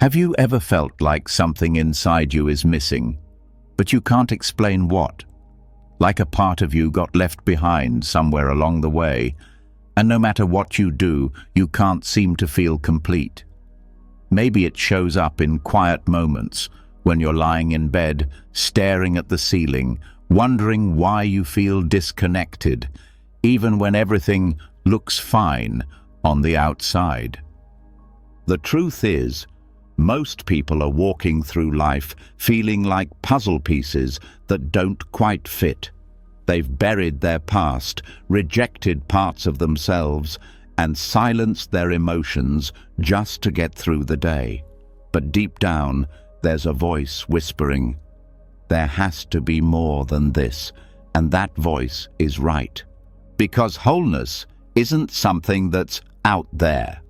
Have you ever felt like something inside you is missing, but you can't explain what? Like a part of you got left behind somewhere along the way, and no matter what you do, you can't seem to feel complete. Maybe it shows up in quiet moments when you're lying in bed, staring at the ceiling, wondering why you feel disconnected, even when everything looks fine on the outside. The truth is, most people are walking through life feeling like puzzle pieces that don't quite fit. They've buried their past, rejected parts of themselves, and silenced their emotions just to get through the day. But deep down, there's a voice whispering, there has to be more than this, and that voice is right. Because wholeness isn't something that's out there.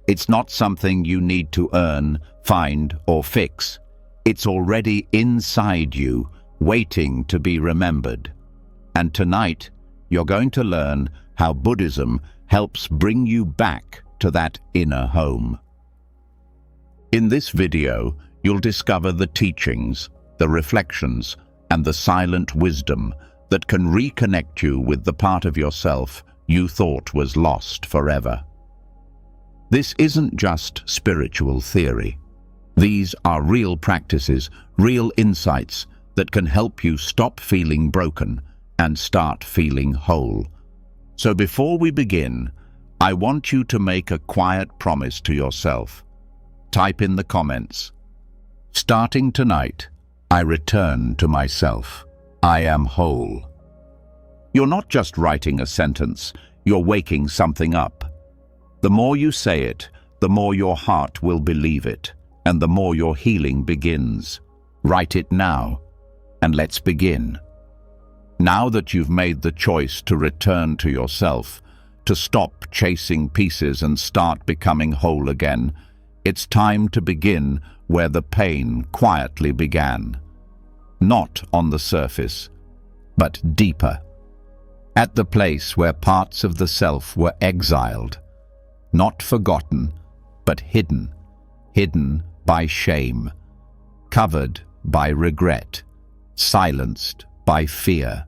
It's not something you need to earn, find, or fix. It's already inside you, waiting to be remembered. And tonight, you're going to learn how Buddhism helps bring you back to that inner home. In this video, you'll discover the teachings, the reflections, and the silent wisdom that can reconnect you with the part of yourself you thought was lost forever. This isn't just spiritual theory. These are real practices, real insights that can help you stop feeling broken and start feeling whole. So before we begin, I want you to make a quiet promise to yourself. Type in the comments, starting tonight, I return to myself. I am whole. You're not just writing a sentence, you're waking something up. The more you say it, the more your heart will believe it, and the more your healing begins. Write it now, and let's begin. Now that you've made the choice to return to yourself, to stop chasing pieces and start becoming whole again, it's time to begin where the pain quietly began. Not on the surface, but deeper. At the place where parts of the self were exiled. Not forgotten, but hidden. Hidden by shame. Covered by regret. Silenced by fear.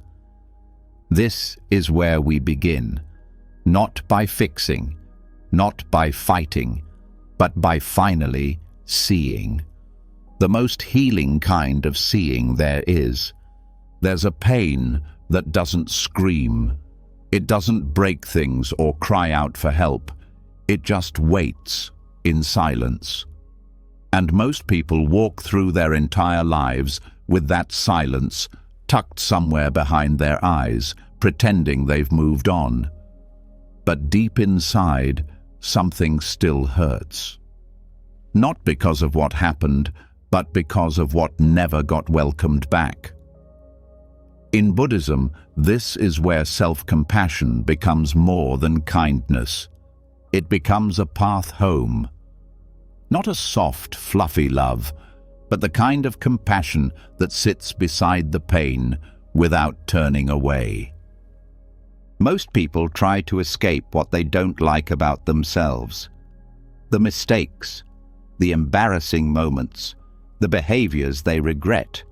This is where we begin. Not by fixing, not by fighting, but by finally seeing. The most healing kind of seeing there is. There's a pain that doesn't scream. It doesn't break things or cry out for help. It just waits in silence. And most people walk through their entire lives with that silence tucked somewhere behind their eyes, pretending they've moved on. But deep inside, something still hurts. Not because of what happened, but because of what never got welcomed back. In Buddhism, this is where self-compassion becomes more than kindness. It becomes a path home. Not a soft, fluffy love, but the kind of compassion that sits beside the pain without turning away. Most people try to escape what they don't like about themselves. The mistakes, the embarrassing moments, the behaviors they regret.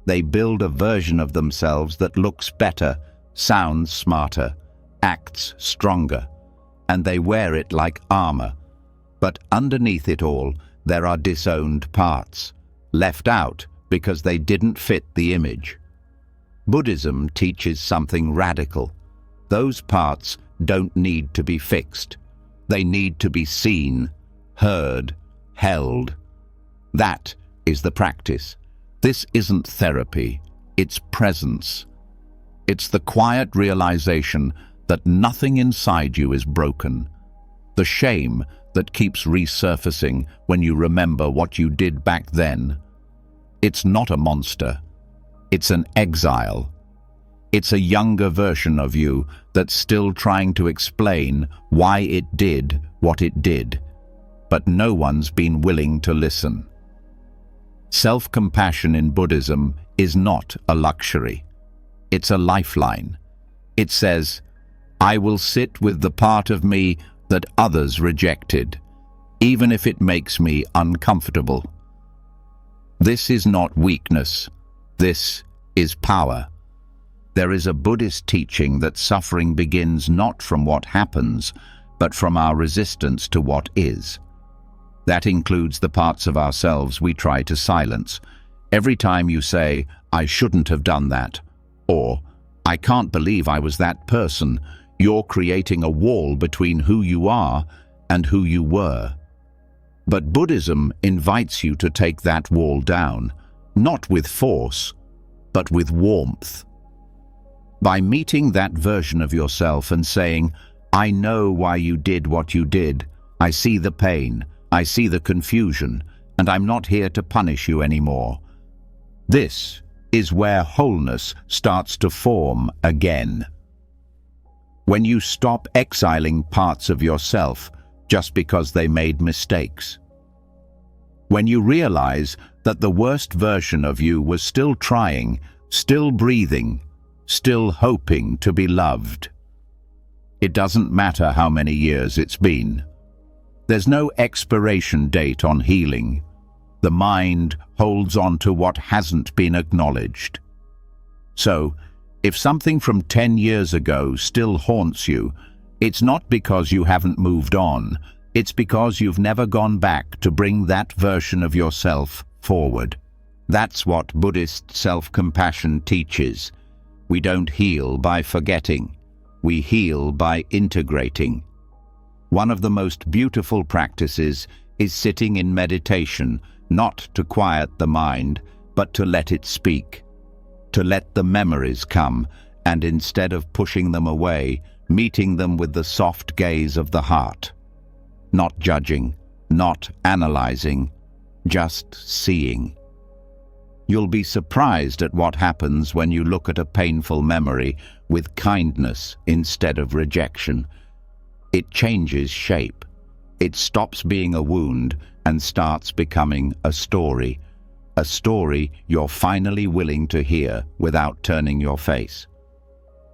They build a version of themselves that looks better, sounds smarter, acts stronger, and they wear it like armor. But underneath it all, there are disowned parts, left out because they didn't fit the image. Buddhism teaches something radical. Those parts don't need to be fixed. They need to be seen, heard, held. That is the practice. This isn't therapy, it's presence. It's the quiet realization that nothing inside you is broken. The shame that keeps resurfacing when you remember what you did back then. It's not a monster. It's an exile. It's a younger version of you that's still trying to explain why it did what it did, but no one's been willing to listen. Self-compassion in Buddhism is not a luxury. It's a lifeline. It says, I will sit with the part of me that others rejected. even if it makes me uncomfortable. This is not weakness. This is power. There is a Buddhist teaching that suffering begins not from what happens, but from our resistance to what is. That includes the parts of ourselves we try to silence. Every time you say, "I shouldn't have done that," or "I can't believe I was that person," you're creating a wall between who you are and who you were. But Buddhism invites you to take that wall down, not with force, but with warmth. By meeting that version of yourself and saying, "I know why you did what you did. I see the pain, I see the confusion, and I'm not here to punish you anymore." This is where wholeness starts to form again. When you stop exiling parts of yourself just because they made mistakes. When you realize that the worst version of you was still trying, still breathing, still hoping to be loved. It doesn't matter how many years it's been. There's no expiration date on healing. The mind holds on to what hasn't been acknowledged. So, if something from 10 years ago still haunts you, it's not because you haven't moved on, it's because you've never gone back to bring that version of yourself forward. That's what Buddhist self-compassion teaches. We don't heal by forgetting. We heal by integrating. One of the most beautiful practices is sitting in meditation, not to quiet the mind, but to let it speak. To let the memories come, and instead of pushing them away, meeting them with the soft gaze of the heart. Not judging, not analyzing, just seeing. You'll be surprised at what happens when you look at a painful memory with kindness instead of rejection. It changes shape. It stops being a wound and starts becoming a story you're finally willing to hear without turning your face.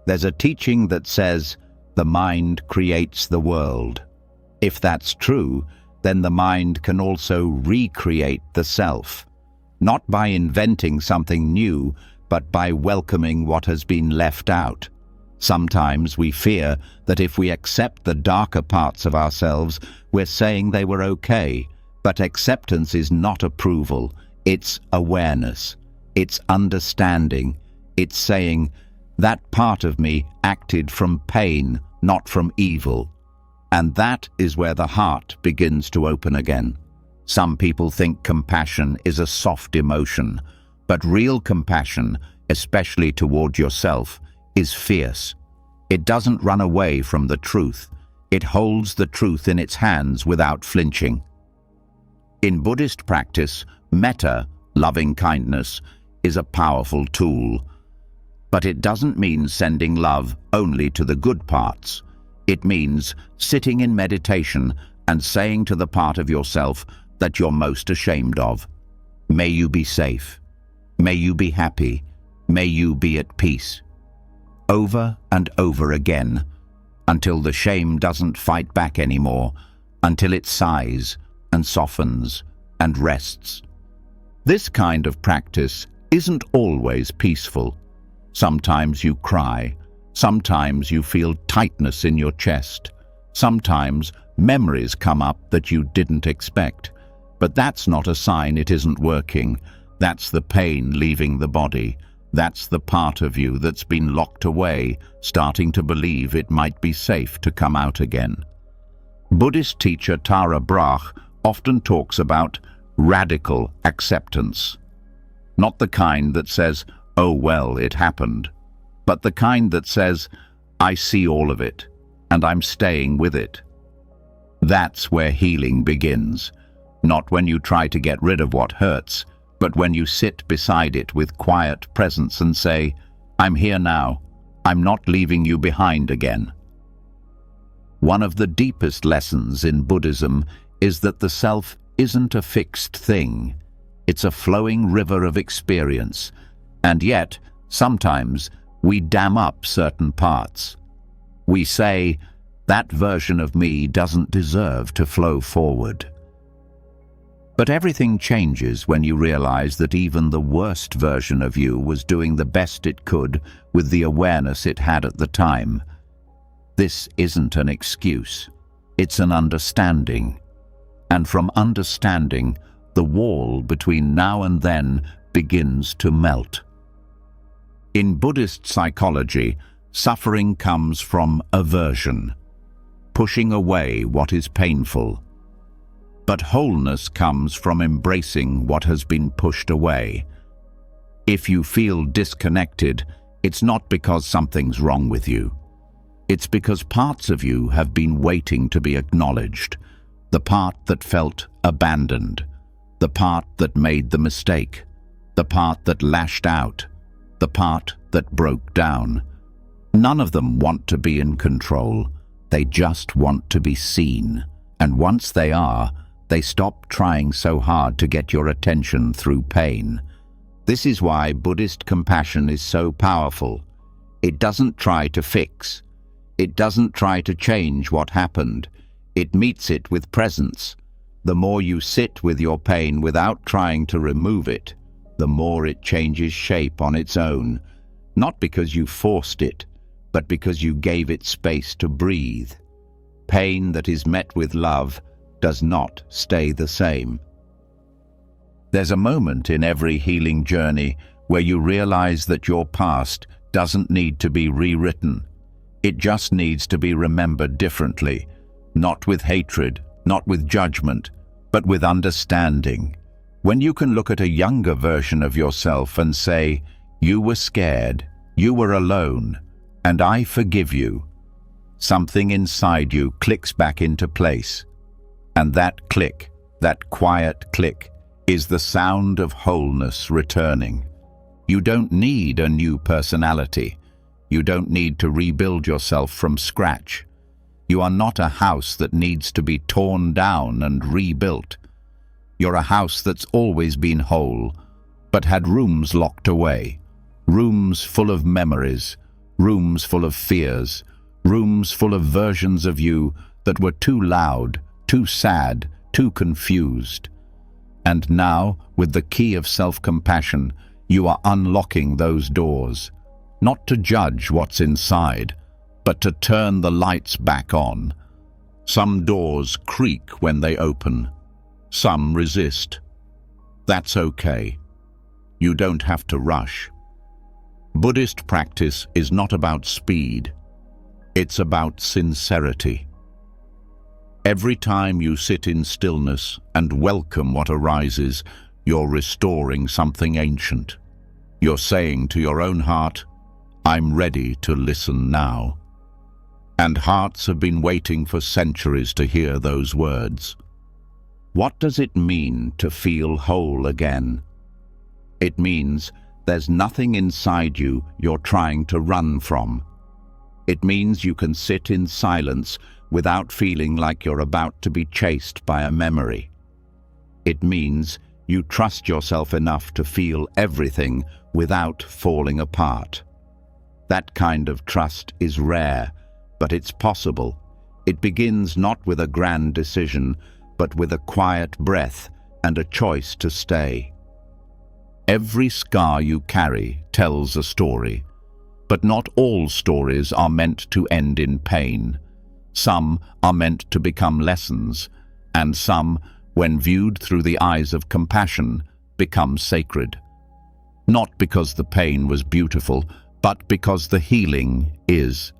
There's a teaching that says, the mind creates the world. If that's true, then the mind can also recreate the self, not by inventing something new, but by welcoming what has been left out. Sometimes we fear that if we accept the darker parts of ourselves, we're saying they were okay. But acceptance is not approval, it's awareness, it's understanding, it's saying, that part of me acted from pain, not from evil. And that is where the heart begins to open again. Some people think compassion is a soft emotion, but real compassion, especially toward yourself, is fierce. It doesn't run away from the truth. It holds the truth in its hands without flinching. In Buddhist practice, metta, loving kindness, is a powerful tool. But it doesn't mean sending love only to the good parts. It means sitting in meditation and saying to the part of yourself that you're most ashamed of, "May you be safe. May you be happy. May you be at peace." Over and over again, until the shame doesn't fight back anymore, until it sighs and softens and rests. This kind of practice isn't always peaceful. Sometimes you cry. Sometimes you feel tightness in your chest. Sometimes memories come up that you didn't expect. But that's not a sign it isn't working. That's the pain leaving the body. That's the part of you that's been locked away, starting to believe it might be safe to come out again. Buddhist teacher Tara Brach often talks about radical acceptance. Not the kind that says, "Oh well, it happened," but the kind that says, "I see all of it, and I'm staying with it." That's where healing begins. Not when you try to get rid of what hurts, but when you sit beside it with quiet presence and say, "I'm here now. I'm not leaving you behind again." One of the deepest lessons in Buddhism is that the self isn't a fixed thing. It's a flowing river of experience, and yet, sometimes, we dam up certain parts. We say, that version of me doesn't deserve to flow forward. But everything changes when you realize that even the worst version of you was doing the best it could with the awareness it had at the time. This isn't an excuse. It's an understanding. And from understanding, the wall between now and then begins to melt. In Buddhist psychology, suffering comes from aversion, pushing away what is painful. But wholeness comes from embracing what has been pushed away. If you feel disconnected, it's not because something's wrong with you. It's because parts of you have been waiting to be acknowledged. The part that felt abandoned, the part that made the mistake, the part that lashed out, the part that broke down. None of them want to be in control. They just want to be seen. And once they are, they stop trying so hard to get your attention through pain. This is why Buddhist compassion is so powerful. It doesn't try to fix. It doesn't try to change what happened. It meets it with presence. The more you sit with your pain without trying to remove it, the more it changes shape on its own. Not because you forced it, but because you gave it space to breathe. Pain that is met with love does not stay the same. There's a moment in every healing journey where you realize that your past doesn't need to be rewritten. It just needs to be remembered differently, not with hatred, not with judgment, but with understanding. When you can look at a younger version of yourself and say, "You were scared, you were alone, and I forgive you," something inside you clicks back into place. And that click, that quiet click, is the sound of wholeness returning. You don't need a new personality. You don't need to rebuild yourself from scratch. You are not a house that needs to be torn down and rebuilt. You're a house that's always been whole, but had rooms locked away. Rooms full of memories, rooms full of fears, rooms full of versions of you that were too loud, too sad, too confused. And now, with the key of self-compassion, you are unlocking those doors, not to judge what's inside, but to turn the lights back on. Some doors creak when they open. Some resist. That's okay. You don't have to rush. Buddhist practice is not about speed. It's about sincerity. Every time you sit in stillness and welcome what arises, you're restoring something ancient. You're saying to your own heart, "I'm ready to listen now." And hearts have been waiting for centuries to hear those words. What does it mean to feel whole again? It means there's nothing inside you you're trying to run from. It means you can sit in silence without feeling like you're about to be chased by a memory. It means you trust yourself enough to feel everything without falling apart. That kind of trust is rare, but it's possible. It begins not with a grand decision, but with a quiet breath and a choice to stay. Every scar you carry tells a story, but not all stories are meant to end in pain. Some are meant to become lessons, and some, when viewed through the eyes of compassion, become sacred. Not because the pain was beautiful, but because the healing is.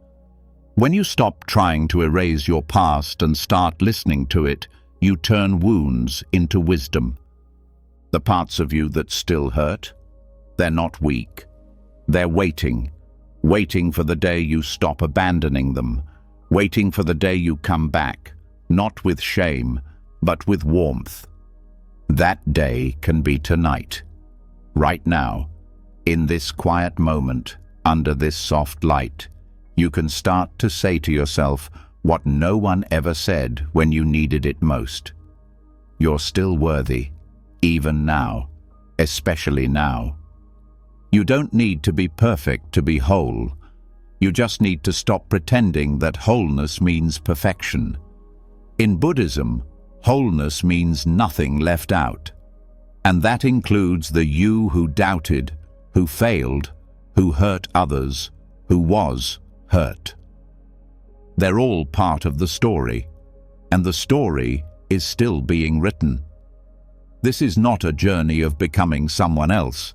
When you stop trying to erase your past and start listening to it, you turn wounds into wisdom. The parts of you that still hurt, they're not weak. They're waiting for the day you stop abandoning them, waiting for the day you come back, not with shame, but with warmth. That day can be tonight, right now, in this quiet moment, under this soft light. You can start to say to yourself what no one ever said when you needed it most. You're still worthy, even now, especially now. You don't need to be perfect to be whole. You just need to stop pretending that wholeness means perfection. In Buddhism, wholeness means nothing left out. And that includes the you who doubted, who failed, who hurt others, who was hurt. They're all part of the story, and the story is still being written. This is not a journey of becoming someone else.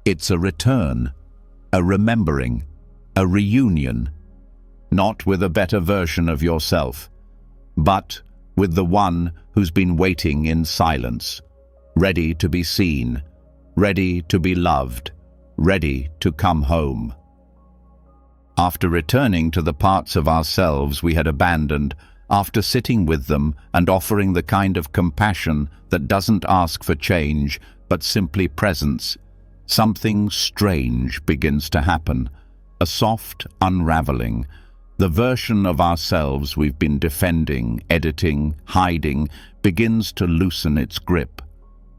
It's a return, a remembering, a reunion, not with a better version of yourself, but with the one who's been waiting in silence, ready to be seen, ready to be loved, ready to come home. After returning to the parts of ourselves we had abandoned, after sitting with them and offering the kind of compassion that doesn't ask for change but simply presence, something strange begins to happen, a soft unraveling. The version of ourselves we've been defending, editing, hiding, begins to loosen its grip.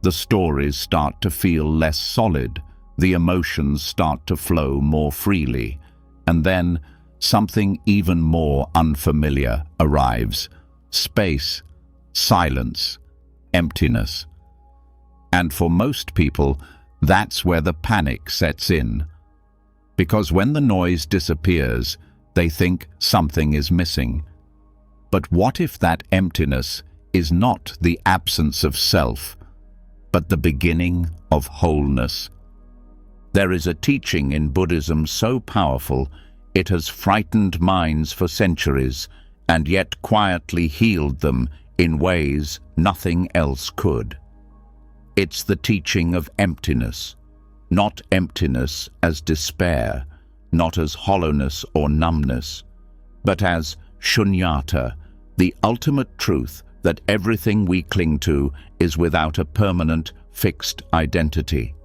The stories start to feel less solid, the emotions start to flow more freely, and then something even more unfamiliar arrives. Space, silence, emptiness. And for most people, that's where the panic sets in. Because when the noise disappears, they think something is missing. But what if that emptiness is not the absence of self, but the beginning of wholeness? There is a teaching in Buddhism so powerful it has frightened minds for centuries and yet quietly healed them in ways nothing else could. It's the teaching of emptiness, not emptiness as despair, not as hollowness or numbness, but as shunyata, the ultimate truth that everything we cling to is without a permanent, fixed identity.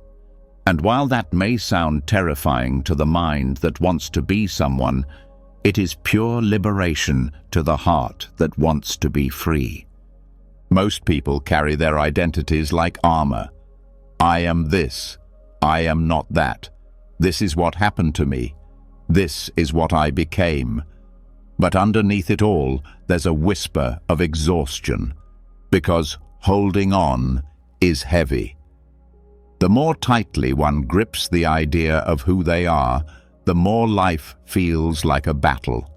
And while that may sound terrifying to the mind that wants to be someone, it is pure liberation to the heart that wants to be free. Most people carry their identities like armor. I am this. I am not that. This is what happened to me. This is what I became. But underneath it all, there's a whisper of exhaustion, because holding on is heavy. The more tightly one grips the idea of who they are, the more life feels like a battle.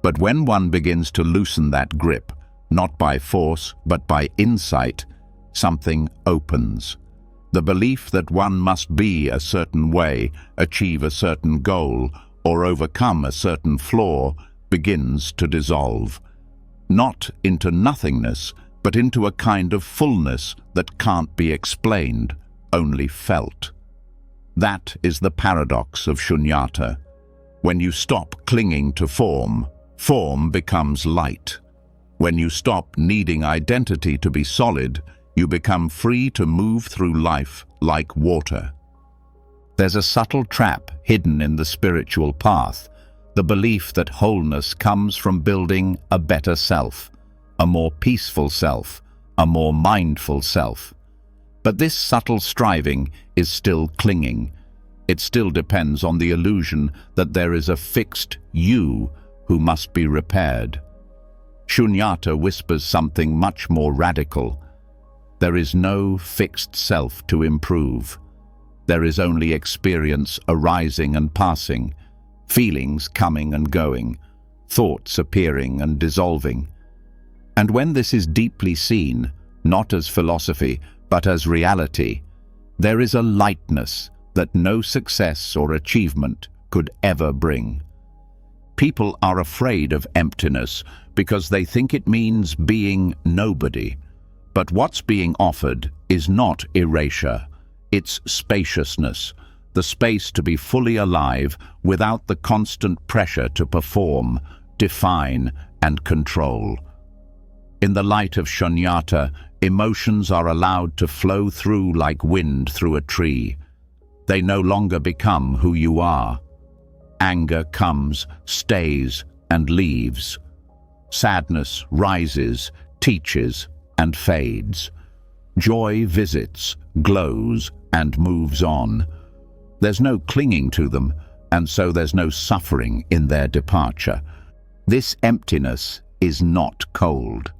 But when one begins to loosen that grip, not by force but by insight, something opens. The belief that one must be a certain way, achieve a certain goal, or overcome a certain flaw begins to dissolve. Not into nothingness, but into a kind of fullness that can't be explained, only felt. That is the paradox of shunyata. When you stop clinging to form, form becomes light. When you stop needing identity to be solid, you become free to move through life like water. There's a subtle trap hidden in the spiritual path, the belief that wholeness comes from building a better self, a more peaceful self, a more mindful self. But this subtle striving is still clinging. It still depends on the illusion that there is a fixed you who must be repaired. Shunyata whispers something much more radical. There is no fixed self to improve. There is only experience arising and passing, feelings coming and going, thoughts appearing and dissolving. And when this is deeply seen, not as philosophy, but as reality, there is a lightness that no success or achievement could ever bring. People are afraid of emptiness because they think it means being nobody. But what's being offered is not erasure, it's spaciousness, the space to be fully alive without the constant pressure to perform, define, and control. In the light of shunyata, emotions are allowed to flow through like wind through a tree. They no longer become who you are. Anger comes, stays, and leaves. Sadness rises, teaches, and fades. Joy visits, glows, and moves on. There's no clinging to them, and so there's no suffering in their departure. This emptiness is not cold.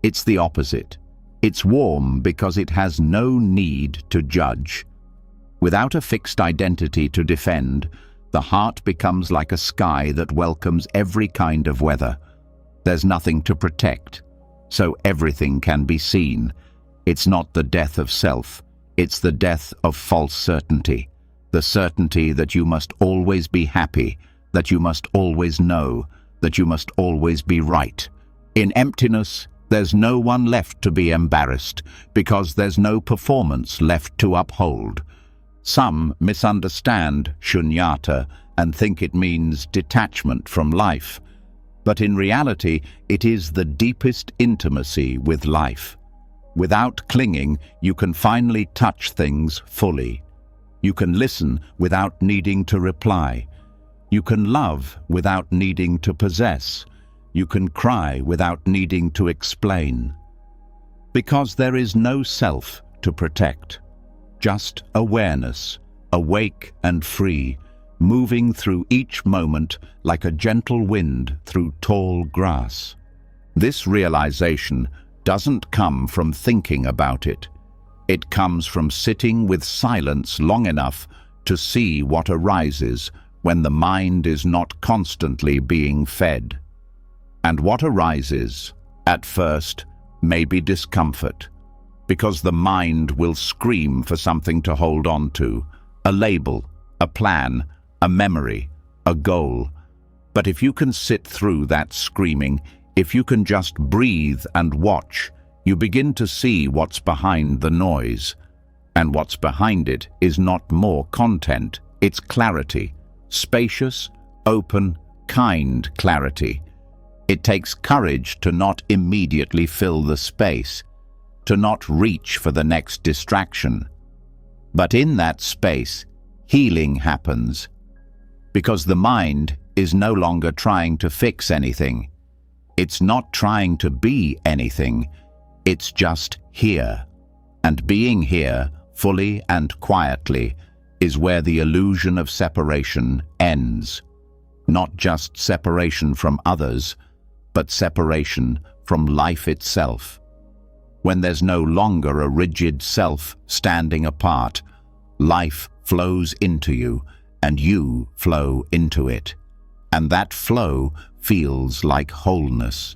It's the opposite. It's warm because it has no need to judge. Without a fixed identity to defend, the heart becomes like a sky that welcomes every kind of weather. There's nothing to protect, so everything can be seen. It's not the death of self, it's the death of false certainty. The certainty that you must always be happy, that you must always know, that you must always be right. In emptiness, there's no one left to be embarrassed, because there's no performance left to uphold. Some misunderstand shunyata and think it means detachment from life. But in reality, it is the deepest intimacy with life. Without clinging, you can finally touch things fully. You can listen without needing to reply. You can love without needing to possess. You can cry without needing to explain. Because there is no self to protect. Just awareness, awake and free, moving through each moment like a gentle wind through tall grass. This realization doesn't come from thinking about it. It comes from sitting with silence long enough to see what arises when the mind is not constantly being fed. And what arises, at first, may be discomfort, because the mind will scream for something to hold on to, a label, a plan, a memory, a goal. But if you can sit through that screaming, if you can just breathe and watch, you begin to see what's behind the noise. And what's behind it is not more content, it's clarity, spacious, open, kind clarity. It takes courage to not immediately fill the space, to not reach for the next distraction. But in that space, healing happens, because the mind is no longer trying to fix anything. It's not trying to be anything, it's just here. And being here, fully and quietly, is where the illusion of separation ends. Not just separation from others, but separation from life itself. When there's no longer a rigid self standing apart, life flows into you, and you flow into it. And that flow feels like wholeness.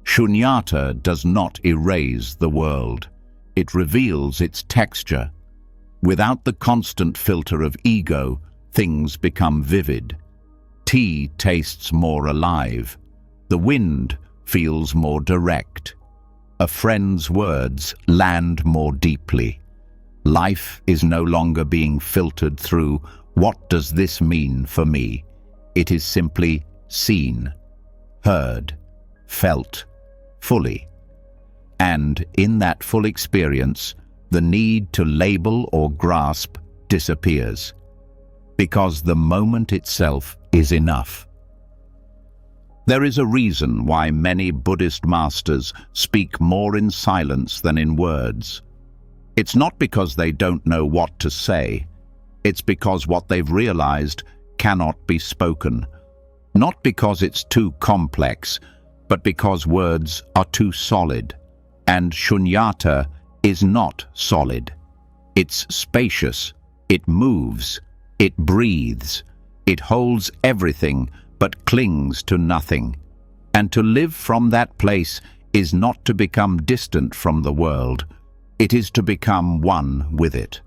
Shunyata does not erase the world. It reveals its texture. Without the constant filter of ego, things become vivid. Tea tastes more alive. The wind feels more direct. A friend's words land more deeply. Life is no longer being filtered through, what does this mean for me? It is simply seen, heard, felt, fully. And in that full experience, the need to label or grasp disappears, because the moment itself is enough. There is a reason why many Buddhist masters speak more in silence than in words. It's not because they don't know what to say. It's because what they've realized cannot be spoken. Not because it's too complex, but because words are too solid. And shunyata is not solid. It's spacious, it moves, it breathes, it holds everything but clings to nothing. And to live from that place is not to become distant from the world, it is to become one with it.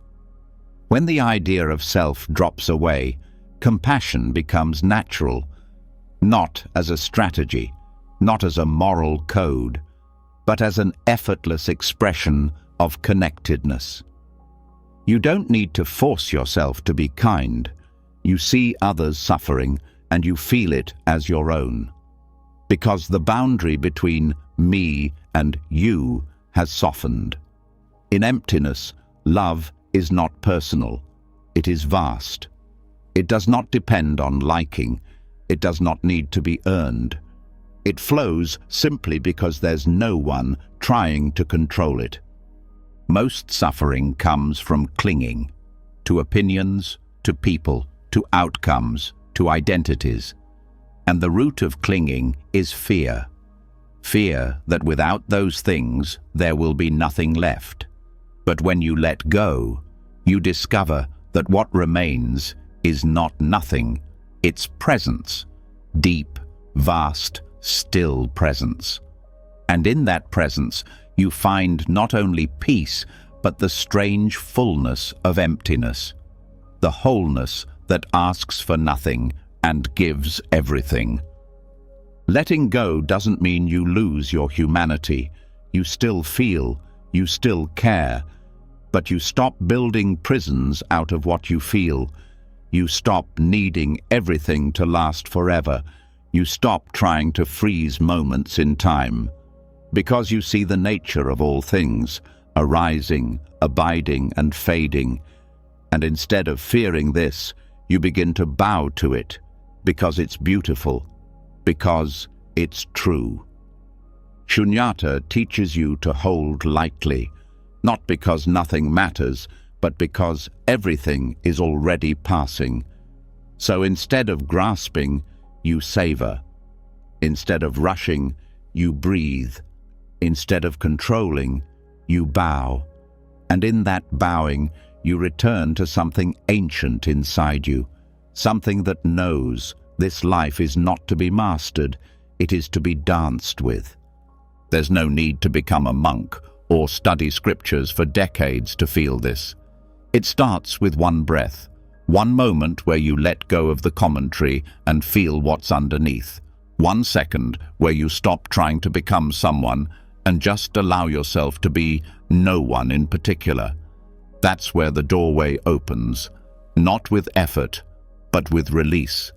When the idea of self drops away, compassion becomes natural, not as a strategy, not as a moral code, but as an effortless expression of connectedness. You don't need to force yourself to be kind. You see others suffering and you feel it as your own. Because the boundary between me and you has softened. In emptiness, love is not personal. It is vast. It does not depend on liking. It does not need to be earned. It flows simply because there's no one trying to control it. Most suffering comes from clinging to opinions, to people, to outcomes, to identities. And the root of clinging is fear. Fear that without those things there will be nothing left. But when you let go, you discover that what remains is not nothing, it's presence, deep, vast, still presence. And in that presence, you find not only peace, but the strange fullness of emptiness, the wholeness that asks for nothing and gives everything. Letting go doesn't mean you lose your humanity. You still feel, you still care, but you stop building prisons out of what you feel. You stop needing everything to last forever. You stop trying to freeze moments in time. Because you see the nature of all things, arising, abiding, and fading. And instead of fearing this, you begin to bow to it, because it's beautiful, because it's true. Shunyata teaches you to hold lightly, not because nothing matters, but because everything is already passing. So instead of grasping, you savor. Instead of rushing, you breathe. Instead of controlling, you bow. And in that bowing, you return to something ancient inside you, something that knows this life is not to be mastered, it is to be danced with. There's no need to become a monk or study scriptures for decades to feel this. It starts with one breath, one moment where you let go of the commentary and feel what's underneath. 1 second where you stop trying to become someone and just allow yourself to be no one in particular. That's where the doorway opens, not with effort, but with release.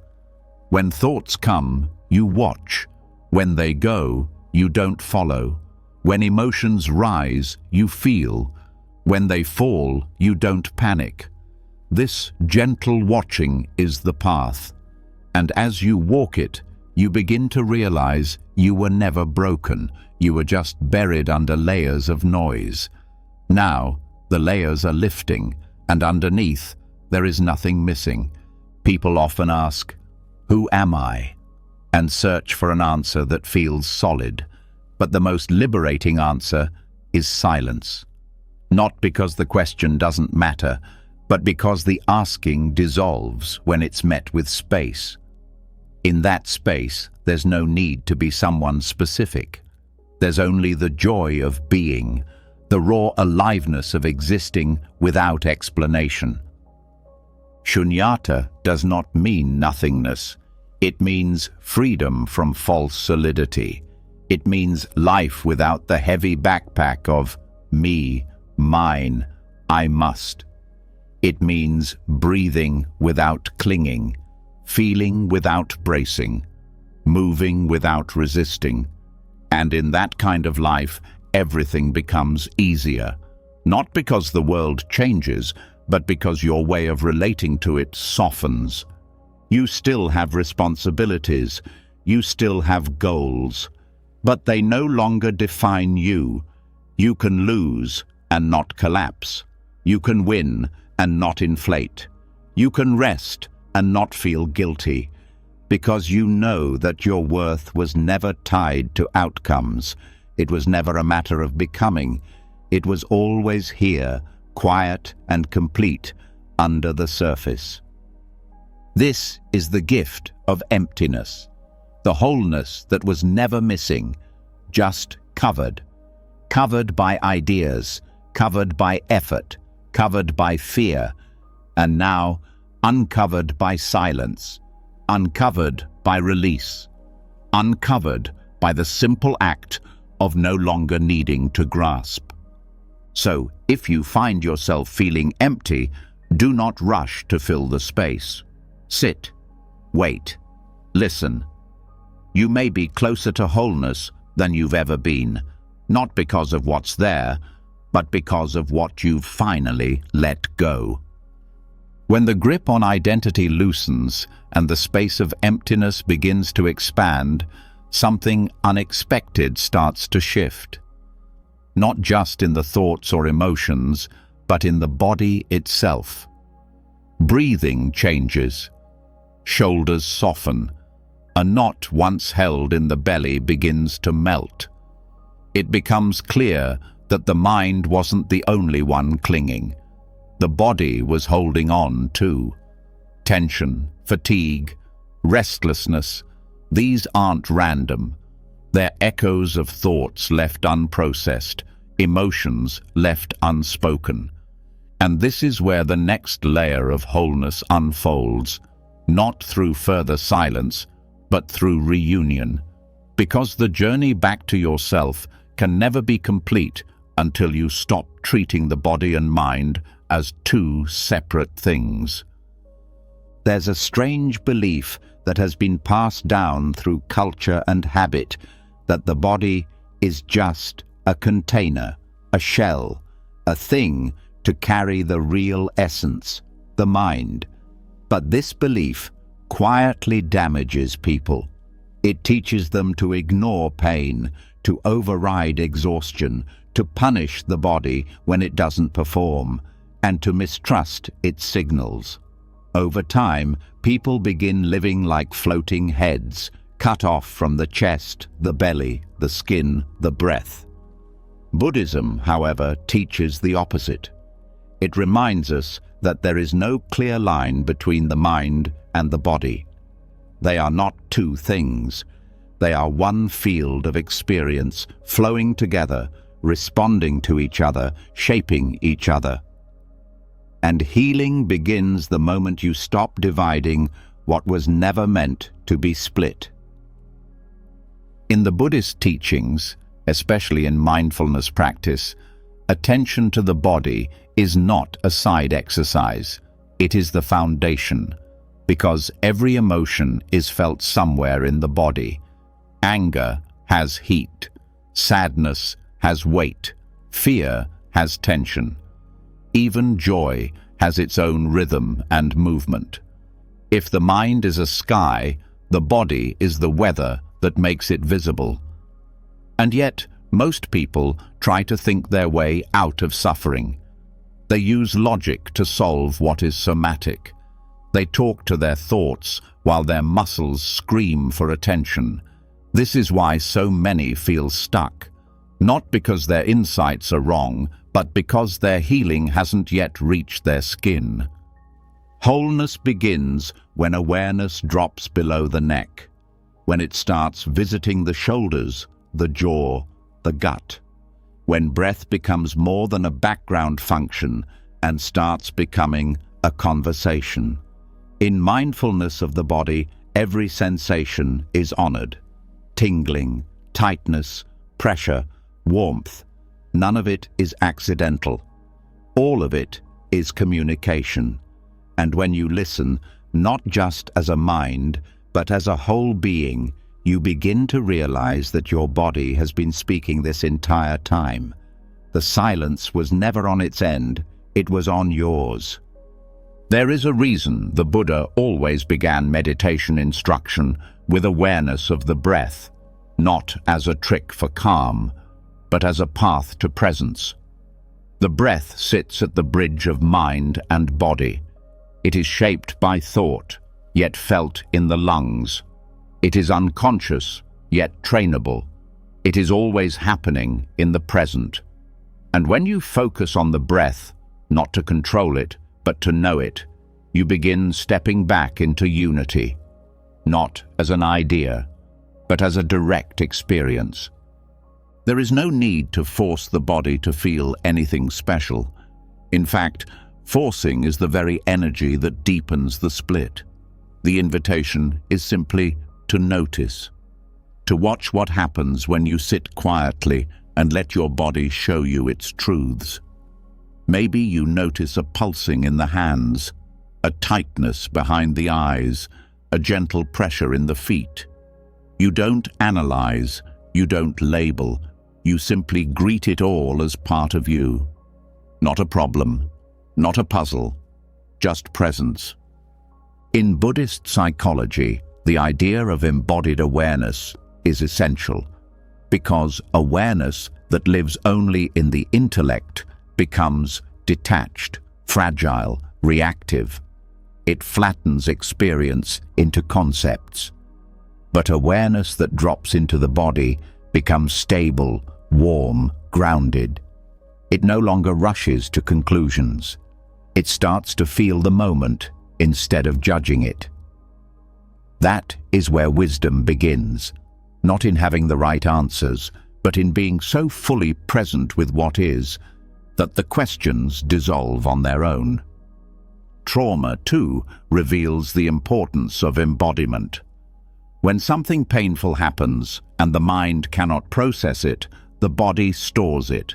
When thoughts come, you watch. When they go, you don't follow. When emotions rise, you feel. When they fall, you don't panic. This gentle watching is the path. And as you walk it, you begin to realize you were never broken. You were just buried under layers of noise. Now, the layers are lifting, and underneath, there is nothing missing. People often ask, "Who am I?" and search for an answer that feels solid. But the most liberating answer is silence. Not because the question doesn't matter, but because the asking dissolves when it's met with space. In that space, there's no need to be someone specific. There's only the joy of being, the raw aliveness of existing without explanation. Shunyata does not mean nothingness. It means freedom from false solidity. It means life without the heavy backpack of me, mine, I must. It means breathing without clinging, feeling without bracing, moving without resisting. And in that kind of life, everything becomes easier. Not because the world changes, but because your way of relating to it softens. You still have responsibilities, you still have goals, but they no longer define you. You can lose and not collapse. You can win and not inflate. You can rest and not feel guilty, because you know that your worth was never tied to outcomes. It was never a matter of becoming. It was always here, quiet and complete, under the surface. This is the gift of emptiness, the wholeness that was never missing, just covered. Covered by ideas, covered by effort, covered by fear, and now uncovered by silence, uncovered by release, uncovered by the simple act of no longer needing to grasp. So, if you find yourself feeling empty, do not rush to fill the space. Sit, wait, listen. You may be closer to wholeness than you've ever been, not because of what's there, but because of what you've finally let go. When the grip on identity loosens and the space of emptiness begins to expand, something unexpected starts to shift. Not just in the thoughts or emotions, but in the body itself. Breathing changes. Shoulders soften. A knot once held in the belly begins to melt. It becomes clear that the mind wasn't the only one clinging. The body was holding on too. Tension, fatigue, restlessness, these aren't random. They're echoes of thoughts left unprocessed, emotions left unspoken. And this is where the next layer of wholeness unfolds, not through further silence, but through reunion. Because the journey back to yourself can never be complete until you stop treating the body and mind as two separate things. There's a strange belief that has been passed down through culture and habit that the body is just a container, a shell, a thing to carry the real essence, the mind. But this belief quietly damages people. It teaches them to ignore pain, to override exhaustion, to punish the body when it doesn't perform, and to mistrust its signals. Over time, people begin living like floating heads, cut off from the chest, the belly, the skin, the breath. Buddhism, however, teaches the opposite. It reminds us that there is no clear line between the mind and the body. They are not two things. They are one field of experience, flowing together, responding to each other, shaping each other. And healing begins the moment you stop dividing what was never meant to be split. In the Buddhist teachings, especially in mindfulness practice, attention to the body is not a side exercise. It is the foundation, because every emotion is felt somewhere in the body. Anger has heat, sadness has weight, fear has tension. Even joy has its own rhythm and movement. If the mind is a sky, the body is the weather that makes it visible. And yet, most people try to think their way out of suffering. They use logic to solve what is somatic. They talk to their thoughts while their muscles scream for attention. This is why so many feel stuck. Not because their insights are wrong, but because their healing hasn't yet reached their skin. Wholeness begins when awareness drops below the neck, when it starts visiting the shoulders, the jaw, the gut, when breath becomes more than a background function and starts becoming a conversation. In mindfulness of the body, every sensation is honored. Tingling, tightness, pressure, warmth, none of it is accidental. All of it is communication. And when you listen, not just as a mind, but as a whole being, you begin to realize that your body has been speaking this entire time. The silence was never on its end, it was on yours. There is a reason the Buddha always began meditation instruction with awareness of the breath, not as a trick for calm, but as a path to presence. The breath sits at the bridge of mind and body. It is shaped by thought, yet felt in the lungs. It is unconscious, yet trainable. It is always happening in the present. And when you focus on the breath, not to control it, but to know it, you begin stepping back into unity, not as an idea, but as a direct experience. There is no need to force the body to feel anything special. In fact, forcing is the very energy that deepens the split. The invitation is simply to notice, to watch what happens when you sit quietly and let your body show you its truths. Maybe you notice a pulsing in the hands, a tightness behind the eyes, a gentle pressure in the feet. You don't analyze, you don't label, you simply greet it all as part of you. Not a problem, not a puzzle, just presence. In Buddhist psychology, the idea of embodied awareness is essential, because awareness that lives only in the intellect becomes detached, fragile, reactive. It flattens experience into concepts. But awareness that drops into the body becomes stable, warm, grounded. It no longer rushes to conclusions. It starts to feel the moment instead of judging it. That is where wisdom begins, not in having the right answers, but in being so fully present with what is that the questions dissolve on their own. Trauma, too, reveals the importance of embodiment. When something painful happens and the mind cannot process it, the body stores it.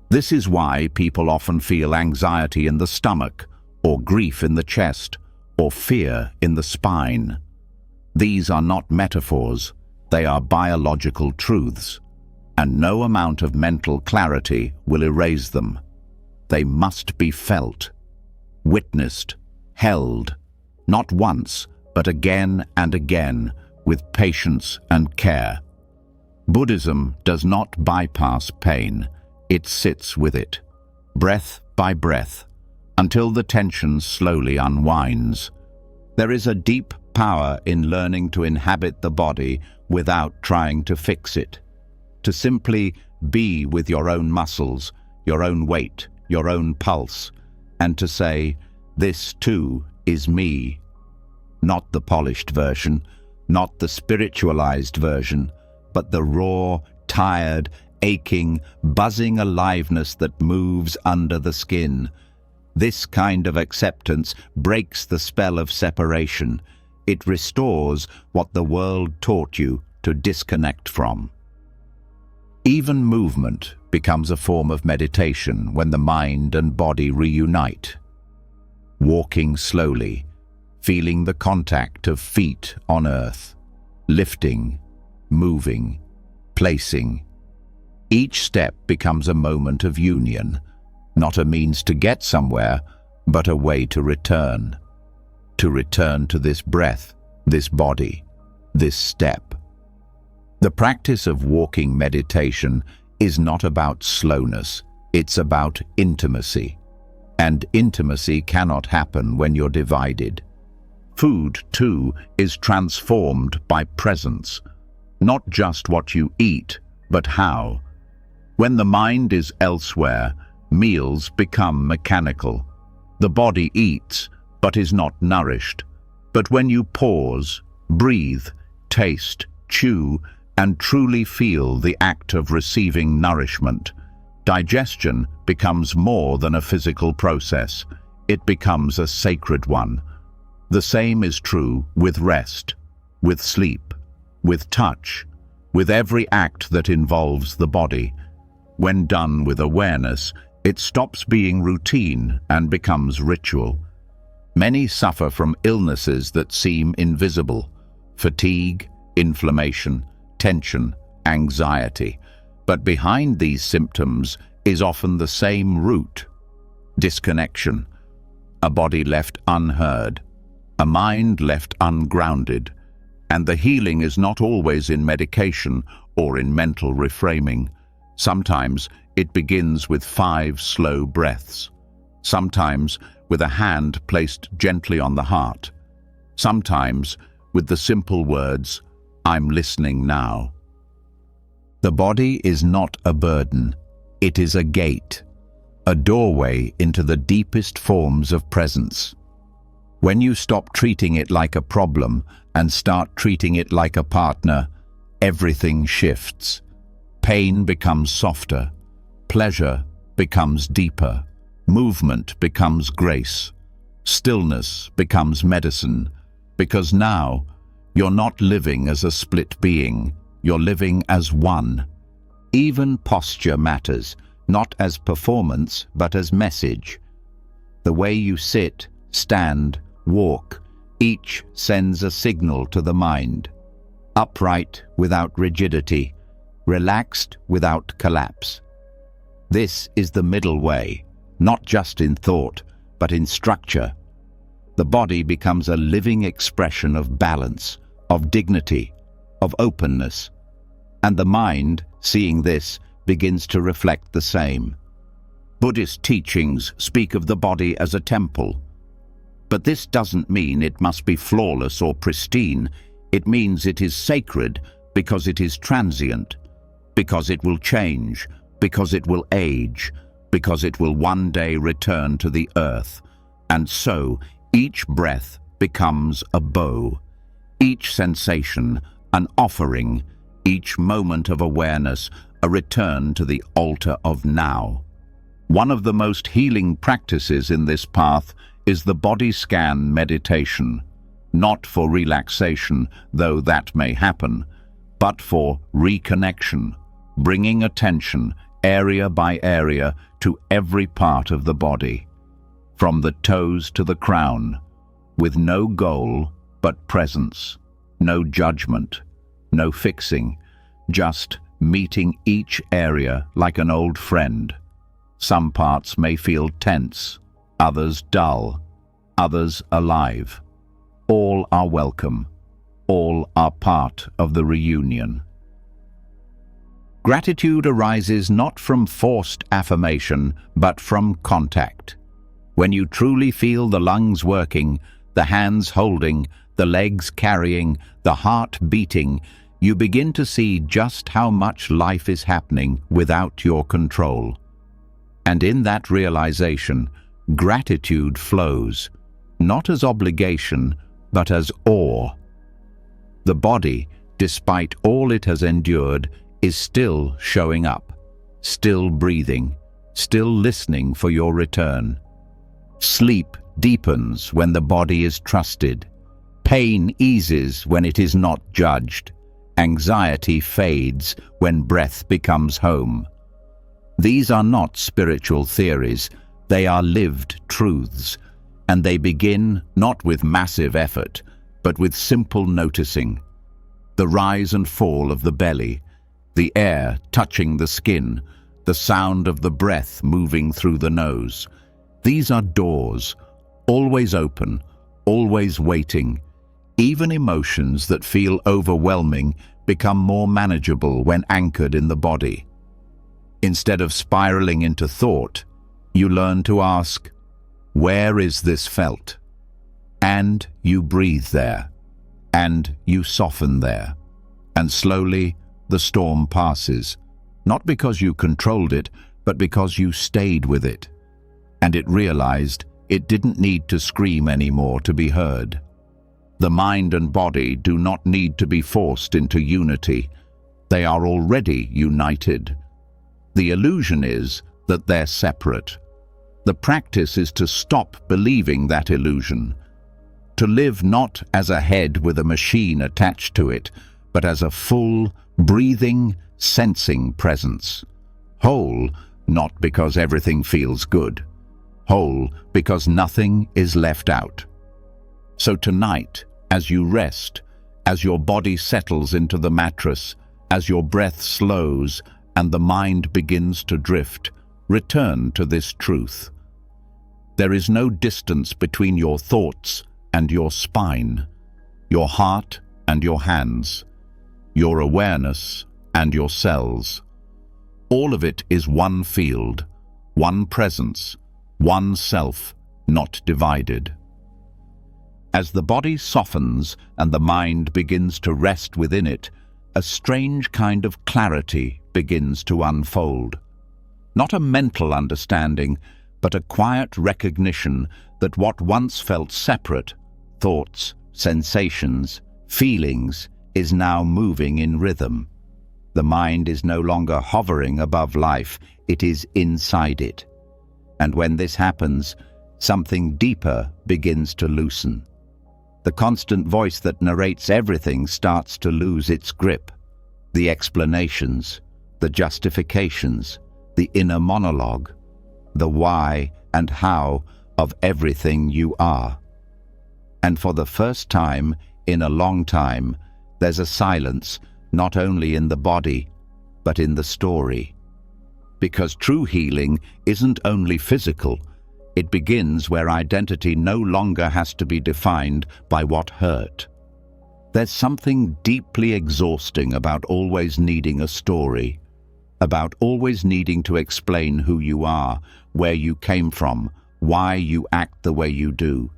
This is why people often feel anxiety in the stomach, or grief in the chest, or fear in the spine. These are not metaphors, they are biological truths, and no amount of mental clarity will erase them. They must be felt, witnessed, held, not once, but again and again, with patience and care. Buddhism does not bypass pain, it sits with it, breath by breath, until the tension slowly unwinds. There is a deep power in learning to inhabit the body without trying to fix it, to simply be with your own muscles, your own weight, your own pulse, and to say, "This too is me." Not the polished version, not the spiritualized version, but the raw, tired, aching, buzzing aliveness that moves under the skin. This kind of acceptance breaks the spell of separation. It restores what the world taught you to disconnect from. Even movement becomes a form of meditation when the mind and body reunite. Walking slowly, feeling the contact of feet on earth, lifting, moving, placing. Each step becomes a moment of union, not a means to get somewhere, but a way to return to this breath, this body, this step. The practice of walking meditation is not about slowness, it's about intimacy. And intimacy cannot happen when you're divided. Food, too, is transformed by presence, not just what you eat, but how. When the mind is elsewhere, meals become mechanical. The body eats, but is not nourished. But when you pause, breathe, taste, chew, and truly feel the act of receiving nourishment, digestion becomes more than a physical process. It becomes a sacred one. The same is true with rest, with sleep, with touch, with every act that involves the body. When done with awareness, it stops being routine and becomes ritual. Many suffer from illnesses that seem invisible: fatigue, inflammation, tension, anxiety. But behind these symptoms is often the same root: disconnection, a body left unheard, a mind left ungrounded. And the healing is not always in medication or in mental reframing. Sometimes it begins with 5 slow breaths. Sometimes with a hand placed gently on the heart. Sometimes with the simple words, "I'm listening now." The body is not a burden. It is a gate, a doorway into the deepest forms of presence. When you stop treating it like a problem and start treating it like a partner, everything shifts. Pain becomes softer, pleasure becomes deeper, movement becomes grace, stillness becomes medicine, because now you're not living as a split being, you're living as one. Even posture matters, not as performance, but as message. The way you sit, stand, walk, each sends a signal to the mind. Upright without rigidity, relaxed without collapse. This is the middle way, not just in thought, but in structure. The body becomes a living expression of balance, of dignity, of openness. And the mind, seeing this, begins to reflect the same. Buddhist teachings speak of the body as a temple. But this doesn't mean it must be flawless or pristine. It means it is sacred because it is transient, because it will change, because it will age, because it will one day return to the earth. And so, each breath becomes a bow, each sensation an offering, each moment of awareness a return to the altar of now. One of the most healing practices in this path is the body scan meditation, not for relaxation, though that may happen, but for reconnection, bringing attention area by area to every part of the body, from the toes to the crown, with no goal but presence, no judgment, no fixing, just meeting each area like an old friend. Some parts may feel tense, others dull, others alive. All are welcome. All are part of the reunion. Gratitude arises not from forced affirmation, but from contact. When you truly feel the lungs working, the hands holding, the legs carrying, the heart beating, you begin to see just how much life is happening without your control. And in that realization, gratitude flows, not as obligation, but as awe. The body, despite all it has endured, is still showing up, still breathing, still listening for your return. Sleep deepens when the body is trusted. Pain eases when it is not judged. Anxiety fades when breath becomes home. These are not spiritual theories, they are lived truths, and they begin not with massive effort, but with simple noticing. The rise and fall of the belly, the air touching the skin, the sound of the breath moving through the nose. These are doors, always open, always waiting. Even emotions that feel overwhelming become more manageable when anchored in the body. Instead of spiraling into thought, you learn to ask, where is this felt? And you breathe there, and you soften there. And slowly, the storm passes, not because you controlled it, but because you stayed with it. And it realized it didn't need to scream anymore to be heard. The mind and body do not need to be forced into unity. They are already united. The illusion is that they're separate. The practice is to stop believing that illusion, to live not as a head with a machine attached to it, but as a full, breathing, sensing presence. Whole, not because everything feels good. Whole because nothing is left out. So tonight, as you rest, as your body settles into the mattress, as your breath slows and the mind begins to drift, return to this truth. There is no distance between your thoughts and your spine, your heart and your hands, your awareness and your cells. All of it is one field, one presence, one self, not divided. As the body softens and the mind begins to rest within it, a strange kind of clarity begins to unfold. Not a mental understanding, but a quiet recognition that what once felt separate, thoughts, sensations, feelings, is now moving in rhythm. The mind is no longer hovering above life, it is inside it. And when this happens, something deeper begins to loosen. The constant voice that narrates everything starts to lose its grip. The explanations, the justifications, the inner monologue, the why and how of everything you are. And for the first time in a long time, there's a silence not only in the body, but in the story. Because true healing isn't only physical, it begins where identity no longer has to be defined by what hurt. There's something deeply exhausting about always needing a story, about always needing to explain who you are, where you came from, why you act the way you do.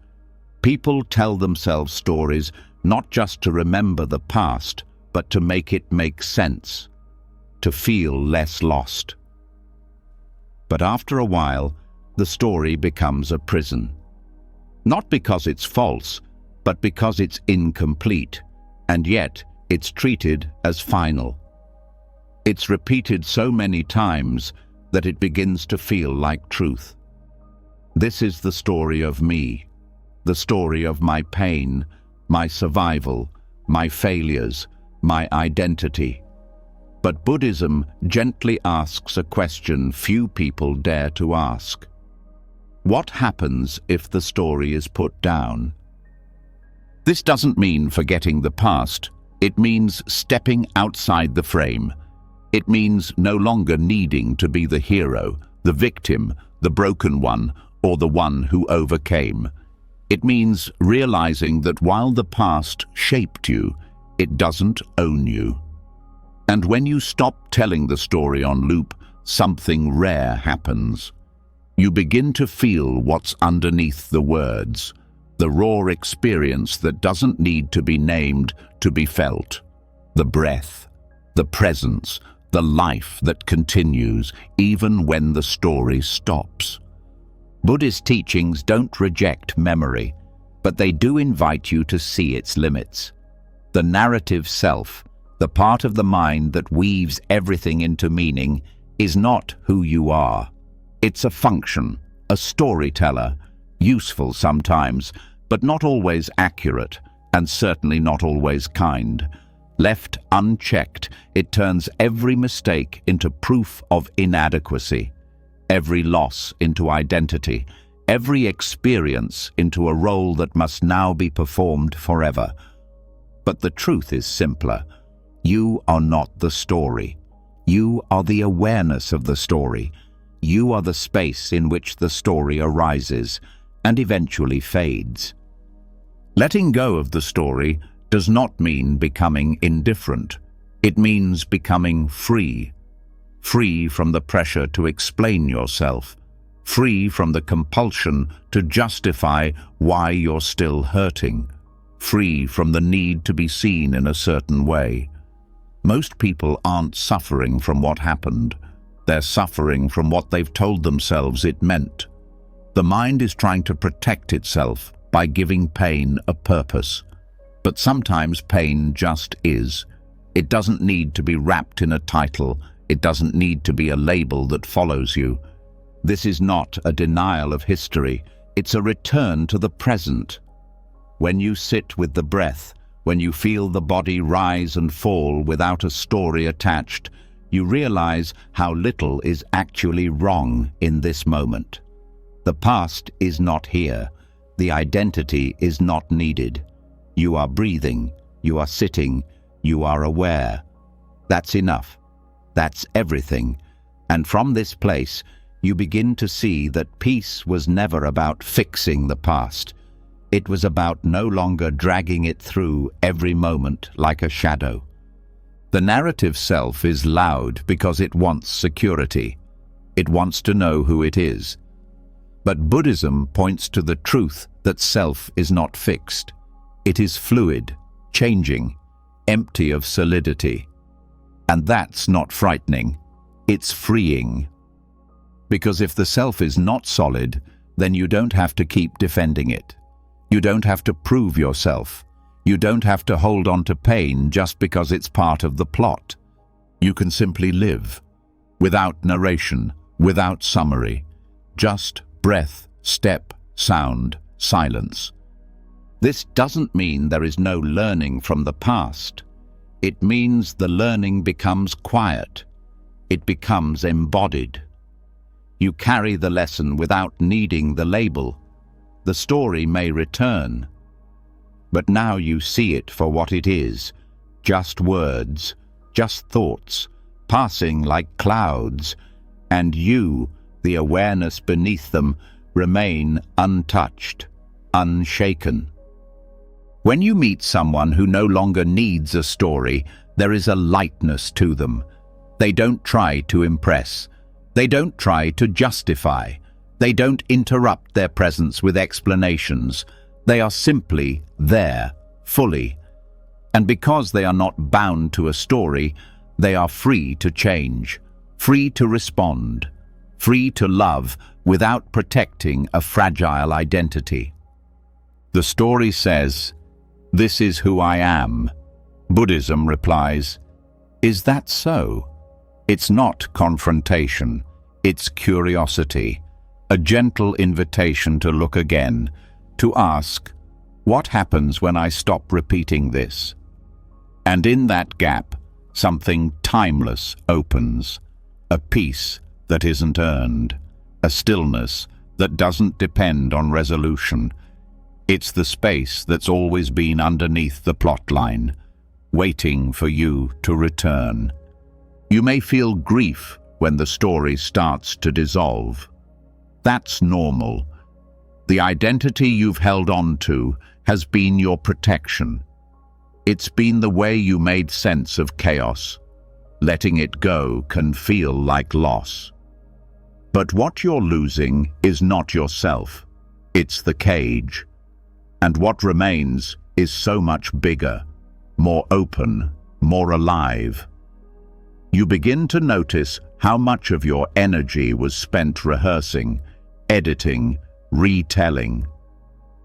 People tell themselves stories not just to remember the past, but to make it make sense, to feel less lost. But after a while, the story becomes a prison. Not because it's false, but because it's incomplete, and yet it's treated as final. It's repeated so many times that it begins to feel like truth. This is the story of me, the story of my pain, my survival, my failures, my identity. But Buddhism gently asks a question few people dare to ask. What happens if the story is put down? This doesn't mean forgetting the past. It means stepping outside the frame. It means no longer needing to be the hero, the victim, the broken one, or the one who overcame. It means realizing that while the past shaped you, it doesn't own you. And when you stop telling the story on loop, something rare happens. You begin to feel what's underneath the words, the raw experience that doesn't need to be named to be felt. The breath, the presence, the life that continues even when the story stops. Buddhist teachings don't reject memory, but they do invite you to see its limits. The narrative self, the part of the mind that weaves everything into meaning, is not who you are. It's a function, a storyteller, useful sometimes, but not always accurate, and certainly not always kind. Left unchecked, it turns every mistake into proof of inadequacy, every loss into identity, every experience into a role that must now be performed forever. But the truth is simpler. You are not the story. You are the awareness of the story. You are the space in which the story arises and eventually fades. Letting go of the story does not mean becoming indifferent. It means becoming free. Free from the pressure to explain yourself. Free from the compulsion to justify why you're still hurting. Free from the need to be seen in a certain way. Most people aren't suffering from what happened. They're suffering from what they've told themselves it meant. The mind is trying to protect itself by giving pain a purpose. But sometimes pain just is. It doesn't need to be wrapped in a title. It doesn't need to be a label that follows you. This is not a denial of history. It's a return to the present. When you sit with the breath, when you feel the body rise and fall without a story attached, you realize how little is actually wrong in this moment. The past is not here. The identity is not needed. You are breathing, you are sitting, you are aware. That's enough. That's everything. And from this place, you begin to see that peace was never about fixing the past. It was about no longer dragging it through every moment like a shadow. The narrative self is loud because it wants security. It wants to know who it is. But Buddhism points to the truth that self is not fixed. It is fluid, changing, empty of solidity. And that's not frightening. It's freeing. Because if the self is not solid, then you don't have to keep defending it. You don't have to prove yourself. You don't have to hold on to pain just because it's part of the plot. You can simply live, without narration, without summary, just breath, step, sound, silence. This doesn't mean there is no learning from the past. It means the learning becomes quiet. It becomes embodied. You carry the lesson without needing the label. The story may return, but now you see it for what it is, just words, just thoughts, passing like clouds, and you, the awareness beneath them, remain untouched, unshaken. When you meet someone who no longer needs a story, there is a lightness to them. They don't try to impress. They don't try to justify. They don't interrupt their presence with explanations. They are simply there, fully. And because they are not bound to a story, they are free to change, free to respond, free to love without protecting a fragile identity. The story says, "This is who I am." Buddhism replies, "Is that so?" It's not confrontation, it's curiosity, a gentle invitation to look again, to ask, what happens when I stop repeating this? And in that gap, something timeless opens, a peace that isn't earned, a stillness that doesn't depend on resolution. It's the space that's always been underneath the plot line, waiting for you to return. You may feel grief when the story starts to dissolve. That's normal. The identity you've held on to has been your protection. It's been the way you made sense of chaos. Letting it go can feel like loss. But what you're losing is not yourself. It's the cage. And what remains is so much bigger, more open, more alive. You begin to notice how much of your energy was spent rehearsing, editing, retelling.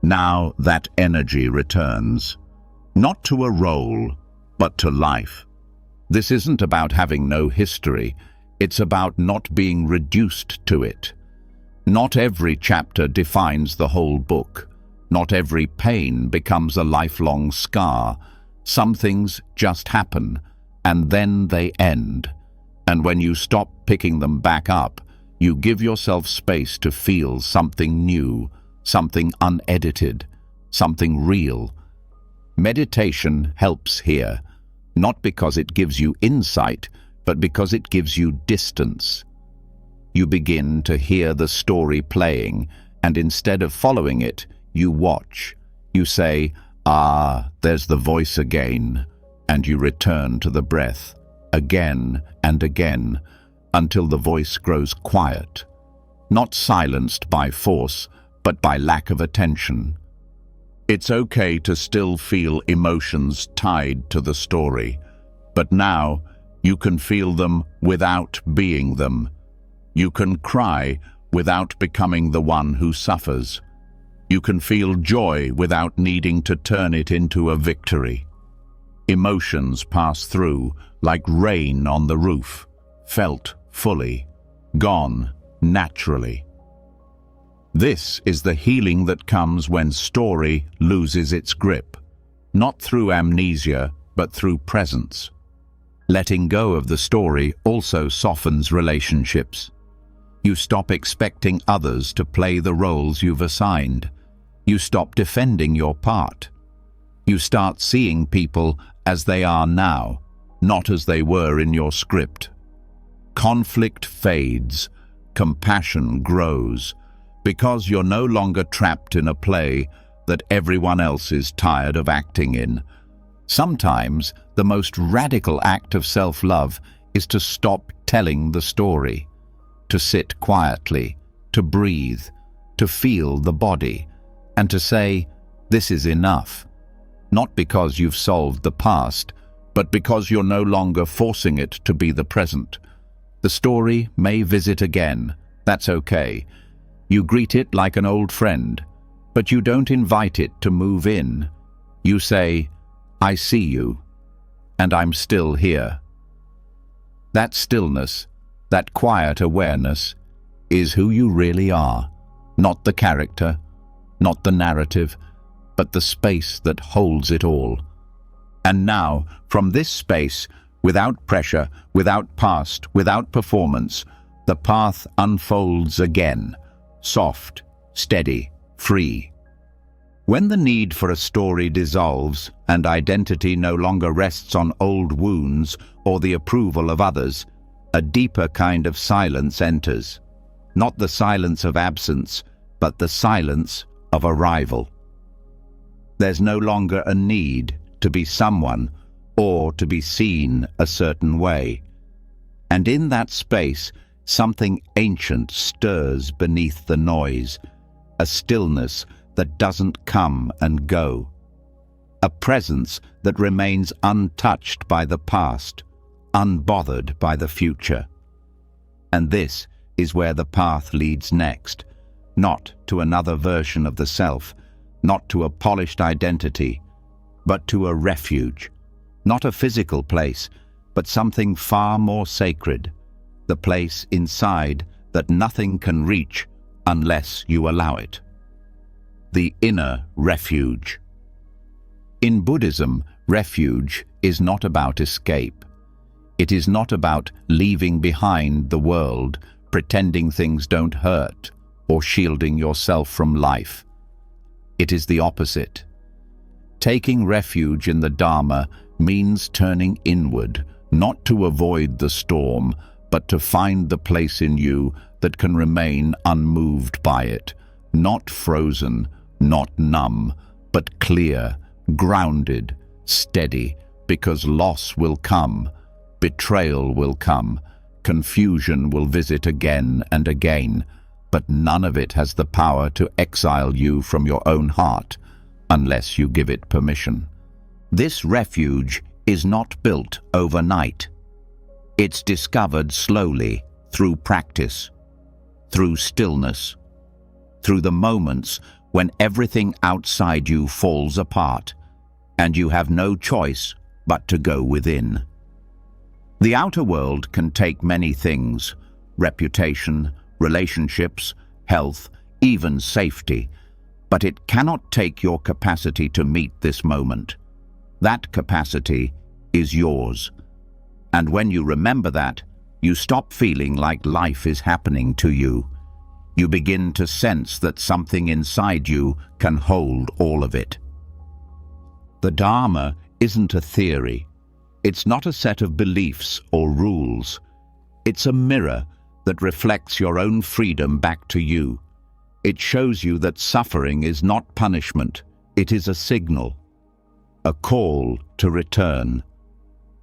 Now that energy returns, not to a role, but to life. This isn't about having no history, it's about not being reduced to it. Not every chapter defines the whole book. Not every pain becomes a lifelong scar. Some things just happen, and then they end. And when you stop picking them back up, you give yourself space to feel something new, something unedited, something real. Meditation helps here, not because it gives you insight, but because it gives you distance. You begin to hear the story playing, and instead of following it, you watch. You say, "Ah, there's the voice again," and you return to the breath, again and again, until the voice grows quiet, not silenced by force, but by lack of attention. It's okay to still feel emotions tied to the story, but now you can feel them without being them. You can cry without becoming the one who suffers. You can feel joy without needing to turn it into a victory. Emotions pass through like rain on the roof, felt fully, gone naturally. This is the healing that comes when story loses its grip, not through amnesia, but through presence. Letting go of the story also softens relationships. You stop expecting others to play the roles you've assigned. You stop defending your part. You start seeing people as they are now, not as they were in your script. Conflict fades, compassion grows, because you're no longer trapped in a play that everyone else is tired of acting in. Sometimes the most radical act of self-love is to stop telling the story, to sit quietly, to breathe, to feel the body, and to say, "This is enough." Not because you've solved the past, but because you're no longer forcing it to be the present. The story may visit again. That's okay. You greet it like an old friend, but you don't invite it to move in. You say, "I see you, and I'm still here." That stillness, that quiet awareness, is who you really are, not the character, not the narrative, but the space that holds it all. And now, from this space, without pressure, without past, without performance, the path unfolds again, soft, steady, free. When the need for a story dissolves and identity no longer rests on old wounds or the approval of others, a deeper kind of silence enters. Not the silence of absence, but the silence of arrival. There's no longer a need to be someone or to be seen a certain way. And in that space, something ancient stirs beneath the noise, a stillness that doesn't come and go. a presence that remains untouched by the past, unbothered by the future. And this is where the path leads next, not to another version of the self, not to a polished identity, but to a refuge, not a physical place, but something far more sacred, the place inside that nothing can reach unless you allow it. The inner refuge. In Buddhism, refuge is not about escape. It is not about leaving behind the world, pretending things don't hurt, or shielding yourself from life. It is the opposite. Taking refuge in the Dharma means turning inward, not to avoid the storm, but to find the place in you that can remain unmoved by it, not frozen, not numb, but clear, grounded, steady, because loss will come, betrayal will come, confusion will visit again and again, but none of it has the power to exile you from your own heart, unless you give it permission. This refuge is not built overnight. It's discovered slowly, through practice, through stillness, through the moments when everything outside you falls apart, and you have no choice but to go within. The outer world can take many things: reputation, relationships, health, even safety, but it cannot take your capacity to meet this moment. That capacity is yours. And when you remember that, you stop feeling like life is happening to you. You begin to sense that something inside you can hold all of it. The Dharma isn't a theory. It's not a set of beliefs or rules. It's a mirror that reflects your own freedom back to you. It shows you that suffering is not punishment. It is a signal, a call to return.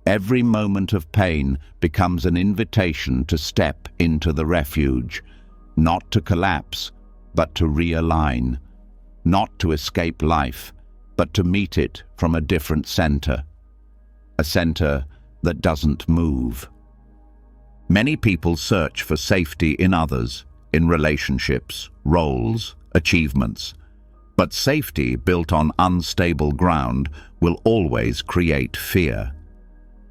Every moment of pain becomes an invitation to step into the refuge, not to collapse, but to realign, not to escape life, but to meet it from a different center, a center that doesn't move. Many people search for safety in others, in relationships, roles, achievements, but safety built on unstable ground will always create fear.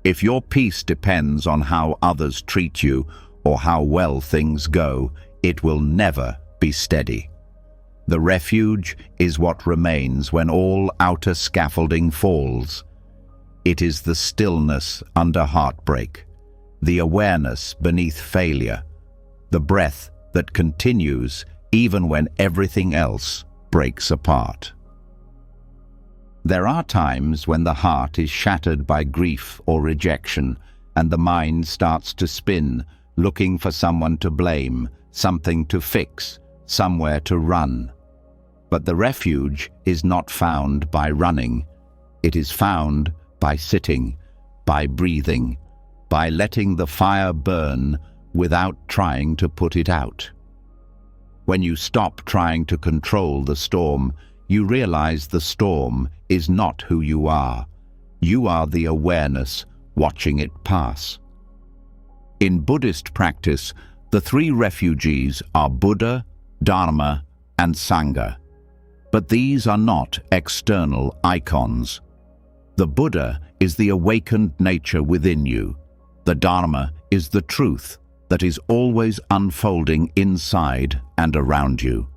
If your peace depends on how others treat you or how well things go, it will never be steady. The refuge is what remains when all outer scaffolding falls. It is the stillness under heartbreak, the awareness beneath failure, the breath that continues even when everything else breaks apart. There are times when the heart is shattered by grief or rejection, and the mind starts to spin, looking for someone to blame, something to fix, somewhere to run. But the refuge is not found by running. It is found by sitting, by breathing, by letting the fire burn without trying to put it out. When you stop trying to control the storm, you realize the storm is not who you are. You are the awareness watching it pass. In Buddhist practice, the three refugees are Buddha, Dharma, and Sangha. But these are not external icons. The Buddha is the awakened nature within you. The Dharma is the truth that is always unfolding inside and around you.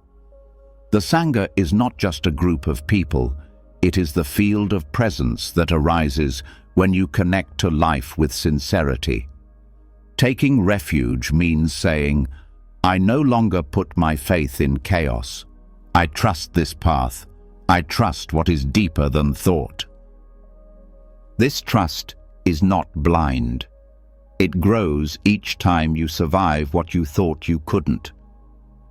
The Sangha is not just a group of people. It is the field of presence that arises when you connect to life with sincerity. Taking refuge means saying, I no longer put my faith in chaos. I trust this path. I trust what is deeper than thought. This trust is not blind. It grows each time you survive what you thought you couldn't.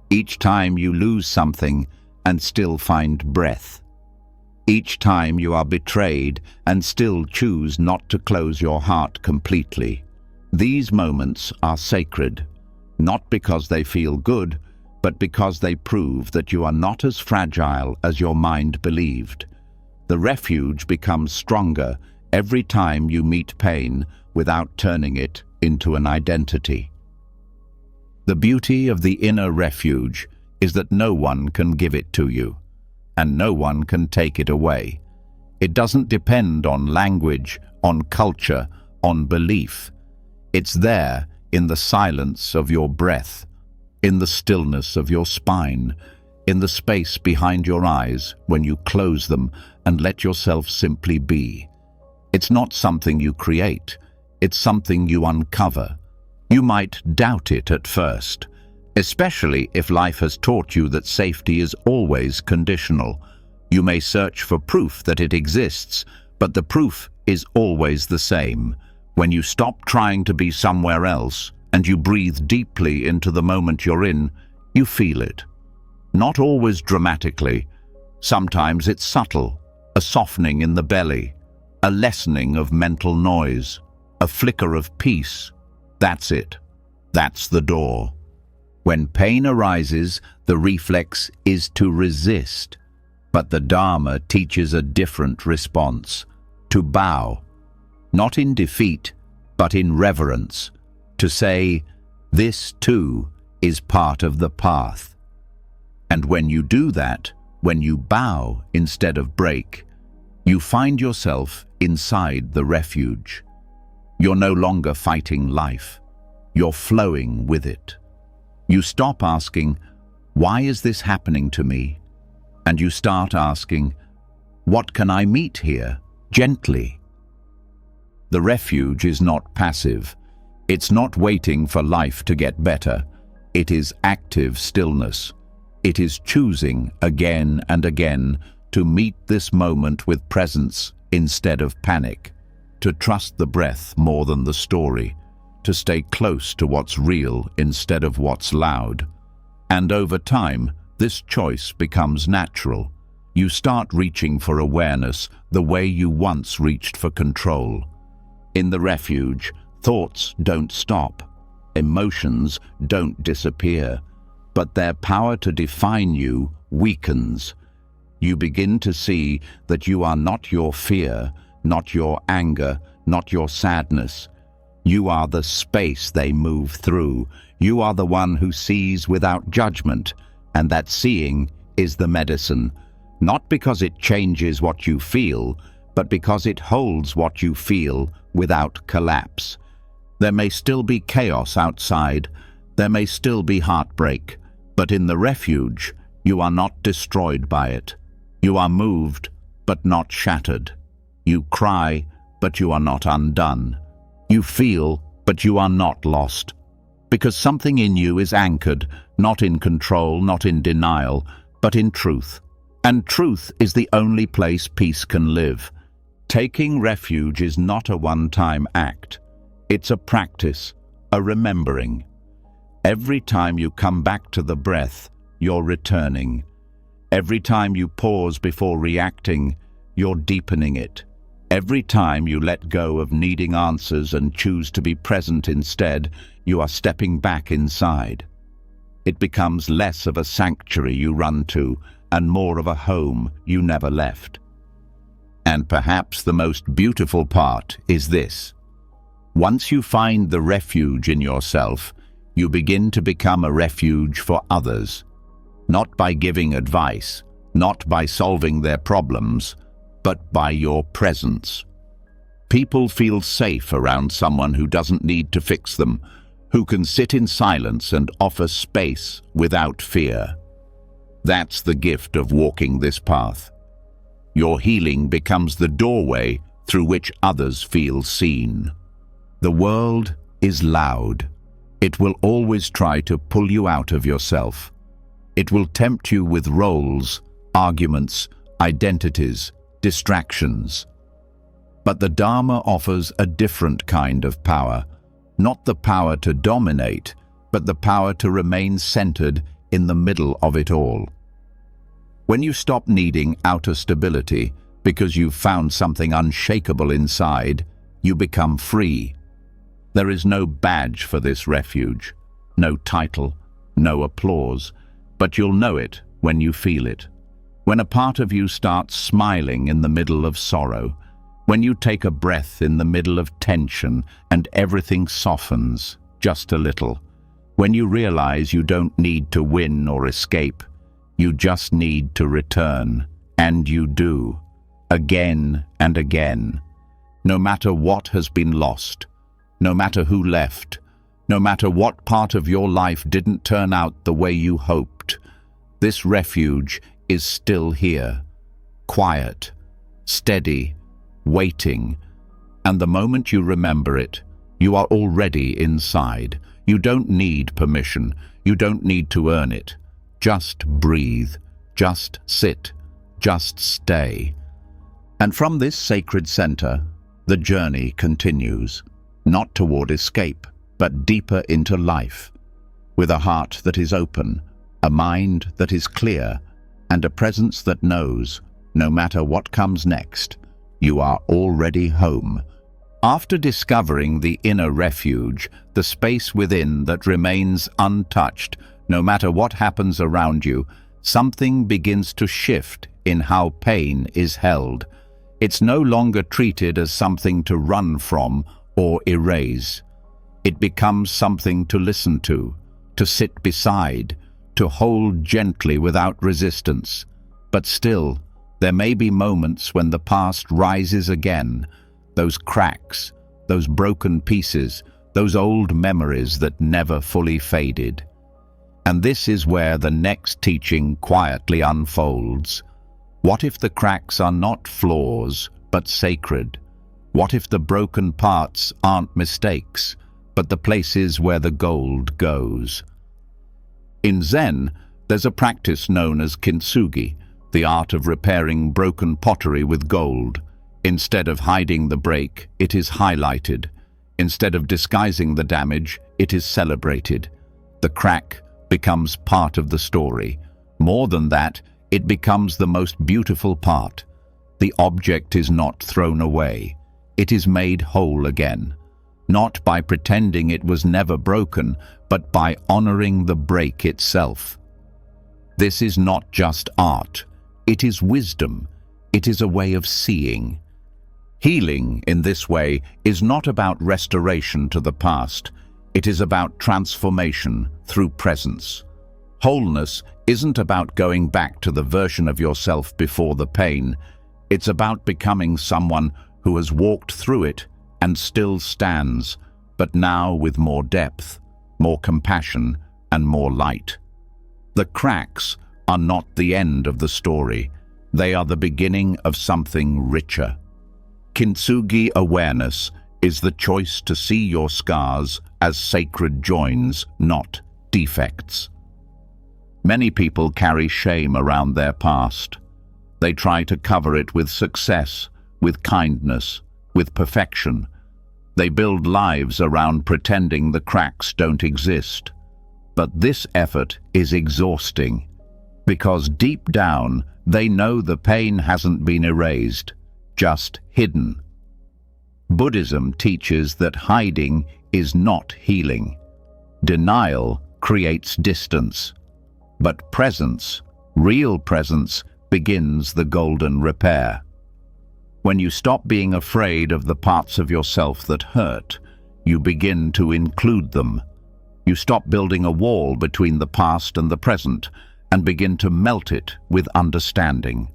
Each time you lose something and still find breath. Each time you are betrayed and still choose not to close your heart completely. These moments are sacred, not because they feel good, but because they prove that you are not as fragile as your mind believed. The refuge becomes stronger every time you meet pain without turning it into an identity. The beauty of the inner refuge is that no one can give it to you, and no one can take it away. It doesn't depend on language, on culture, on belief. It's there in the silence of your breath, in the stillness of your spine, in the space behind your eyes when you close them and let yourself simply be. It's not something you create, it's something you uncover. You might doubt it at first, especially if life has taught you that safety is always conditional. You may search for proof that it exists, but the proof is always the same. When you stop trying to be somewhere else and you breathe deeply into the moment you're in, you feel it. Not always dramatically. Sometimes it's subtle, a softening in the belly, a lessening of mental noise, a flicker of peace. That's it. That's the door. When pain arises, the reflex is to resist. But the Dharma teaches a different response, to bow, not in defeat, but in reverence, to say, this too is part of the path. And when you do that, when you bow instead of break, you find yourself inside the refuge. You're no longer fighting life. You're flowing with it. You stop asking, why is this happening to me? And you start asking, what can I meet here, gently? The refuge is not passive. It's not waiting for life to get better. It is active stillness. It is choosing again and again to meet this moment with presence instead of panic, to trust the breath more than the story, to stay close to what's real instead of what's loud. And over time, this choice becomes natural. You start reaching for awareness the way you once reached for control. In the refuge, thoughts don't stop. Emotions don't disappear, but their power to define you weakens. You begin to see that you are not your fear, not your anger, not your sadness. You are the space they move through. You are the one who sees without judgment, and that seeing is the medicine, not because it changes what you feel, but because it holds what you feel without collapse. There may still be chaos outside, there may still be heartbreak, but in the refuge, you are not destroyed by it. You are moved, but not shattered. You cry, but you are not undone. You feel, but you are not lost. Because something in you is anchored, not in control, not in denial, but in truth. And truth is the only place peace can live. Taking refuge is not a one-time act. It's a practice, a remembering. Every time you come back to the breath, you're returning. Every time you pause before reacting, you're deepening it. Every time you let go of needing answers and choose to be present instead, you are stepping back inside. It becomes less of a sanctuary you run to and more of a home you never left. And perhaps the most beautiful part is this. Once you find the refuge in yourself, you begin to become a refuge for others. Not by giving advice, not by solving their problems, but by your presence. People feel safe around someone who doesn't need to fix them, who can sit in silence and offer space without fear. That's the gift of walking this path. Your healing becomes the doorway through which others feel seen. The world is loud. It will always try to pull you out of yourself. It will tempt you with roles, arguments, identities, distractions. But the Dharma offers a different kind of power, not the power to dominate, but the power to remain centered in the middle of it all. When you stop needing outer stability because you've found something unshakable inside, you become free. There is no badge for this refuge, no title, no applause, but you'll know it when you feel it. When a part of you starts smiling in the middle of sorrow, when you take a breath in the middle of tension and everything softens just a little, when you realize you don't need to win or escape, you just need to return, and you do, again and again. No matter what has been lost, no matter who left, no matter what part of your life didn't turn out the way you hoped, this refuge is still here, quiet, steady, waiting, and the moment you remember it, you are already inside. You don't need permission, you don't need to earn it. Just breathe, just sit, just stay. And from this sacred center, the journey continues, not toward escape, but deeper into life, with a heart that is open, a mind that is clear, and a presence that knows, no matter what comes next, you are already home. After discovering the inner refuge, the space within that remains untouched, no matter what happens around you, something begins to shift in how pain is held. It's no longer treated as something to run from or erase. It becomes something to listen to sit beside, to hold gently without resistance. But still, there may be moments when the past rises again, those cracks, those broken pieces, those old memories that never fully faded. And this is where the next teaching quietly unfolds. What if the cracks are not flaws, but sacred? What if the broken parts aren't mistakes, but the places where the gold goes? In Zen, there's a practice known as kintsugi, the art of repairing broken pottery with gold. Instead of hiding the break, it is highlighted. Instead of disguising the damage, it is celebrated. The crack becomes part of the story. More than that, it becomes the most beautiful part. The object is not thrown away. It is made whole again. Not by pretending it was never broken, but by honoring the break itself. This is not just art. It is wisdom. It is a way of seeing. Healing, in this way, is not about restoration to the past. It is about transformation through presence. Wholeness isn't about going back to the version of yourself before the pain. It's about becoming someone who has walked through it and still stands, but now with more depth, more compassion, and more light. The cracks are not the end of the story. They are the beginning of something richer. Kintsugi awareness is the choice to see your scars as sacred joins, not defects. Many people carry shame around their past. They try to cover it with success, with kindness, with perfection. They build lives around pretending the cracks don't exist. But this effort is exhausting, because deep down they know the pain hasn't been erased, just hidden. Buddhism teaches that hiding is not healing. Denial creates distance. But presence, real presence, begins the golden repair. When you stop being afraid of the parts of yourself that hurt, you begin to include them. You stop building a wall between the past and the present and begin to melt it with understanding.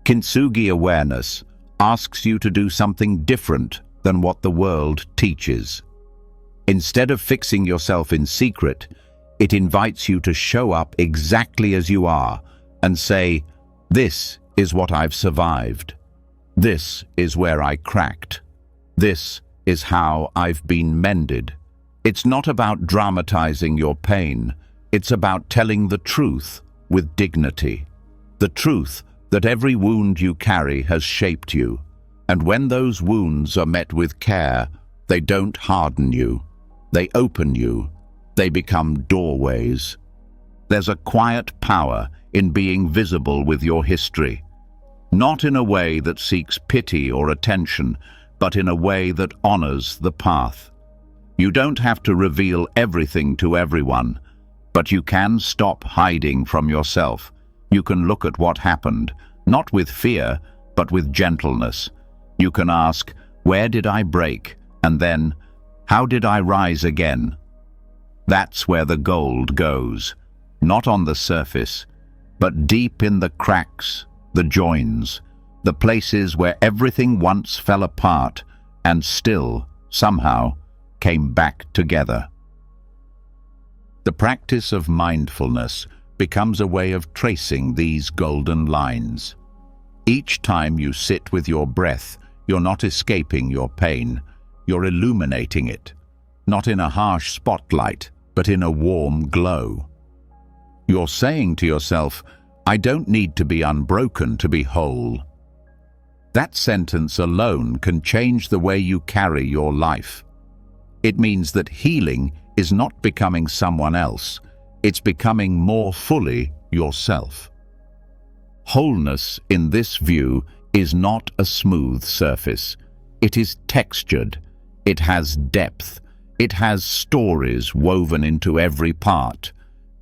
Kintsugi awareness asks you to do something different than what the world teaches. Instead of fixing yourself in secret, it invites you to show up exactly as you are and say, "This is what I've survived. This is where I cracked. This is how I've been mended." It's not about dramatizing your pain. It's about telling the truth with dignity. The truth that every wound you carry has shaped you. And when those wounds are met with care, they don't harden you. They open you. They become doorways. There's a quiet power in being visible with your history. Not in a way that seeks pity or attention, but in a way that honors the path. You don't have to reveal everything to everyone, but you can stop hiding from yourself. You can look at what happened, not with fear, but with gentleness. You can ask, where did I break? And then, how did I rise again? That's where the gold goes, not on the surface, but deep in the cracks, the joins, the places where everything once fell apart and still, somehow, came back together. The practice of mindfulness becomes a way of tracing these golden lines. Each time you sit with your breath, you're not escaping your pain, you're illuminating it, not in a harsh spotlight, but in a warm glow. You're saying to yourself, I don't need to be unbroken to be whole. That sentence alone can change the way you carry your life. It means that healing is not becoming someone else, it's becoming more fully yourself. Wholeness, in this view, is not a smooth surface. It is textured, it has depth, it has stories woven into every part.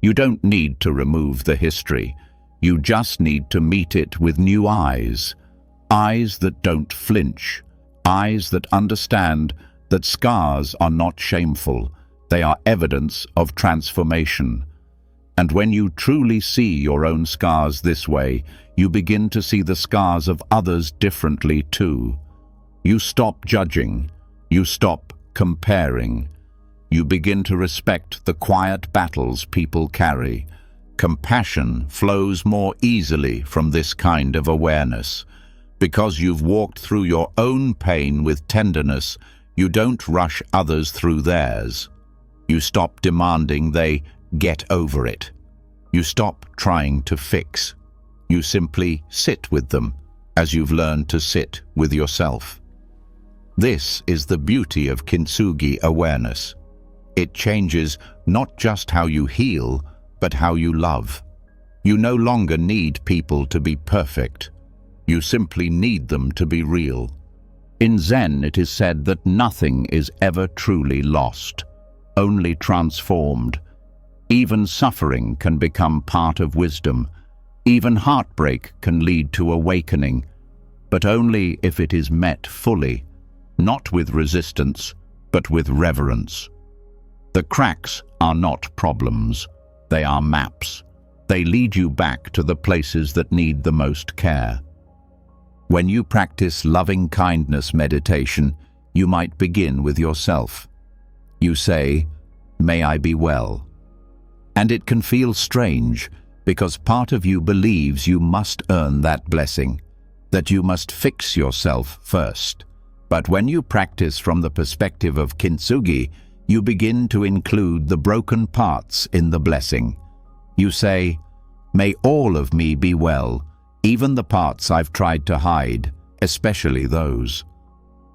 You don't need to remove the history, you just need to meet it with new eyes. Eyes that don't flinch, eyes that understand that scars are not shameful, they are evidence of transformation. And when you truly see your own scars this way, you begin to see the scars of others differently too. You stop judging, you stop comparing. You begin to respect the quiet battles people carry. Compassion flows more easily from this kind of awareness. Because you've walked through your own pain with tenderness, you don't rush others through theirs. You stop demanding they get over it. You stop trying to fix. You simply sit with them, as you've learned to sit with yourself. This is the beauty of kintsugi awareness. It changes not just how you heal, but how you love. You no longer need people to be perfect. You simply need them to be real. In Zen, it is said that nothing is ever truly lost, only transformed. Even suffering can become part of wisdom. Even heartbreak can lead to awakening, but only if it is met fully, not with resistance, but with reverence. The cracks are not problems, they are maps. They lead you back to the places that need the most care. When you practice loving-kindness meditation, you might begin with yourself. You say, "May I be well." And it can feel strange because part of you believes you must earn that blessing, that you must fix yourself first. But when you practice from the perspective of kintsugi, you begin to include the broken parts in the blessing. You say, "May all of me be well, even the parts I've tried to hide, especially those."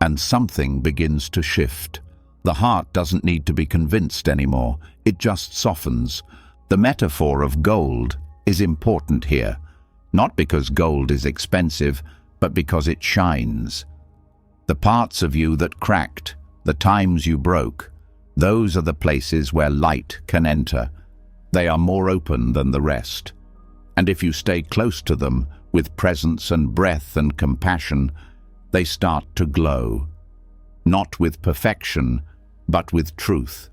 And something begins to shift. The heart doesn't need to be convinced anymore, it just softens. The metaphor of gold is important here, not because gold is expensive, but because it shines. The parts of you that cracked, the times you broke, those are the places where light can enter. They are more open than the rest. And if you stay close to them, with presence and breath and compassion, they start to glow. Not with perfection, but with truth.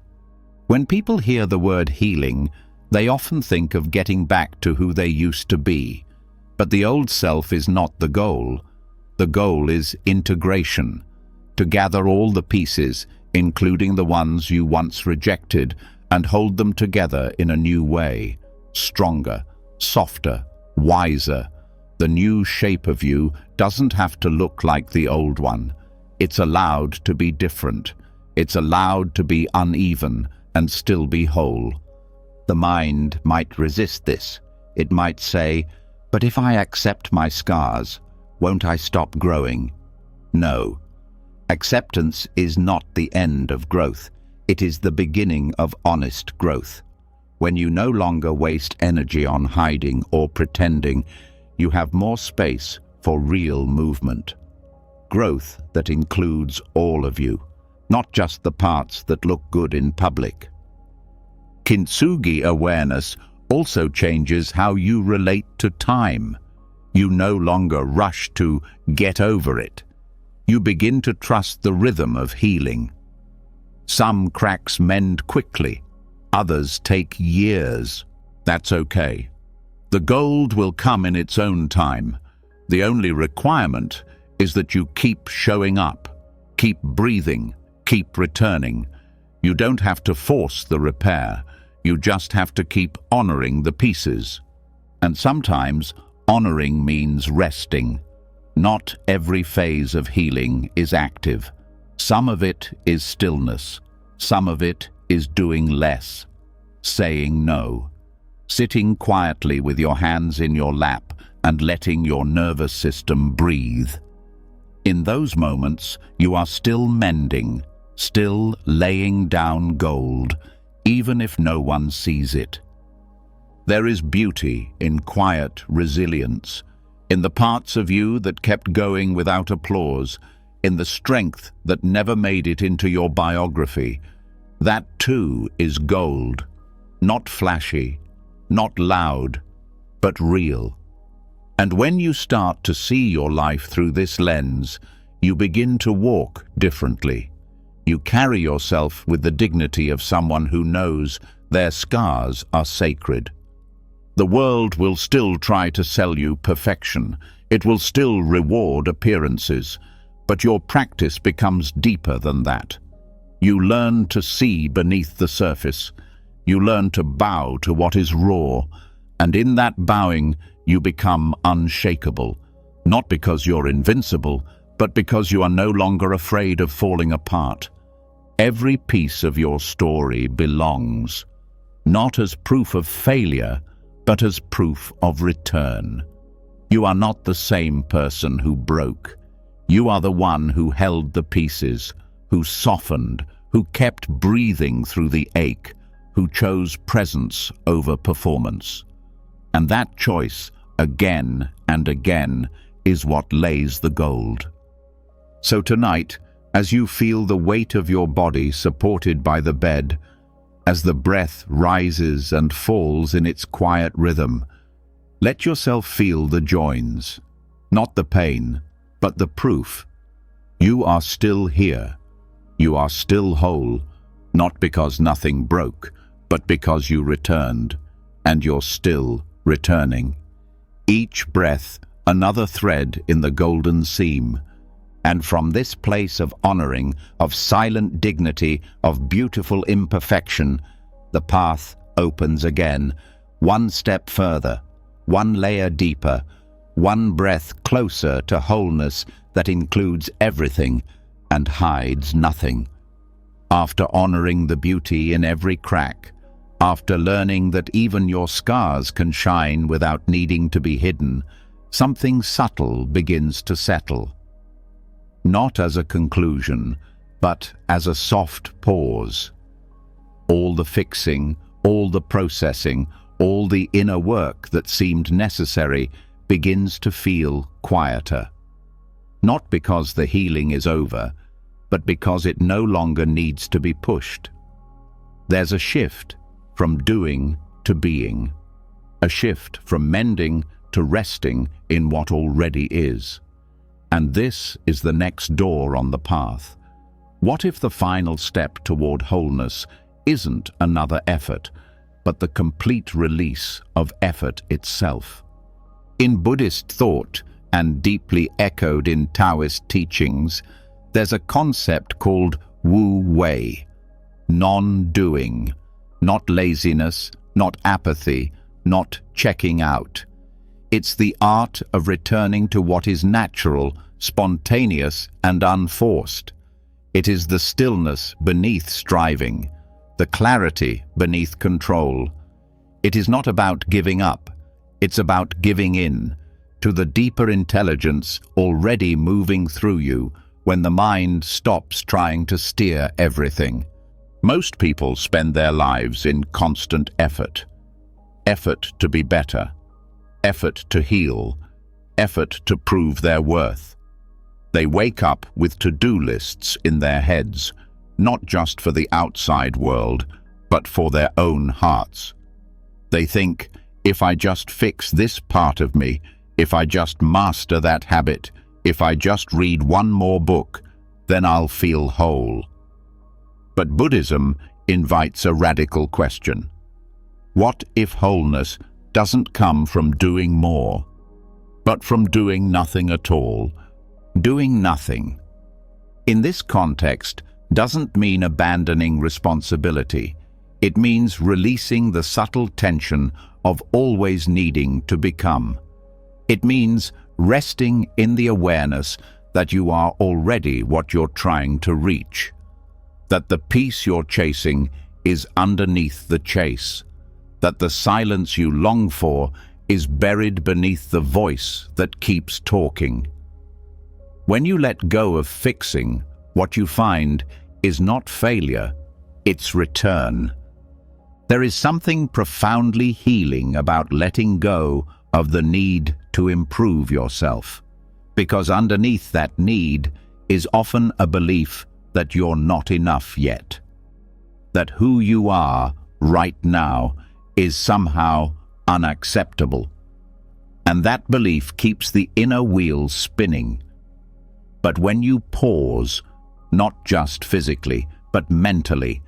When people hear the word healing, they often think of getting back to who they used to be. But the old self is not the goal. The goal is integration, to gather all the pieces, including the ones you once rejected, and hold them together in a new way, stronger, softer, wiser. The new shape of you doesn't have to look like the old one. It's allowed to be different. It's allowed to be uneven and still be whole. The mind might resist this. It might say, "But if I accept my scars, won't I stop growing?" No. Acceptance is not the end of growth. It is the beginning of honest growth. When you no longer waste energy on hiding or pretending, you have more space for real movement. Growth that includes all of you, not just the parts that look good in public. Kintsugi awareness also changes how you relate to time. You no longer rush to get over it. You begin to trust the rhythm of healing. Some cracks mend quickly, others take years. That's okay. The gold will come in its own time. The only requirement is that you keep showing up, keep breathing, keep returning. You don't have to force the repair. You just have to keep honoring the pieces. And sometimes honoring means resting. Not every phase of healing is active. Some of it is stillness. Some of it is doing less, saying no, sitting quietly with your hands in your lap and letting your nervous system breathe. In those moments, you are still mending, still laying down gold, even if no one sees it. There is beauty in quiet resilience, in the parts of you that kept going without applause, in the strength that never made it into your biography. That too is gold, not flashy, not loud, but real. And when you start to see your life through this lens, you begin to walk differently. You carry yourself with the dignity of someone who knows their scars are sacred. The world will still try to sell you perfection. It will still reward appearances, but your practice becomes deeper than that. You learn to see beneath the surface. You learn to bow to what is raw, and in that bowing, you become unshakable, not because you're invincible, but because you are no longer afraid of falling apart. Every piece of your story belongs, not as proof of failure, but as proof of return. You are not the same person who broke. You are the one who held the pieces, who softened, who kept breathing through the ache, who chose presence over performance. And that choice, again and again, is what lays the gold. So tonight, as you feel the weight of your body supported by the bed, as the breath rises and falls in its quiet rhythm, let yourself feel the joins, not the pain, but the proof. You are still here. You are still whole, not because nothing broke, but because you returned, and you're still returning. Each breath, another thread in the golden seam. And from this place of honoring, of silent dignity, of beautiful imperfection, the path opens again, one step further, one layer deeper, one breath closer to wholeness that includes everything and hides nothing. After honoring the beauty in every crack, after learning that even your scars can shine without needing to be hidden, something subtle begins to settle. Not as a conclusion, but as a soft pause. All the fixing, all the processing, all the inner work that seemed necessary begins to feel quieter. Not because the healing is over, but because it no longer needs to be pushed. There's a shift from doing to being, a shift from mending to resting in what already is. And this is the next door on the path. What if the final step toward wholeness isn't another effort, but the complete release of effort itself? In Buddhist thought, and deeply echoed in Taoist teachings, there's a concept called Wu Wei, non-doing, not laziness, not apathy, not checking out. It's the art of returning to what is natural, spontaneous, and unforced. It is the stillness beneath striving, the clarity beneath control. It is not about giving up, it's about giving in to the deeper intelligence already moving through you when the mind stops trying to steer everything. Most people spend their lives in constant effort. Effort to be better, effort to heal, effort to prove their worth. They wake up with to-do lists in their heads, not just for the outside world, but for their own hearts. They think, if I just fix this part of me, if I just master that habit, if I just read one more book, then I'll feel whole. But Buddhism invites a radical question. What if wholeness doesn't come from doing more, but from doing nothing at all? Doing nothing, in this context, doesn't mean abandoning responsibility. It means releasing the subtle tension of always needing to become. It means resting in the awareness that you are already what you're trying to reach, that the peace you're chasing is underneath the chase, that the silence you long for is buried beneath the voice that keeps talking. When you let go of fixing, what you find is not failure, it's return. There is something profoundly healing about letting go of the need to improve yourself, because underneath that need is often a belief that you're not enough yet, that who you are right now is somehow unacceptable. And that belief keeps the inner wheels spinning. But when you pause, not just physically, but mentally,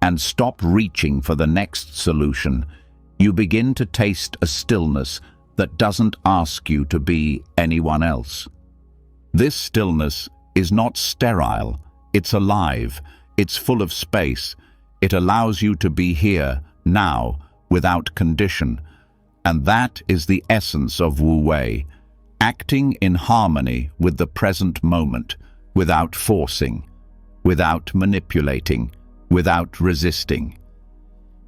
and stop reaching for the next solution, you begin to taste a stillness that doesn't ask you to be anyone else. This stillness is not sterile, it's alive, it's full of space. It allows you to be here, now, without condition. And that is the essence of Wu Wei, acting in harmony with the present moment, without forcing, without manipulating, without resisting.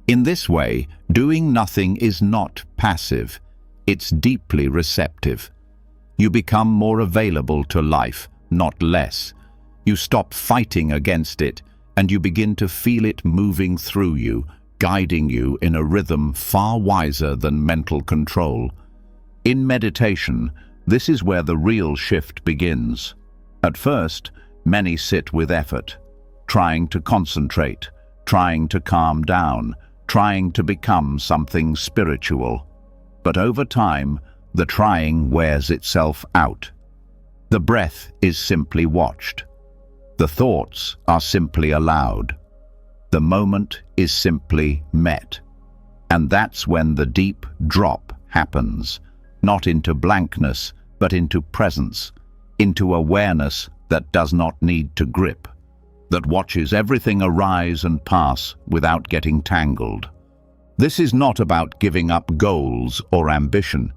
In this way, doing nothing is not passive, it's deeply receptive. You become more available to life, not less. You stop fighting against it, and you begin to feel it moving through you, guiding you in a rhythm far wiser than mental control. In meditation, this is where the real shift begins. At first, many sit with effort, trying to concentrate, trying to calm down, trying to become something spiritual. But over time, the trying wears itself out. The breath is simply watched. The thoughts are simply allowed. The moment is simply met. And that's when the deep drop happens, not into blankness, but into presence, into awareness that does not need to grip, that watches everything arise and pass without getting tangled. This is not about giving up goals or ambition.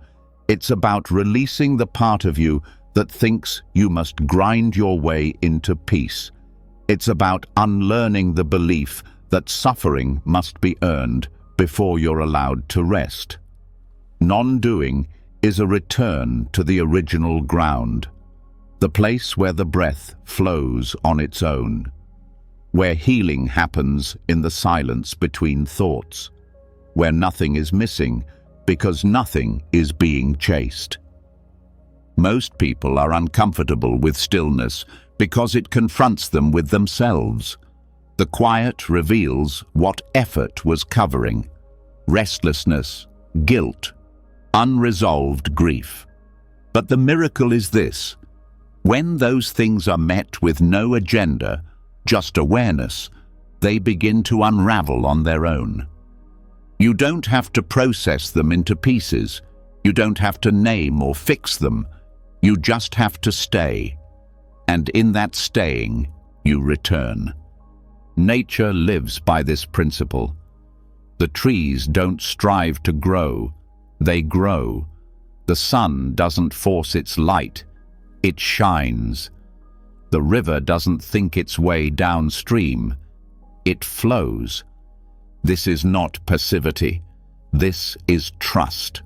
It's about releasing the part of you that thinks you must grind your way into peace. It's about unlearning the belief that suffering must be earned before you're allowed to rest. Non-doing is a return to the original ground, the place where the breath flows on its own, where healing happens in the silence between thoughts, where nothing is missing because nothing is being chased. Most people are uncomfortable with stillness because it confronts them with themselves. The quiet reveals what effort was covering: restlessness, guilt, unresolved grief. But the miracle is this: when those things are met with no agenda, just awareness, they begin to unravel on their own. You don't have to process them into pieces. You don't have to name or fix them. You just have to stay. And in that staying, you return. Nature lives by this principle. The trees don't strive to grow, they grow. The sun doesn't force its light, it shines. The river doesn't think its way downstream, it flows. This is not passivity. This is trust.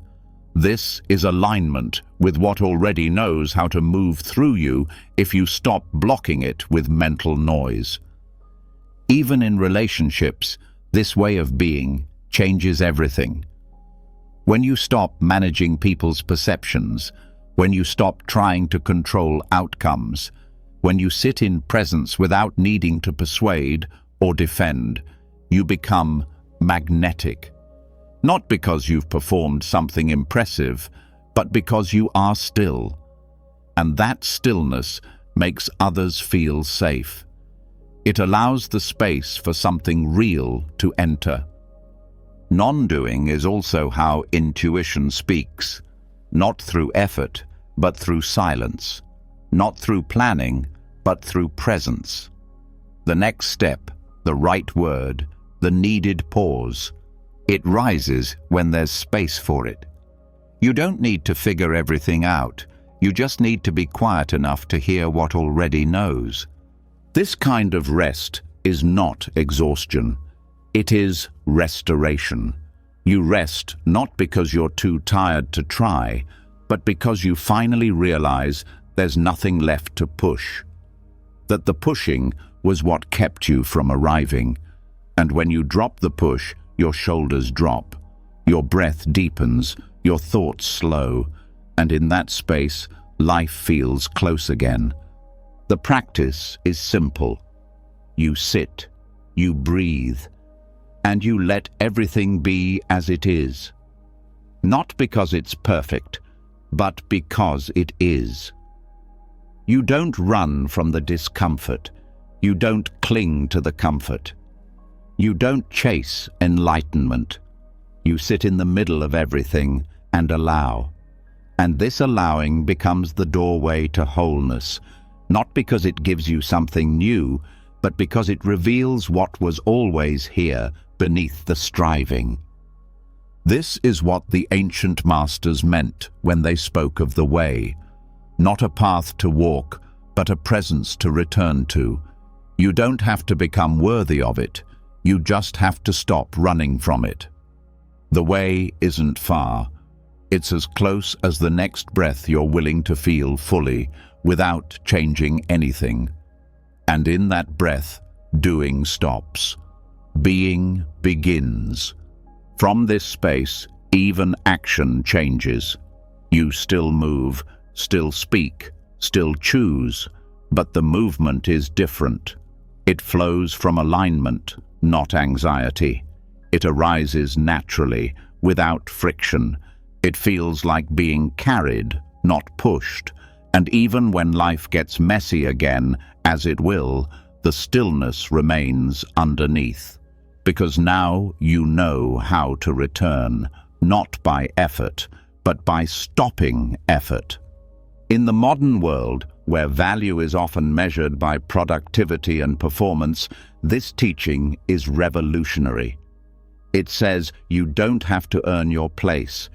This is alignment with what already knows how to move through you if you stop blocking it with mental noise. Even in relationships, this way of being changes everything. When you stop managing people's perceptions, when you stop trying to control outcomes, when you sit in presence without needing to persuade or defend, you become magnetic. Not because you've performed something impressive, but because you are still. And that stillness makes others feel safe. It allows the space for something real to enter. Non-doing is also how intuition speaks, not through effort, but through silence, not through planning, but through presence. The next step, the right word, the needed pause, it rises when there's space for it. You don't need to figure everything out. You just need to be quiet enough to hear what already knows. This kind of rest is not exhaustion. It is restoration. You rest not because you're too tired to try, but because you finally realize there's nothing left to push. That the pushing was what kept you from arriving. And when you drop the push, your shoulders drop, your breath deepens, your thoughts slow, and in that space, life feels close again. The practice is simple. You sit, you breathe, and you let everything be as it is. Not because it's perfect, but because it is. You don't run from the discomfort. You don't cling to the comfort. You don't chase enlightenment. You sit in the middle of everything and allow. And this allowing becomes the doorway to wholeness, not because it gives you something new, but because it reveals what was always here beneath the striving. This is what the ancient masters meant when they spoke of the way. Not a path to walk, but a presence to return to. You don't have to become worthy of it. You just have to stop running from it. The way isn't far. It's as close as the next breath you're willing to feel fully, without changing anything. And in that breath, doing stops. Being begins. From this space, even action changes. You still move, still speak, still choose, but the movement is different. It flows from alignment, not anxiety. It arises naturally, without friction. It feels like being carried, not pushed. And even when life gets messy again, as it will, the stillness remains underneath. Because now you know how to return, not by effort, but by stopping effort. In the modern world, where value is often measured by productivity and performance, this teaching is revolutionary. It says you don't have to earn your place.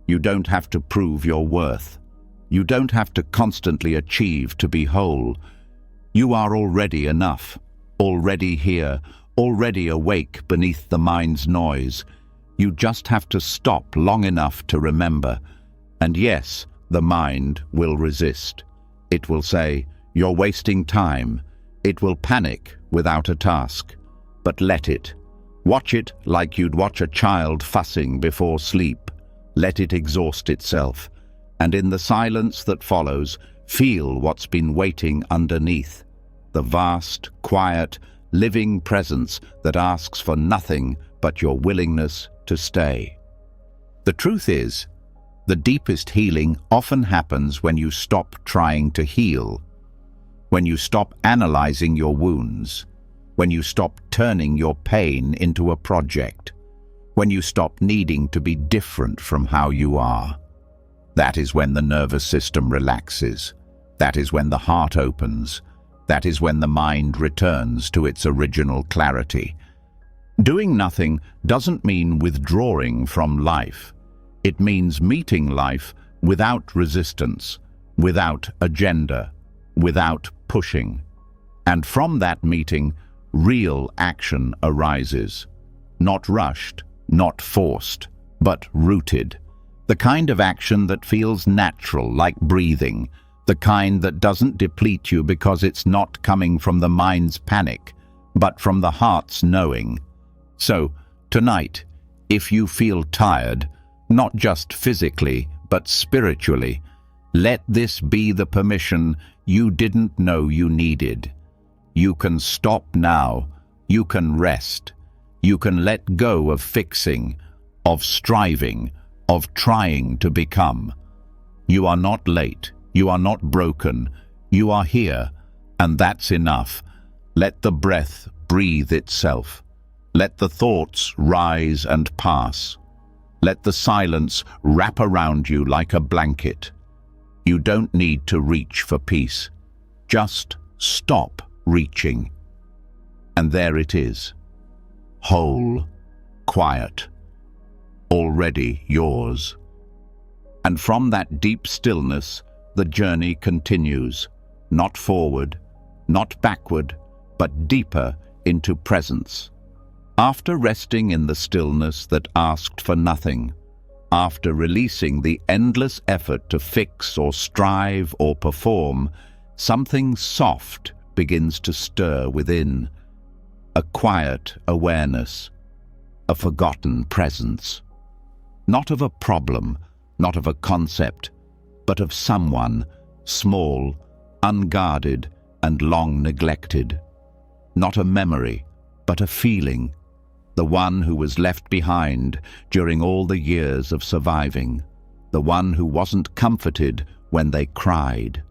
You don't have to prove your worth. You don't have to constantly achieve to be whole. You are already enough, already here, already awake beneath the mind's noise. You just have to stop long enough to remember. And yes, the mind will resist. It will say, "You're wasting time." It will panic without a task. But let it. Watch it like you'd watch a child fussing before sleep. Let it exhaust itself. And in the silence that follows, feel what's been waiting underneath. The vast, quiet, living presence that asks for nothing but your willingness to stay. The truth is, the deepest healing often happens when you stop trying to heal, when you stop analyzing your wounds, when you stop turning your pain into a project, when you stop needing to be different from how you are. That is when the nervous system relaxes. That is when the heart opens. That is when the mind returns to its original clarity. Doing nothing doesn't mean withdrawing from life. It means meeting life without resistance, without agenda, without pushing. And from that meeting, real action arises. Not rushed, not forced, but rooted. The kind of action that feels natural, like breathing. The kind that doesn't deplete you because it's not coming from the mind's panic, but from the heart's knowing. So, tonight, if you feel tired, not just physically, but spiritually, let this be the permission you didn't know you needed. You can stop now. You can rest. You can let go of fixing. of striving, of trying to become. You are not late, you are not broken, you are here, and that's enough. Let the breath breathe itself. Let the thoughts rise and pass. Let the silence wrap around you like a blanket. You don't need to reach for peace. Just stop reaching. And there it is. Whole, quiet, already yours. And from that deep stillness, the journey continues, not forward, not backward, but deeper into presence. After resting in the stillness that asked for nothing, after releasing the endless effort to fix or strive or perform, something soft begins to stir within, a quiet awareness, a forgotten presence. Not of a problem, not of a concept, but of someone, small, unguarded, and long neglected. Not a memory, but a feeling, the one who was left behind during all the years of surviving, the one who wasn't comforted when they cried,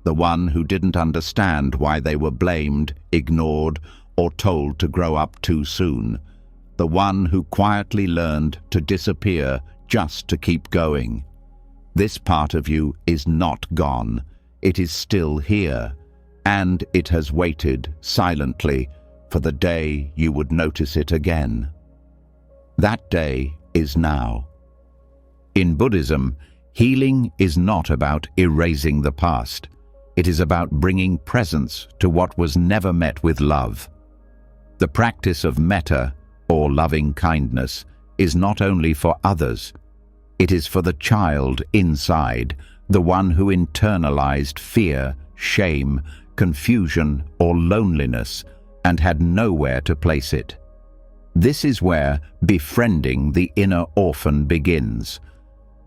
the one who didn't understand why they were blamed, ignored, or told to grow up too soon, the one who quietly learned to disappear just to keep going. This part of you is not gone. It is still here, and it has waited silently for the day you would notice it again. That day is now. In Buddhism, healing is not about erasing the past. It is about bringing presence to what was never met with love. The practice of metta, or loving kindness, is not only for others. It is for the child inside, the one who internalized fear, shame, confusion, or loneliness, and had nowhere to place it. This is where befriending the inner orphan begins,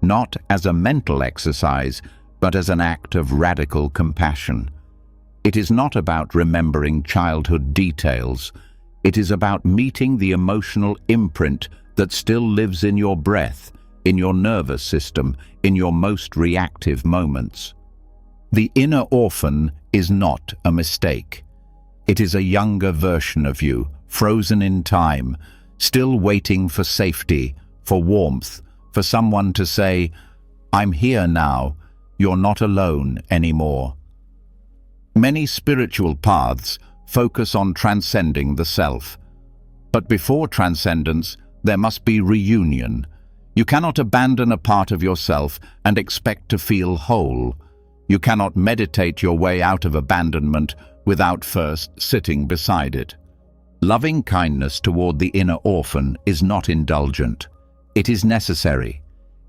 not as a mental exercise, but as an act of radical compassion. It is not about remembering childhood details. It is about meeting the emotional imprint that still lives in your breath, in your nervous system, in your most reactive moments. The inner orphan is not a mistake. It is a younger version of you, frozen in time, still waiting for safety, for warmth, for someone to say, "I'm here now, you're not alone anymore." Many spiritual paths focus on transcending the self. But before transcendence, there must be reunion. You cannot abandon a part of yourself and expect to feel whole. You cannot meditate your way out of abandonment without first sitting beside it. Loving kindness toward the inner orphan is not indulgent. It is necessary.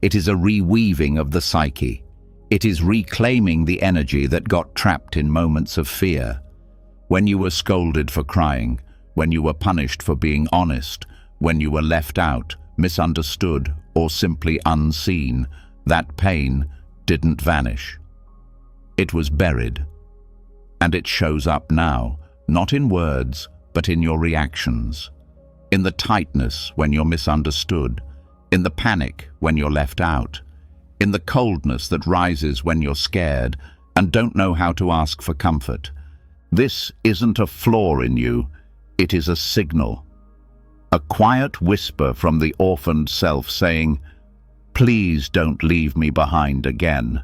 It is a reweaving of the psyche. It is reclaiming the energy that got trapped in moments of fear. When you were scolded for crying, when you were punished for being honest, when you were left out, misunderstood, or simply unseen, that pain didn't vanish. It was buried. And it shows up now, not in words, but in your reactions. In the tightness when you're misunderstood, in the panic when you're left out, in the coldness that rises when you're scared and don't know how to ask for comfort. This isn't a flaw in you, it is a signal. A quiet whisper from the orphaned self saying, "Please don't leave me behind again."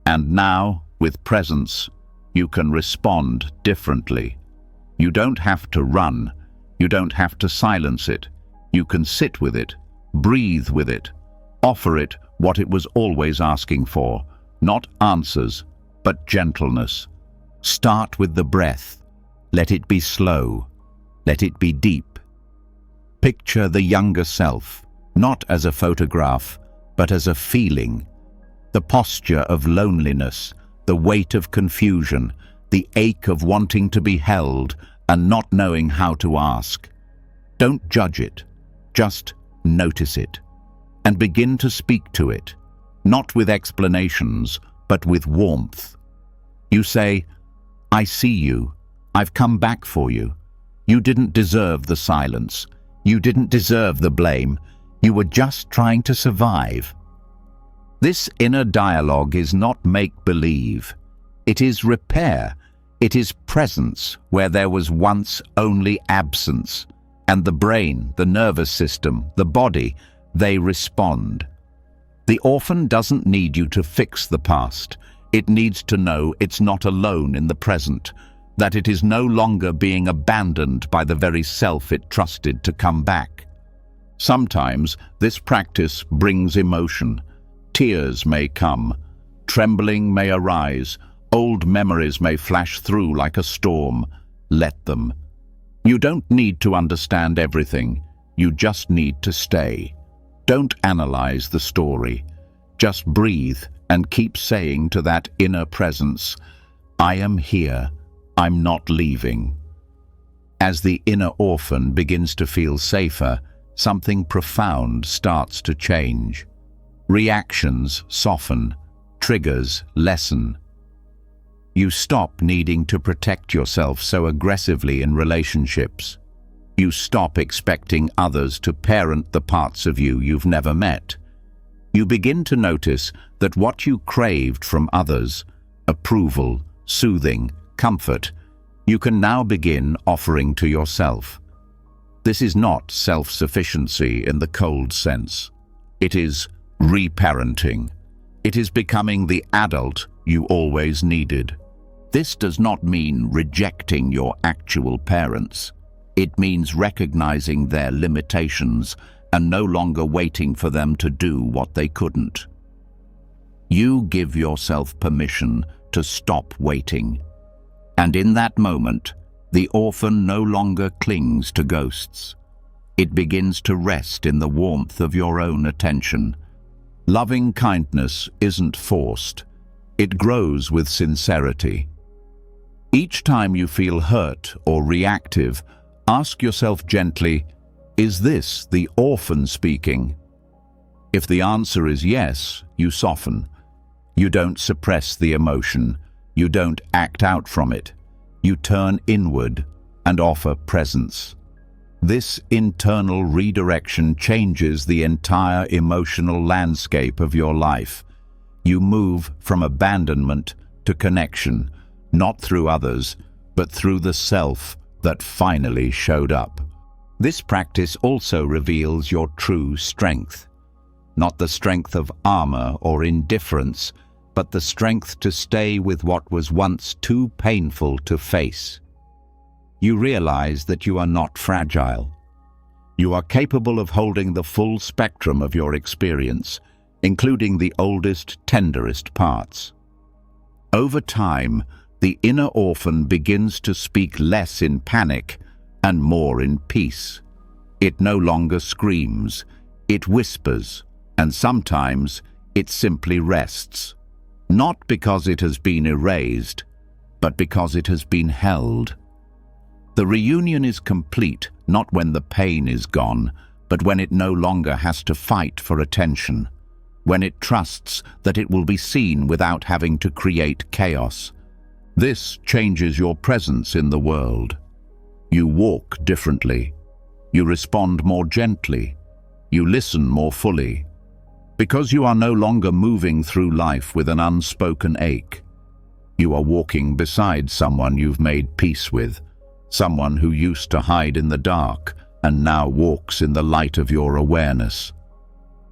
And now, with presence, you can respond differently. You don't have to run. You don't have to silence it. You can sit with it, breathe with it, offer it what it was always asking for, not answers, but gentleness. Start with the breath. Let it be slow. Let it be deep. Picture the younger self, not as a photograph, but as a feeling. The posture of loneliness, the weight of confusion, the ache of wanting to be held and not knowing how to ask. Don't judge it, just notice it, and begin to speak to it, not with explanations, but with warmth. You say, "I see you. I've come back for you. You didn't deserve the silence. You didn't deserve the blame. You were just trying to survive. This inner dialogue is not make-believe. It is repair. It is presence where there was once only absence. And the brain, the nervous system, the body, they respond. The orphan doesn't need you to fix the past. It needs to know it's not alone in the present, that it is no longer being abandoned by the very self it trusted to come back. Sometimes this practice brings emotion. Tears may come, trembling may arise, old memories may flash through like a storm. Let them. You don't need to understand everything. You just need to stay. Don't analyze the story. Just breathe and keep saying to that inner presence, I am here. I'm not leaving. As the inner orphan begins to feel safer, something profound starts to change. Reactions soften, triggers lessen. You stop needing to protect yourself so aggressively in relationships. You stop expecting others to parent the parts of you you've never met. You begin to notice that what you craved from others, approval, soothing, comfort, you can now begin offering to yourself. This is not self-sufficiency in the cold sense. It is reparenting. It is becoming the adult you always needed. This does not mean rejecting your actual parents. It means recognizing their limitations and no longer waiting for them to do what they couldn't. You give yourself permission to stop waiting. And in that moment, the orphan no longer clings to ghosts. It begins to rest in the warmth of your own attention. Loving kindness isn't forced. It grows with sincerity. Each time you feel hurt or reactive, ask yourself gently, is this the orphan speaking? If the answer is yes, you soften. You don't suppress the emotion. You don't act out from it. You turn inward and offer presence. This internal redirection changes the entire emotional landscape of your life. You move from abandonment to connection, not through others, but through the self that finally showed up. This practice also reveals your true strength. Not the strength of armor or indifference, but the strength to stay with what was once too painful to face. You realize that you are not fragile. You are capable of holding the full spectrum of your experience, including the oldest, tenderest parts. Over time, the inner orphan begins to speak less in panic and more in peace. It no longer screams, it whispers, and sometimes it simply rests. Not because it has been erased, but because it has been held. The reunion is complete not when the pain is gone, but when it no longer has to fight for attention, when it trusts that it will be seen without having to create chaos. This changes your presence in the world. You walk differently. You respond more gently. You listen more fully. Because you are no longer moving through life with an unspoken ache. You are walking beside someone you've made peace with, someone who used to hide in the dark and now walks in the light of your awareness.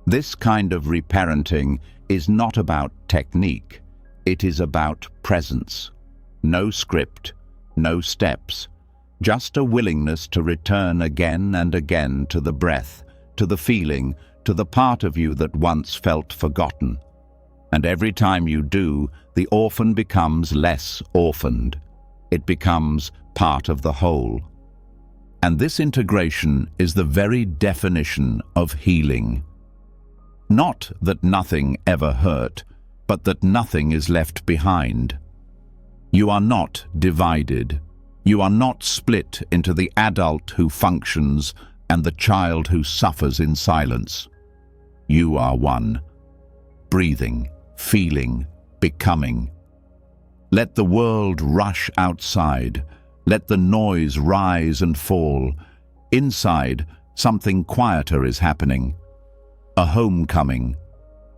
This kind of reparenting is not about technique. It is about presence. No script, no steps, just a willingness to return again and again to the breath, to the feeling, to the part of you that once felt forgotten. And every time you do, the orphan becomes less orphaned. It becomes part of the whole. And this integration is the very definition of healing. Not that nothing ever hurt, but that nothing is left behind. You are not divided. You are not split into the adult who functions and the child who suffers in silence. You are one, breathing, feeling, becoming. Let the world rush outside. Let the noise rise and fall. Inside, something quieter is happening. a homecoming,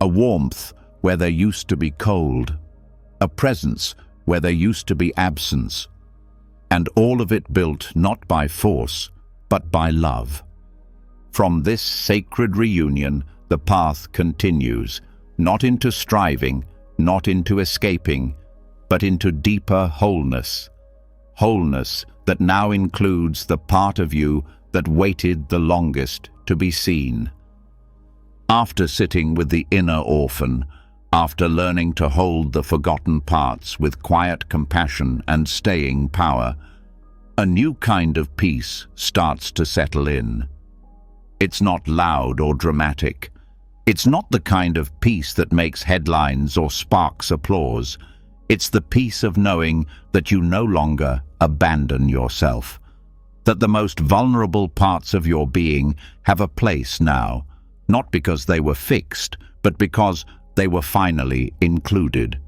a warmth where there used to be cold, a presence where there used to be absence, and all of it built not by force, but by love. From this sacred reunion, the path continues, not into striving, not into escaping, but into deeper wholeness. Wholeness that now includes the part of you that waited the longest to be seen. After sitting with the inner orphan, after learning to hold the forgotten parts with quiet compassion and staying power, a new kind of peace starts to settle in. It's not loud or dramatic. It's not the kind of peace that makes headlines or sparks applause. It's the peace of knowing that you no longer abandon yourself, that the most vulnerable parts of your being have a place now, not because they were fixed, but because they were finally included.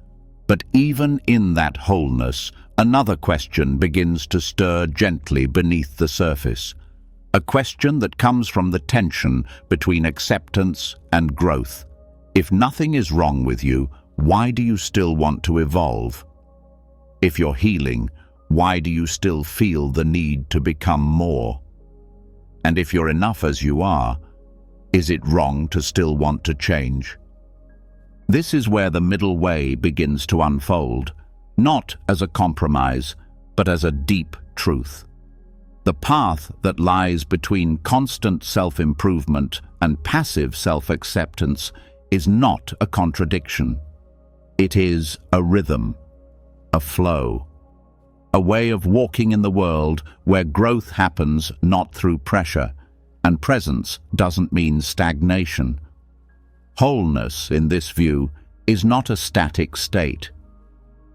But even in that wholeness, another question begins to stir gently beneath the surface. A question that comes from the tension between acceptance and growth. If nothing is wrong with you, why do you still want to evolve? If you're healing, why do you still feel the need to become more? And if you're enough as you are, is it wrong to still want to change? This is where the middle way begins to unfold, not as a compromise, but as a deep truth. The path that lies between constant self-improvement and passive self-acceptance is not a contradiction. It is a rhythm, a flow, a way of walking in the world where growth happens not through pressure, and presence doesn't mean stagnation. Wholeness, in this view, is not a static state.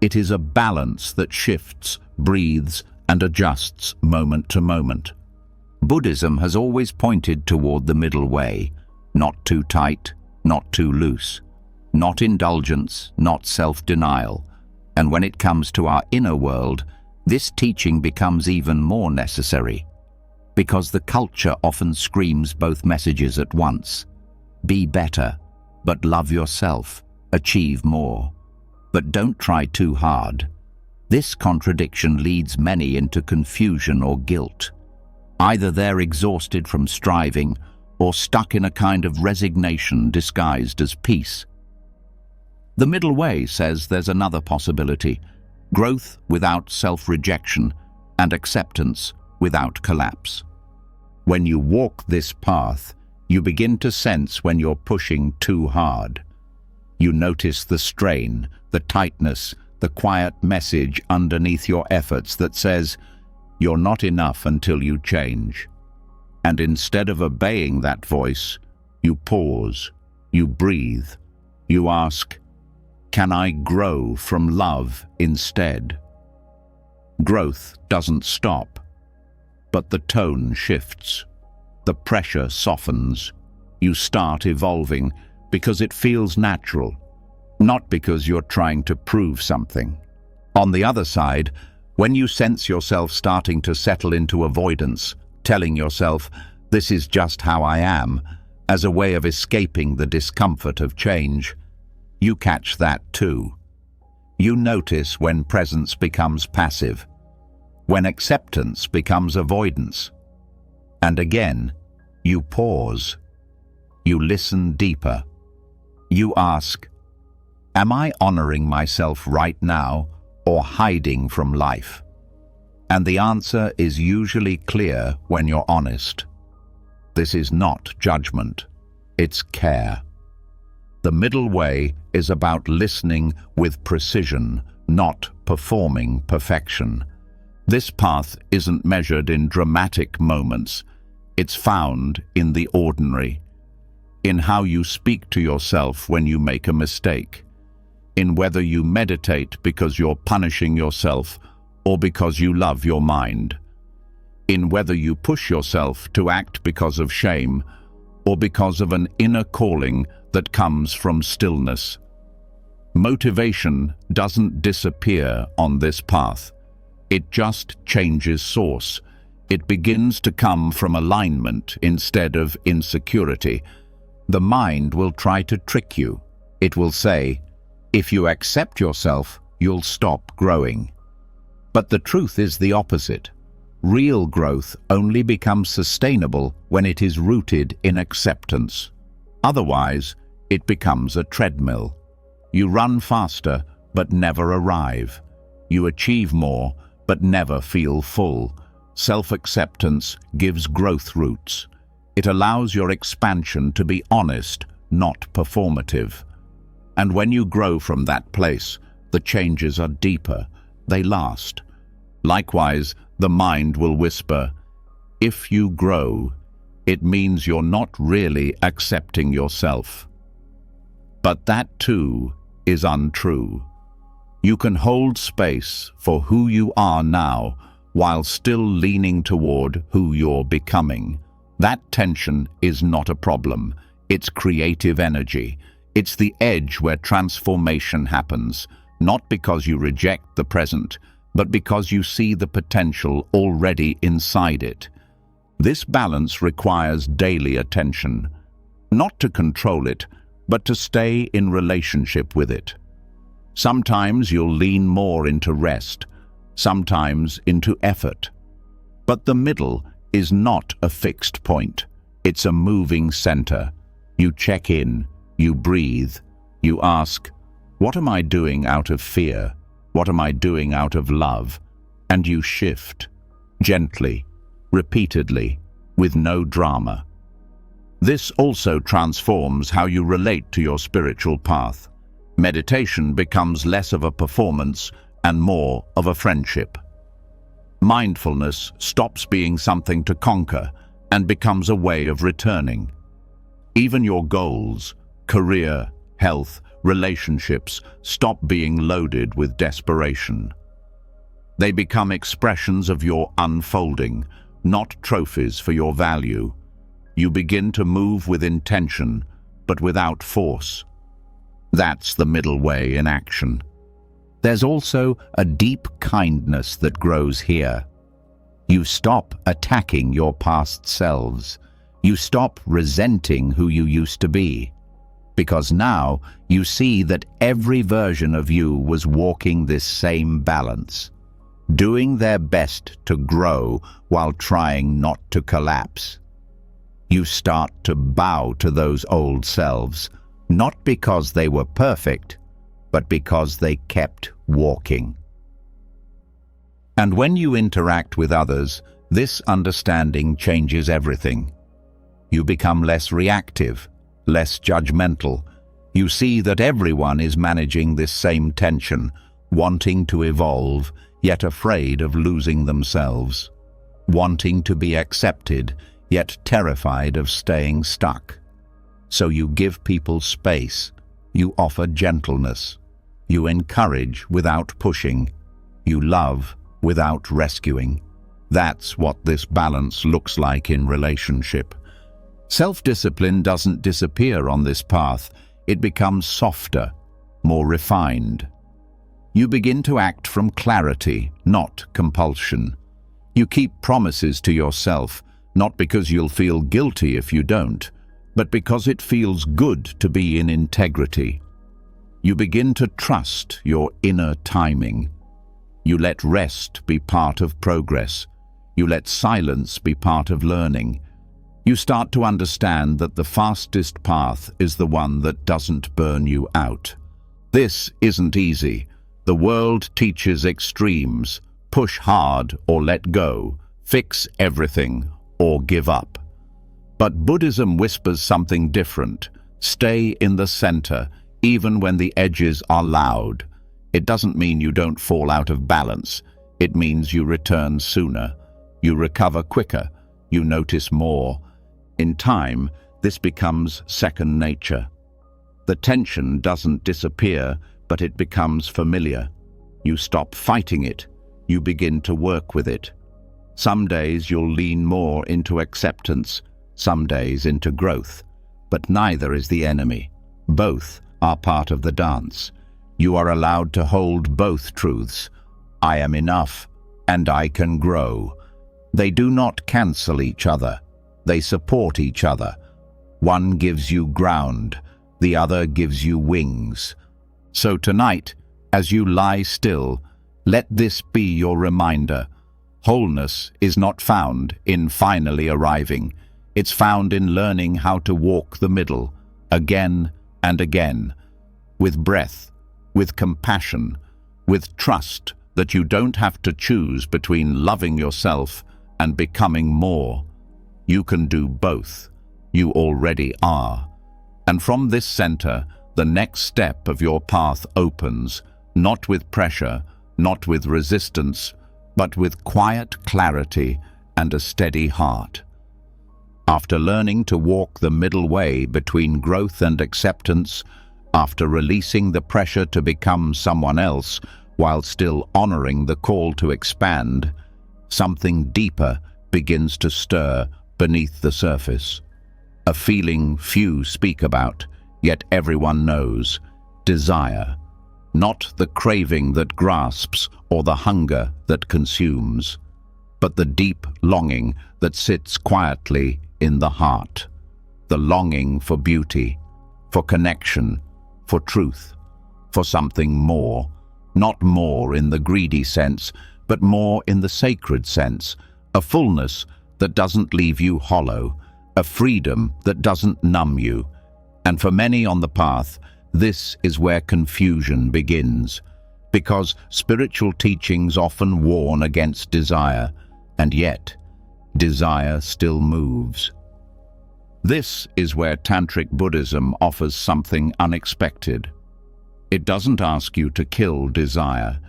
It is a balance that shifts, breathes, and adjusts moment to moment. Buddhism has always pointed toward the middle way, not too tight, not too loose, not indulgence, not self-denial. And when it comes to our inner world, this teaching becomes even more necessary, because the culture often screams both messages at once. Be better, but love yourself, achieve more. But don't try too hard. This contradiction leads many into confusion or guilt. Either they're exhausted from striving or stuck in a kind of resignation disguised as peace. The middle way says there's another possibility: growth without self-rejection and acceptance without collapse. When you walk this path, you begin to sense when you're pushing too hard. You notice the strain, the tightness, the quiet message underneath your efforts that says, you're not enough until you change. And instead of obeying that voice, you pause, you breathe, you ask, can I grow from love instead? Growth doesn't stop, but the tone shifts. The pressure softens. You start evolving because it feels natural, not because you're trying to prove something. On the other side, when you sense yourself starting to settle into avoidance, telling yourself, this is just how I am, as a way of escaping the discomfort of change, you catch that too. You notice when presence becomes passive, when acceptance becomes avoidance. And again, you pause. You listen deeper. You ask, am I honoring myself right now or hiding from life? And the answer is usually clear when you're honest. This is not judgment, it's care. The middle way is about listening with precision, not performing perfection. This path isn't measured in dramatic moments. It's found in the ordinary, in how you speak to yourself when you make a mistake, in whether you meditate because you're punishing yourself or because you love your mind, in whether you push yourself to act because of shame or because of an inner calling that comes from stillness. Motivation doesn't disappear on this path. It just changes source. It begins to come from alignment instead of insecurity, The mind will try to trick you. It will say, if you accept yourself, you'll stop growing. But the truth is the opposite. Real growth only becomes sustainable when it is rooted in acceptance. Otherwise, it becomes a treadmill. You run faster, but never arrive. You achieve more, but never feel full. Self-acceptance gives growth roots. It allows your expansion to be honest, not performative. And when you grow from that place, the changes are deeper. They last. Likewise, the mind will whisper, if you grow, it means you're not really accepting yourself. But that too is untrue. You can hold space for who you are now while still leaning toward who you're becoming. That tension is not a problem. It's creative energy. It's the edge where transformation happens, not because you reject the present, but because you see the potential already inside it. This balance requires daily attention, not to control it, but to stay in relationship with it. Sometimes you'll lean more into rest, sometimes into effort. But the middle is not a fixed point. It's a moving center. You check in, you breathe, you ask, what am I doing out of fear? What am I doing out of love? And you shift, gently, repeatedly, with no drama. This also transforms how you relate to your spiritual path. Meditation becomes less of a performance and more of a friendship. Mindfulness stops being something to conquer and becomes a way of returning. Even your goals, career, health, relationships stop being loaded with desperation. They become expressions of your unfolding, not trophies for your value. You begin to move with intention, but without force. That's the middle way in action. There's also a deep kindness that grows here. You stop attacking your past selves. You stop resenting who you used to be. Because now you see that every version of you was walking this same balance, doing their best to grow while trying not to collapse. You start to bow to those old selves, not because they were perfect, but because they kept walking. And when you interact with others, this understanding changes everything. You become less reactive, less judgmental. You see that everyone is managing this same tension, wanting to evolve, yet afraid of losing themselves, wanting to be accepted, yet terrified of staying stuck. So you give people space, you offer gentleness, you encourage without pushing, you love without rescuing. That's what this balance looks like in relationship. Self-discipline doesn't disappear on this path. It becomes softer, more refined. You begin to act from clarity, not compulsion. You keep promises to yourself, not because you'll feel guilty if you don't, but because it feels good to be in integrity. You begin to trust your inner timing. You let rest be part of progress. You let silence be part of learning. You start to understand that the fastest path is the one that doesn't burn you out. This isn't easy. The world teaches extremes: push hard or let go, fix everything or give up. But Buddhism whispers something different. Stay in the center, even when the edges are loud. It doesn't mean you don't fall out of balance. It means you return sooner. You recover quicker. You notice more. In time, this becomes second nature. The tension doesn't disappear, but it becomes familiar. You stop fighting it. You begin to work with it. Some days you'll lean more into acceptance, some days into growth. But neither is the enemy. Both are part of the dance. You are allowed to hold both truths. I am enough, and I can grow. They do not cancel each other. They support each other. One gives you ground, the other gives you wings. So tonight, as you lie still, let this be your reminder. Wholeness is not found in finally arriving. It's found in learning how to walk the middle, again and again, with breath, with compassion, with trust that you don't have to choose between loving yourself and becoming more. You can do both. You already are. And from this center, the next step of your path opens, not with pressure, not with resistance, but with quiet clarity and a steady heart. After learning to walk the middle way between growth and acceptance, after releasing the pressure to become someone else while still honoring the call to expand, something deeper begins to stir beneath the surface. A feeling few speak about, yet everyone knows: desire. Not the craving that grasps or the hunger that consumes, but the deep longing that sits quietly in the heart. The longing for beauty, for connection, for truth, for something more. Not more in the greedy sense, but more in the sacred sense. A fullness that doesn't leave you hollow, a freedom that doesn't numb you. And for many on the path, this is where confusion begins, because spiritual teachings often warn against desire, and yet desire still moves. This is where Tantric Buddhism offers something unexpected. It doesn't ask you to kill desire.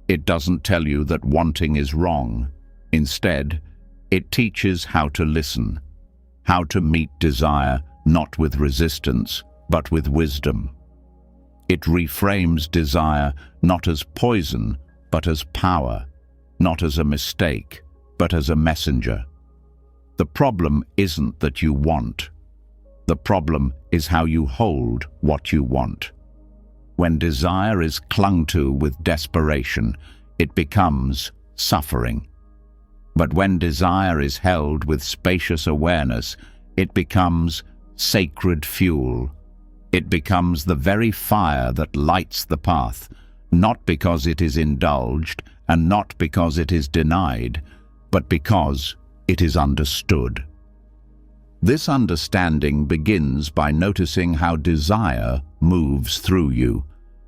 It doesn't tell you that wanting is wrong. Instead, it teaches how to listen, how to meet desire not with resistance, but with wisdom. It reframes desire not as poison, but as power, not as a mistake, but as a messenger. The problem isn't that you want. The problem is how you hold what you want. When desire is clung to with desperation, it becomes suffering. But when desire is held with spacious awareness, it becomes sacred fuel. It becomes the very fire that lights the path, not because it is indulged and not because it is denied, but because it is understood. This understanding begins by noticing how desire moves through you,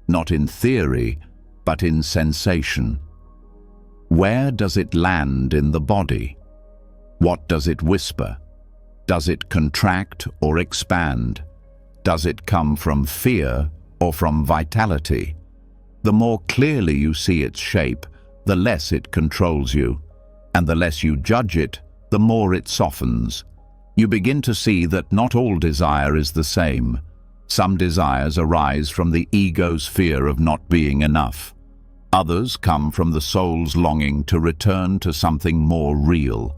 not in theory, but in sensation. Where does it land in the body? What does it whisper? Does it contract or expand? Does it come from fear or from vitality? The more clearly you see its shape, the less it controls you, and the less you judge it, the more it softens. You begin to see that not all desire is the same. Some desires arise from the ego's fear of not being enough. Others come from the soul's longing to return to something more real,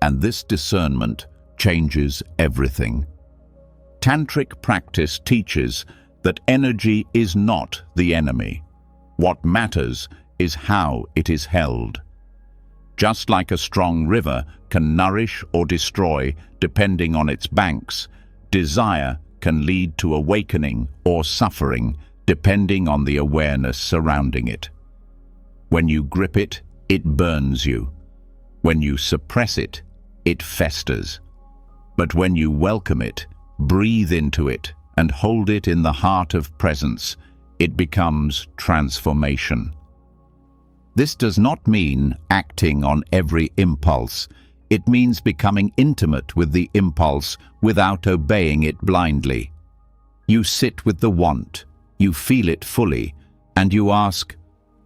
and this discernment changes everything. Tantric practice teaches that energy is not the enemy. What matters is how it is held. Just like a strong river can nourish or destroy depending on its banks, desire can lead to awakening or suffering depending on the awareness surrounding it. When you grip it, it burns you. When you suppress it, it festers. But when you welcome it, breathe into it, and hold it in the heart of presence, it becomes transformation. This does not mean acting on every impulse. It means becoming intimate with the impulse without obeying it blindly. You sit with the want, you feel it fully, and you ask,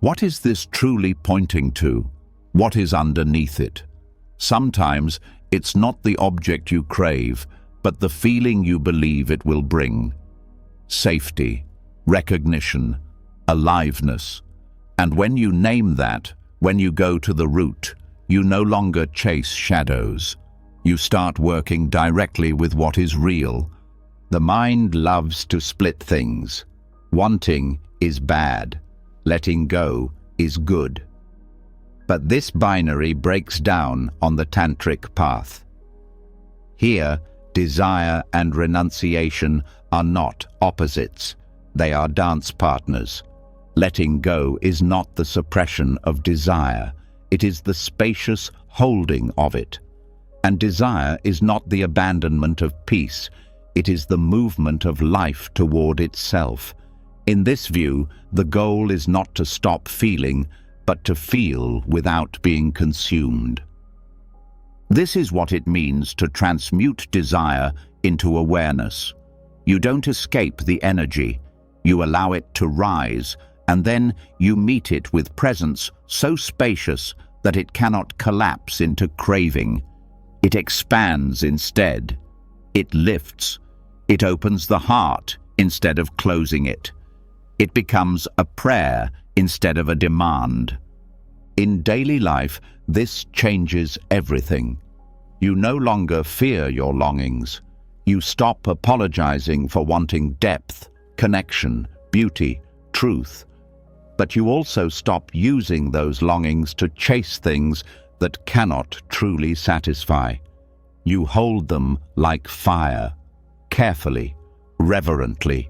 what is this truly pointing to? What is underneath it? Sometimes it's not the object you crave, but the feeling you believe it will bring. Safety, recognition, aliveness. And when you name that, when you go to the root, you no longer chase shadows. You start working directly with what is real. The mind loves to split things. Wanting is bad. Letting go is good. But this binary breaks down on the tantric path. Here, Desire and renunciation are not opposites. They are dance partners. Letting go is not the suppression of desire. It is the spacious holding of it. And desire is not the abandonment of peace. It is the movement of life toward itself. In this view, the goal is not to stop feeling, but to feel without being consumed. This is what it means to transmute desire into awareness. You don't escape the energy. You allow it to rise, and then you meet it with presence so spacious that it cannot collapse into craving. It expands instead. It lifts. It opens the heart instead of closing it. It becomes a prayer instead of a demand. In daily life, this changes everything. You no longer fear your longings. You stop apologizing for wanting depth, connection, beauty, truth. But you also stop using those longings to chase things that cannot truly satisfy. You hold them like fire, carefully, reverently.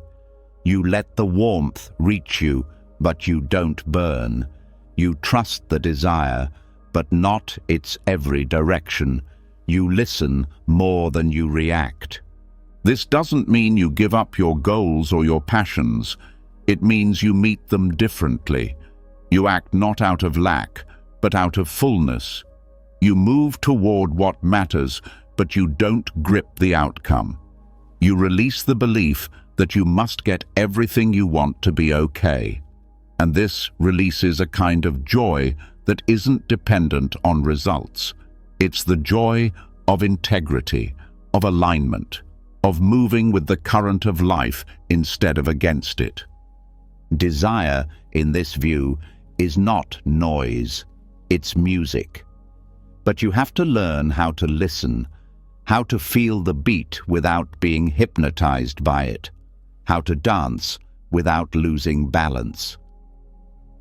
You let the warmth reach you, but you don't burn. You trust the desire, but not its every direction. You listen more than you react. This doesn't mean you give up your goals or your passions. It means you meet them differently. You act not out of lack, but out of fullness. You move toward what matters, but you don't grip the outcome. You release the belief that you must get everything you want to be okay. And this releases a kind of joy that isn't dependent on results. It's the joy of integrity, of alignment, of moving with the current of life instead of against it. Desire, in this view, is not noise, it's music. But you have to learn how to listen, how to feel the beat without being hypnotized by it, how to dance without losing balance.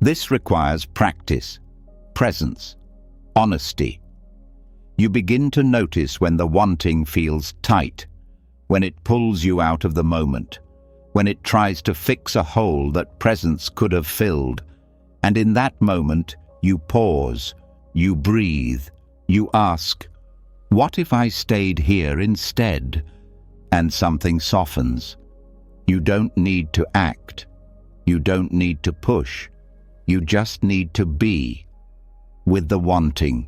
This requires practice, presence, honesty. You begin to notice when the wanting feels tight, when it pulls you out of the moment, when it tries to fix a hole that presence could have filled. And in that moment, you pause, you breathe, you ask, what if I stayed here instead? And something softens. You don't need to act. You don't need to push. You just need to be. With the wanting,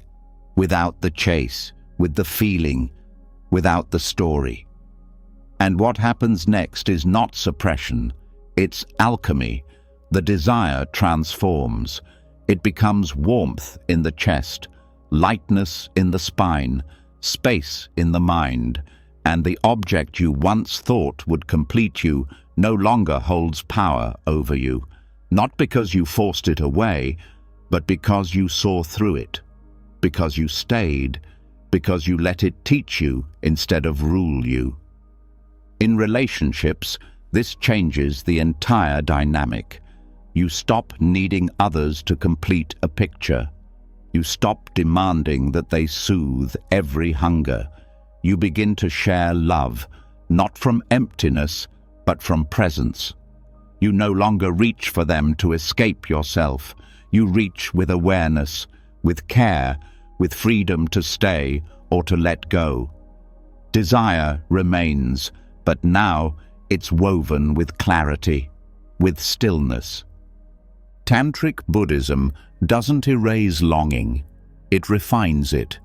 without the chase, with the feeling, without the story. And what happens next is not suppression, it's alchemy. The desire transforms. It becomes warmth in the chest, lightness in the spine, space in the mind, and the object you once thought would complete you no longer holds power over you, not because you forced it away, but because you saw through it, because you stayed, because you let it teach you instead of rule you. In relationships, this changes the entire dynamic. You stop needing others to complete a picture. You stop demanding that they soothe every hunger. You begin to share love, not from emptiness, but from presence. You no longer reach for them to escape yourself. You reach with awareness, with care, with freedom to stay or to let go. Desire remains, but now it's woven with clarity, with stillness. Tantric Buddhism doesn't erase longing, it refines it.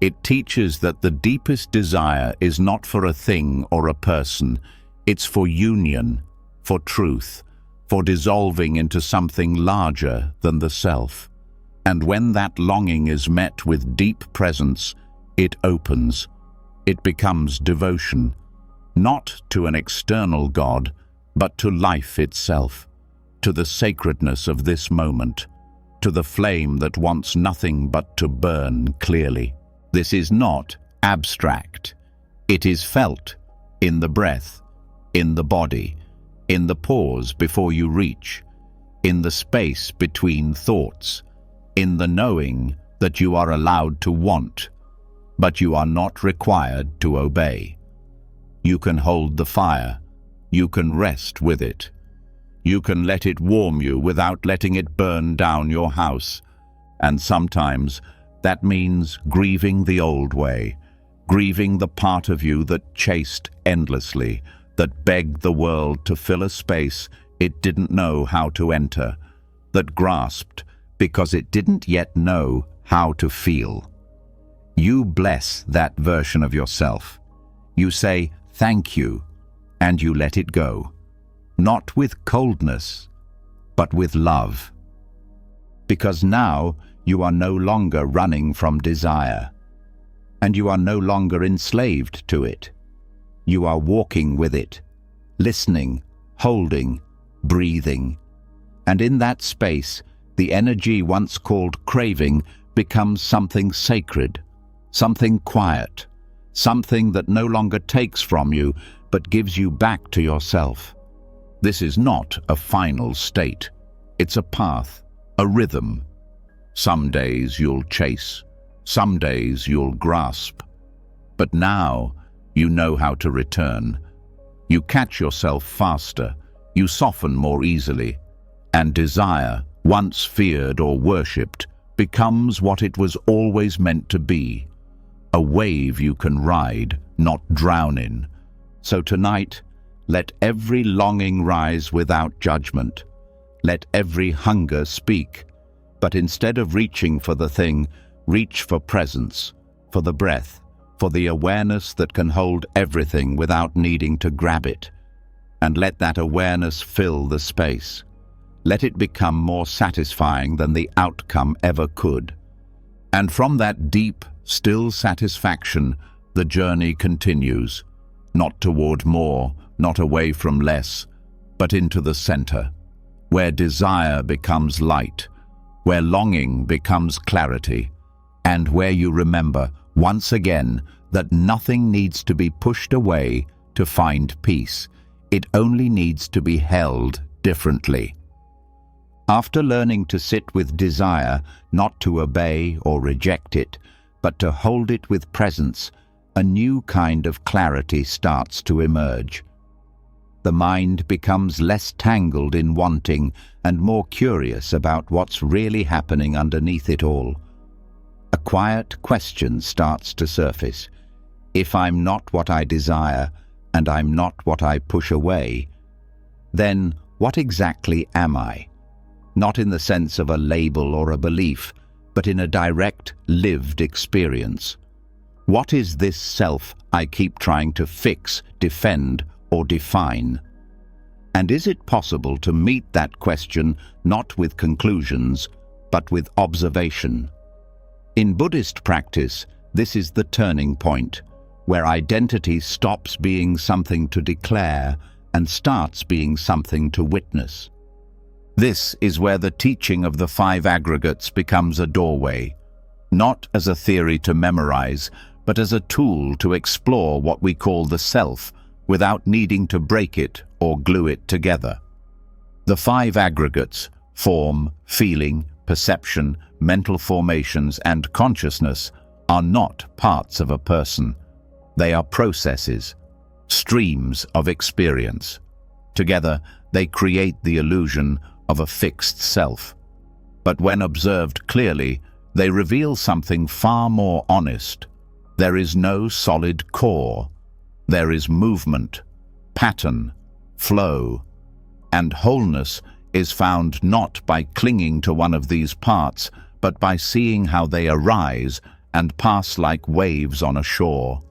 It teaches that the deepest desire is not for a thing or a person, it's for union, for truth, for dissolving into something larger than the self. And when that longing is met with deep presence, it opens. It becomes devotion, not to an external God, but to life itself, to the sacredness of this moment, to the flame that wants nothing but to burn clearly. This is not abstract. It is felt in the breath, in the body, in the pause before you reach, in the space between thoughts, in the knowing that you are allowed to want, but you are not required to obey. You can hold the fire. You can rest with it. You can let it warm you without letting it burn down your house. And sometimes that means grieving the old way, grieving the part of you that chased endlessly, that begged the world to fill a space it didn't know how to enter, that grasped because it didn't yet know how to feel. You bless that version of yourself. You say, "Thank you," and you let it go. Not with coldness, but with love. Because now you are no longer running from desire, and you are no longer enslaved to it. You are walking with it, listening, holding, breathing. And in that space, the energy once called craving becomes something sacred, something quiet, something that no longer takes from you, but gives you back to yourself. This is not a final state. It's a path, a rhythm. Some days you'll chase, some days you'll grasp. But now you know how to return. You catch yourself faster, you soften more easily, and desire, once feared or worshipped, becomes what it was always meant to be. A wave you can ride, not drown in. So tonight, let every longing rise without judgment. Let every hunger speak. But instead of reaching for the thing, reach for presence, for the breath, for the awareness that can hold everything without needing to grab it. And let that awareness fill the space. Let it become more satisfying than the outcome ever could. And from that deep, still satisfaction, the journey continues, not toward more, not away from less, but into the center, where desire becomes light, where longing becomes clarity, and where you remember, once again, that nothing needs to be pushed away to find peace. It only needs to be held differently. After learning to sit with desire, not to obey or reject it, but to hold it with presence, a new kind of clarity starts to emerge. The mind becomes less tangled in wanting and more curious about what's really happening underneath it all. A quiet question starts to surface. If I'm not what I desire, and I'm not what I push away, then what exactly am I? Not in the sense of a label or a belief, but in a direct, lived experience. What is this self I keep trying to fix, defend, or define? And is it possible to meet that question not with conclusions, but with observation? In Buddhist practice, this is the turning point, where identity stops being something to declare and starts being something to witness. This is where the teaching of the five aggregates becomes a doorway, not as a theory to memorize, but as a tool to explore what we call the self without needing to break it or glue it together. The five aggregates, form, feeling, perception, mental formations, and consciousness, are not parts of a person. They are processes, streams of experience. Together, they create the illusion of a fixed self. But when observed clearly, they reveal something far more honest. There is no solid core. There is movement, pattern, flow, and wholeness is found not by clinging to one of these parts, but by seeing how they arise and pass like waves on a shore.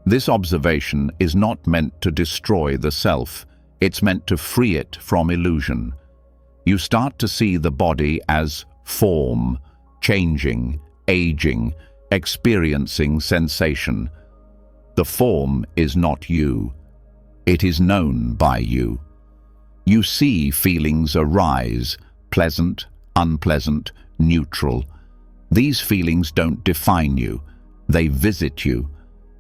This observation is not meant to destroy the self, it's meant to free it from illusion. You start to see the body as form, changing, aging, experiencing sensation. The form is not you. It is known by you. You see feelings arise, pleasant, unpleasant, neutral. These feelings don't define you. They visit you.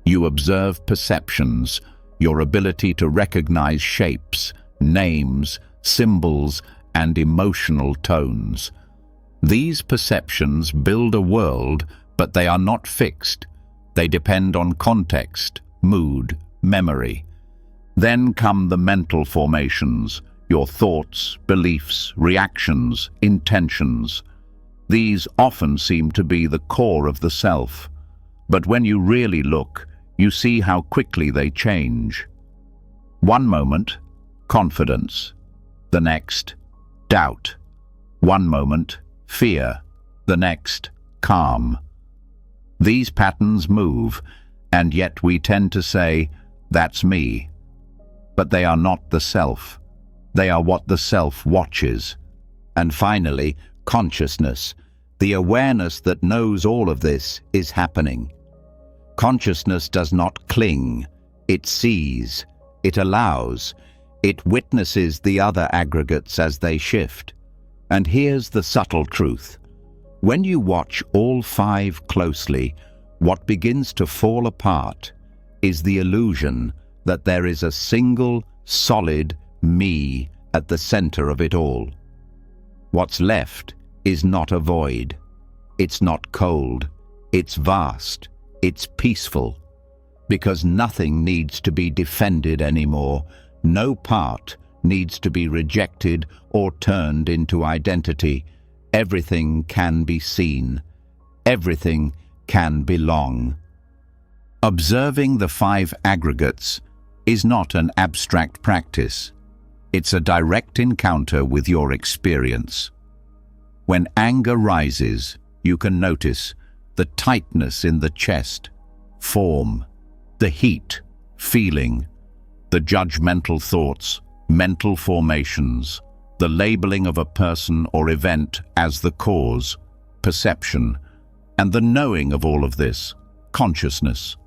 You observe perceptions, your ability to recognize shapes, names, symbols, and emotional tones. These perceptions build a world, but they are not fixed. They depend on context, mood, memory. Then come the mental formations, your thoughts, beliefs, reactions, intentions. These often seem to be the core of the self, but when you really look, you see how quickly they change. One moment, confidence. The next, doubt. One moment, fear. The next, calm. These patterns move, and yet we tend to say, "That's me." But they are not the self. They are what the self watches. And finally, consciousness, the awareness that knows all of this is happening. Consciousness does not cling. It sees. It allows. It witnesses the other aggregates as they shift. And here's the subtle truth. When you watch all five closely, what begins to fall apart is the illusion that there is a single, solid me at the center of it all. What's left is not a void. It's not cold. It's vast. It's peaceful. Because nothing needs to be defended anymore. No part needs to be rejected or turned into identity. Everything can be seen. Everything can belong. Observing the five aggregates is not an abstract practice. It's a direct encounter with your experience. When anger rises, you can notice the tightness in the chest, form, the heat, feeling, the judgmental thoughts, mental formations, the labeling of a person or event as the cause, perception, and the knowing of all of this, consciousness.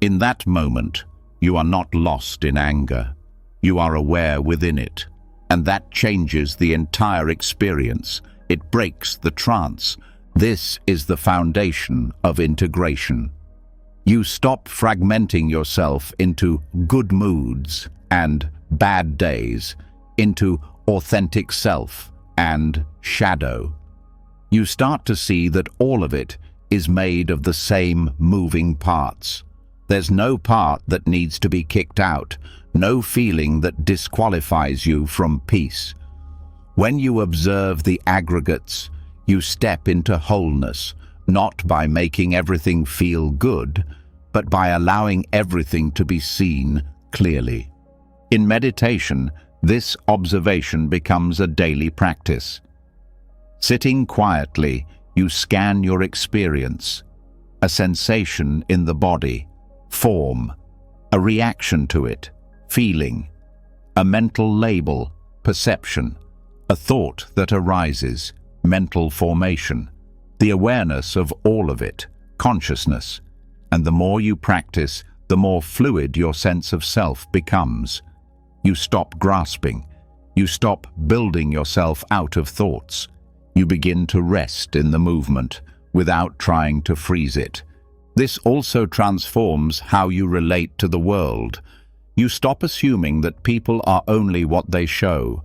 In that moment, you are not lost in anger. You are aware within it, and that changes the entire experience. It breaks the trance. This is the foundation of integration. You stop fragmenting yourself into good moods and bad days, into authentic self and shadow. You start to see that all of it is made of the same moving parts. There's no part that needs to be kicked out, no feeling that disqualifies you from peace. When you observe the aggregates, you step into wholeness, not by making everything feel good, but by allowing everything to be seen clearly. In meditation, this observation becomes a daily practice. Sitting quietly, you scan your experience, a sensation in the body, form, a reaction to it, feeling, a mental label, perception, a thought that arises, mental formation, the awareness of all of it, consciousness. And the more you practice, the more fluid your sense of self becomes. You stop grasping. You stop building yourself out of thoughts. You begin to rest in the movement without trying to freeze it. This also transforms how you relate to the world. You stop assuming that people are only what they show.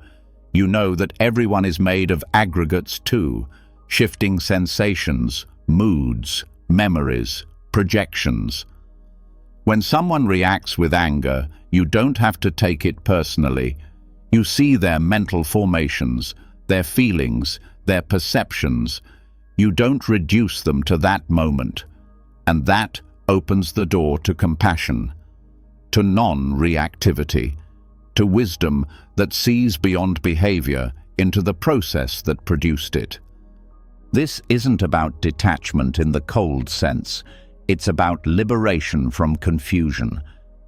You know that everyone is made of aggregates too, shifting sensations, moods, memories, projections. When someone reacts with anger, you don't have to take it personally. You see their mental formations, their feelings, their perceptions. You don't reduce them to that moment. And that opens the door to compassion, to non-reactivity, to wisdom that sees beyond behavior into the process that produced it. This isn't about detachment in the cold sense. It's about liberation from confusion.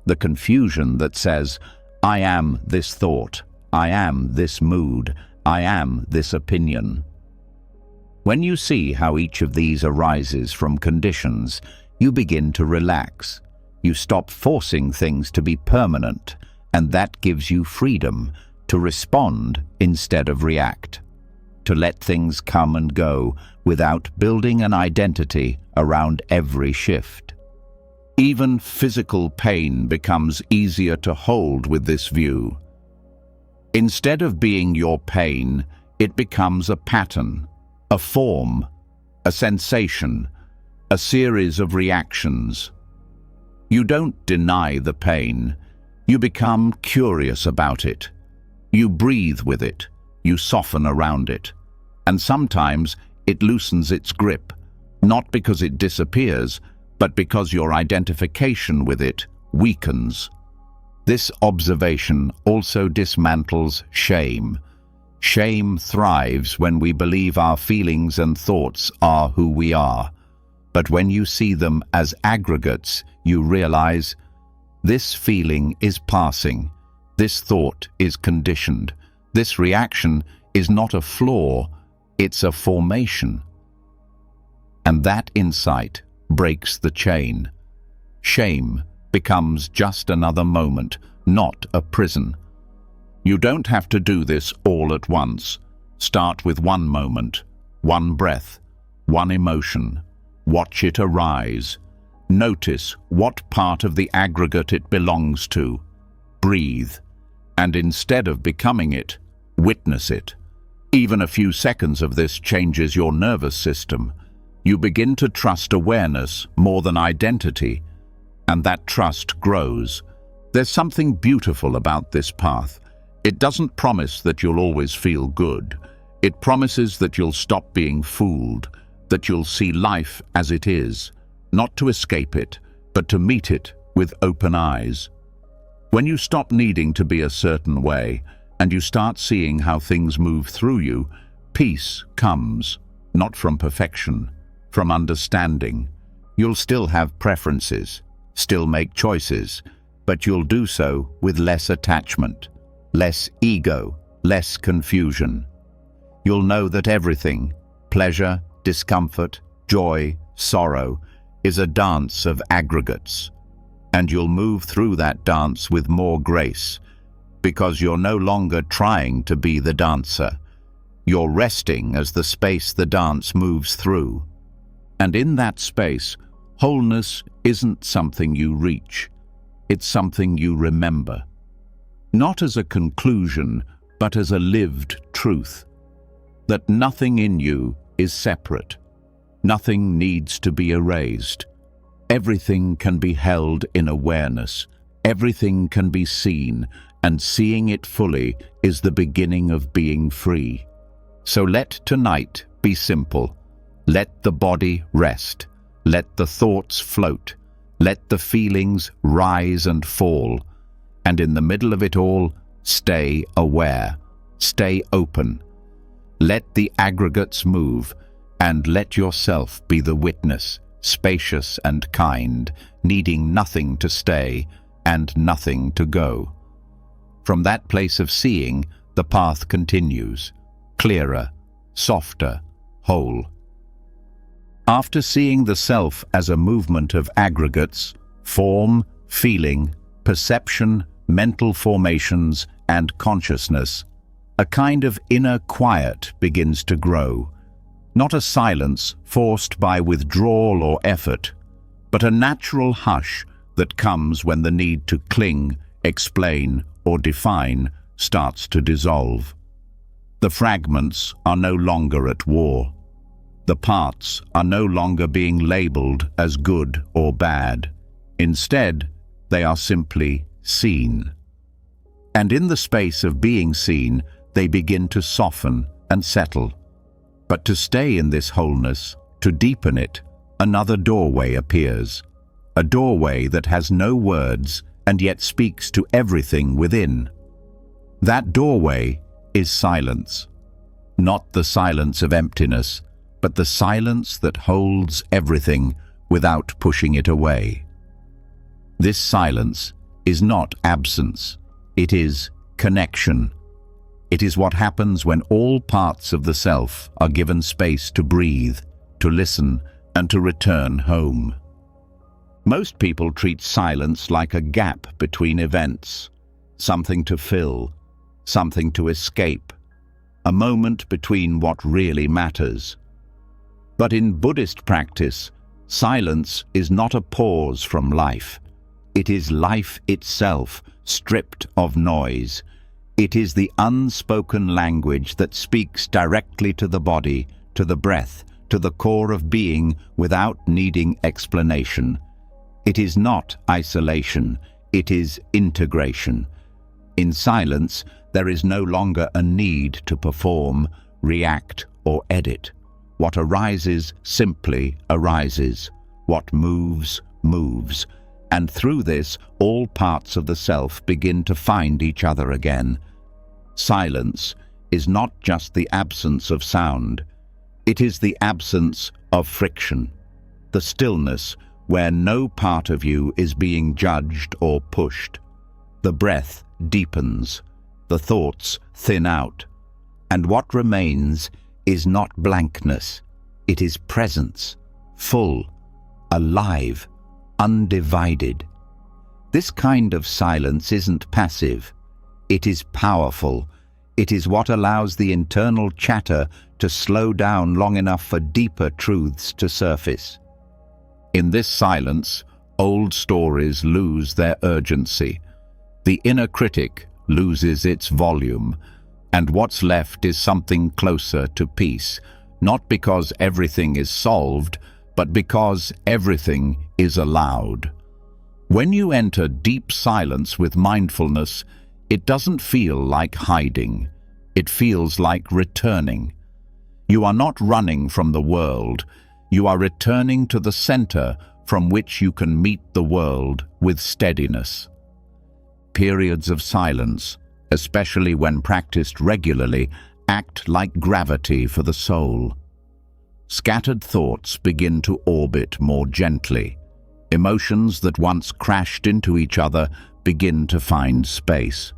The confusion that says, I am this thought, I am this mood, I am this opinion. When you see how each of these arises from conditions, you begin to relax. You stop forcing things to be permanent, and that gives you freedom to respond instead of react, to let things come and go without building an identity around every shift. Even physical pain becomes easier to hold with this view. Instead of being your pain, it becomes a pattern, a form, a sensation, a series of reactions. You don't deny the pain. You become curious about it. You breathe with it. You soften around it. And sometimes it loosens its grip, not because it disappears, but because your identification with it weakens. This observation also dismantles shame. Shame thrives when we believe our feelings and thoughts are who we are. But when you see them as aggregates, you realize this feeling is passing, this thought is conditioned, this reaction is not a flaw, it's a formation. And that insight breaks the chain. Shame becomes just another moment, not a prison. You don't have to do this all at once. Start with one moment, one breath, one emotion. Watch it arise. Notice what part of the aggregate it belongs to. Breathe. And instead of becoming it, witness it. Even a few seconds of this changes your nervous system. You begin to trust awareness more than identity, and that trust grows. There's something beautiful about this path. It doesn't promise that you'll always feel good. It promises that you'll stop being fooled, that you'll see life as it is, not to escape it, but to meet it with open eyes. When you stop needing to be a certain way, and you start seeing how things move through you, peace comes, not from perfection, from understanding. You'll still have preferences, still make choices, but you'll do so with less attachment, less ego, less confusion. You'll know that everything, pleasure, discomfort, joy, sorrow, is a dance of aggregates. And you'll move through that dance with more grace, because you're no longer trying to be the dancer. You're resting as the space the dance moves through. And in that space, wholeness isn't something you reach. It's something you remember. Not as a conclusion, but as a lived truth. That nothing in you is separate. Nothing needs to be erased. Everything can be held in awareness. Everything can be seen, and seeing it fully is the beginning of being free. So let tonight be simple. Let the body rest. Let the thoughts float. Let the feelings rise and fall. And in the middle of it all, stay aware. Stay open. Let the aggregates move, and let yourself be the witness, spacious and kind, needing nothing to stay and nothing to go. From that place of seeing, the path continues, clearer, softer, whole. After seeing the self as a movement of aggregates, form, feeling, perception, mental formations, and consciousness, a kind of inner quiet begins to grow. Not a silence forced by withdrawal or effort, but a natural hush that comes when the need to cling, explain, or define starts to dissolve. The fragments are no longer at war. The parts are no longer being labeled as good or bad. Instead, they are simply seen. And in the space of being seen, they begin to soften and settle. But to stay in this wholeness, to deepen it, another doorway appears. A doorway that has no words and yet speaks to everything within. That doorway is silence. Not the silence of emptiness, but the silence that holds everything without pushing it away. This silence is not absence, it is connection. It is what happens when all parts of the self are given space to breathe, to listen, and to return home. Most people treat silence like a gap between events, something to fill, something to escape, a moment between what really matters. But in Buddhist practice, silence is not a pause from life. It is life itself, stripped of noise. It is the unspoken language that speaks directly to the body, to the breath, to the core of being without needing explanation. It is not isolation, it is integration. In silence, there is no longer a need to perform, react, or edit. What arises simply arises. What moves, moves. And through this, all parts of the self begin to find each other again. Silence is not just the absence of sound. It is the absence of friction. The stillness where no part of you is being judged or pushed. The breath deepens. The thoughts thin out. And what remains is not blankness. It is presence, full, alive, undivided. This kind of silence isn't passive. It is powerful. It is what allows the internal chatter to slow down long enough for deeper truths to surface. In this silence, old stories lose their urgency. The inner critic loses its volume, and what's left is something closer to peace, not because everything is solved, but because everything is allowed. When you enter deep silence with mindfulness, it doesn't feel like hiding. It feels like returning. You are not running from the world. You are returning to the center from which you can meet the world with steadiness. Periods of silence, especially when practiced regularly, act like gravity for the soul. Scattered thoughts begin to orbit more gently. Emotions that once crashed into each other begin to find space.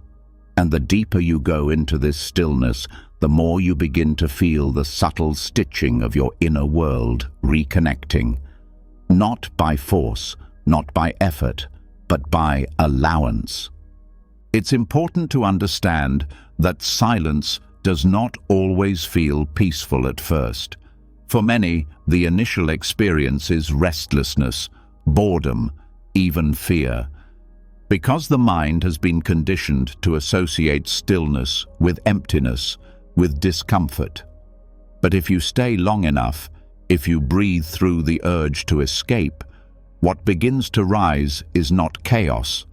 And the deeper you go into this stillness, the more you begin to feel the subtle stitching of your inner world reconnecting. Not by force, not by effort, but by allowance. It's important to understand that silence does not always feel peaceful at first. For many, the initial experience is restlessness, boredom, even fear. Because the mind has been conditioned to associate stillness with emptiness, with discomfort. But if you stay long enough, if you breathe through the urge to escape, what begins to rise is not chaos,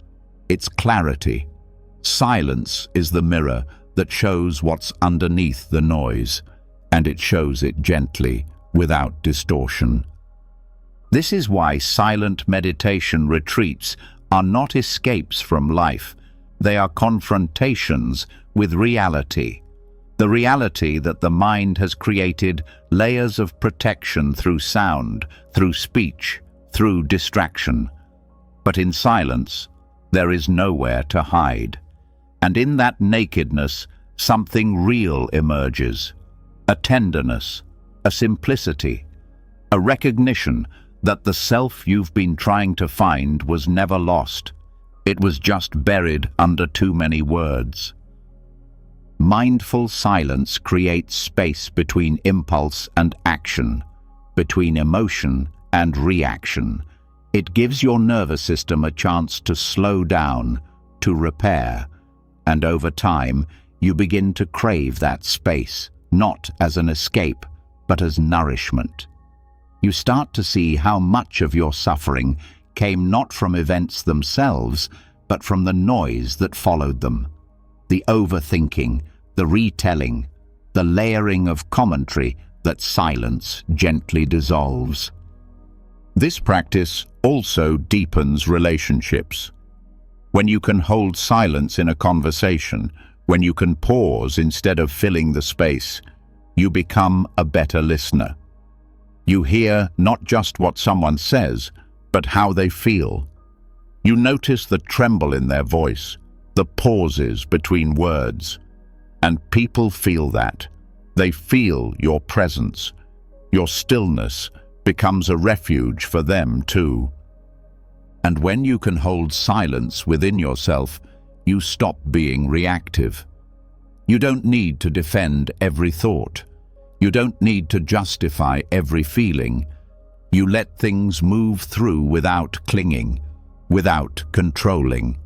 it's clarity. Silence is the mirror that shows what's underneath the noise, and it shows it gently, without distortion. This is why silent meditation retreats are not escapes from life. They are confrontations with reality. The reality that the mind has created layers of protection through sound, through speech, through distraction. But in silence, there is nowhere to hide. And in that nakedness, something real emerges. A tenderness, a simplicity, a recognition that the self you've been trying to find was never lost. It was just buried under too many words. Mindful silence creates space between impulse and action, between emotion and reaction. It gives your nervous system a chance to slow down, to repair, and over time, you begin to crave that space, not as an escape, but as nourishment. You start to see how much of your suffering came not from events themselves, but from the noise that followed them. The overthinking, the retelling, the layering of commentary that silence gently dissolves. This practice also deepens relationships. When you can hold silence in a conversation, when you can pause instead of filling the space, you become a better listener. You hear not just what someone says, but how they feel. You notice the tremble in their voice, the pauses between words. And people feel that. They feel your presence. Your stillness becomes a refuge for them too. And when you can hold silence within yourself, you stop being reactive. You don't need to defend every thought. You don't need to justify every feeling. You let things move through without clinging, without controlling.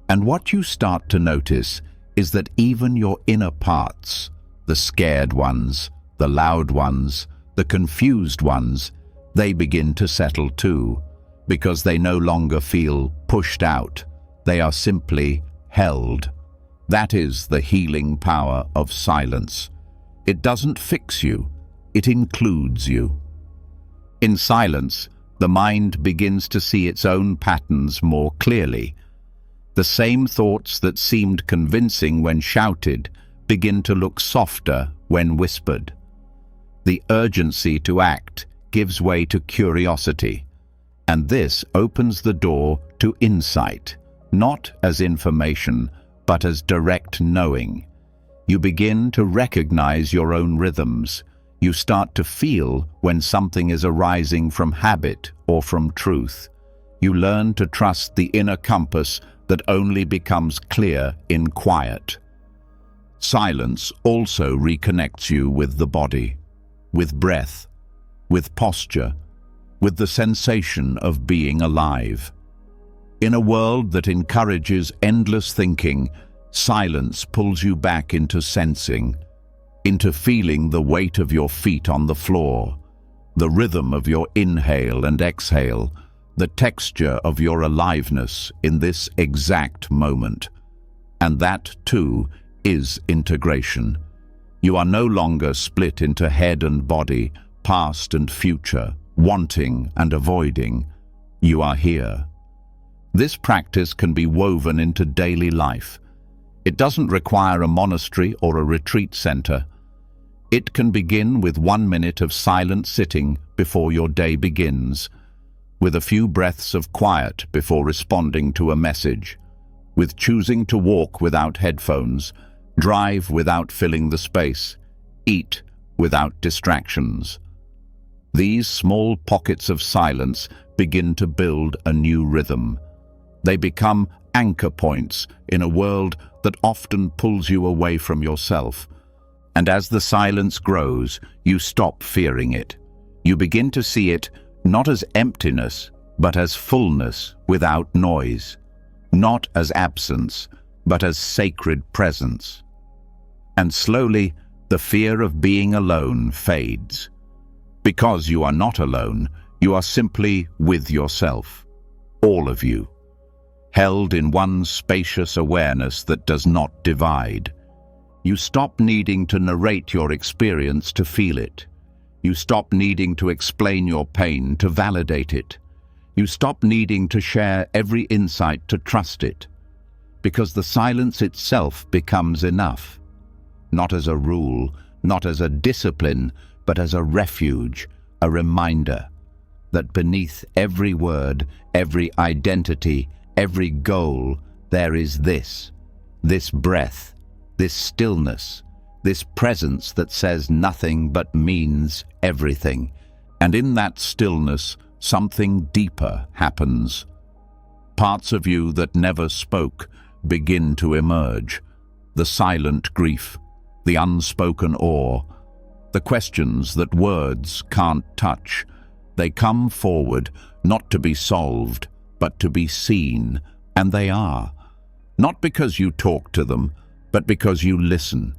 And what you start to notice is that even your inner parts, the scared ones, the loud ones, the confused ones, they begin to settle too. because they no longer feel pushed out. They are simply held. That is the healing power of silence. It doesn't fix you, it includes you. In silence, the mind begins to see its own patterns more clearly. The same thoughts that seemed convincing when shouted begin to look softer when whispered. The urgency to act gives way to curiosity, and this opens the door to insight, not as information, but as direct knowing. You begin to recognize your own rhythms. You start to feel when something is arising from habit or from truth. You learn to trust the inner compass that only becomes clear in quiet. Silence also reconnects you with the body, with breath, with posture, with the sensation of being alive. In a world that encourages endless thinking, silence pulls you back into sensing, into feeling the weight of your feet on the floor, the rhythm of your inhale and exhale, the texture of your aliveness in this exact moment. And that, too, is integration. You are no longer split into head and body, past and future, wanting and avoiding. You are here. This practice can be woven into daily life. It doesn't require a monastery or a retreat center. It can begin with 1 minute of silent sitting before your day begins, with a few breaths of quiet before responding to a message, with choosing to walk without headphones, drive without filling the space, eat without distractions. These small pockets of silence begin to build a new rhythm. They become anchor points in a world that often pulls you away from yourself. And as the silence grows, you stop fearing it. You begin to see it not as emptiness, but as fullness without noise. Not as absence, but as sacred presence. And slowly, the fear of being alone fades. Because you are not alone, you are simply with yourself. All of you. Held in one spacious awareness that does not divide. You stop needing to narrate your experience to feel it. You stop needing to explain your pain to validate it. You stop needing to share every insight to trust it. Because the silence itself becomes enough. Not as a rule, not as a discipline, but as a refuge, a reminder that beneath every word, every identity, every goal, there is this breath, this stillness, this presence that says nothing but means everything. And in that stillness, something deeper happens. Parts of you that never spoke begin to emerge. The silent grief, the unspoken awe, the questions that words can't touch. They come forward, not to be solved, but to be seen, and they are. Not because you talk to them, but because you listen.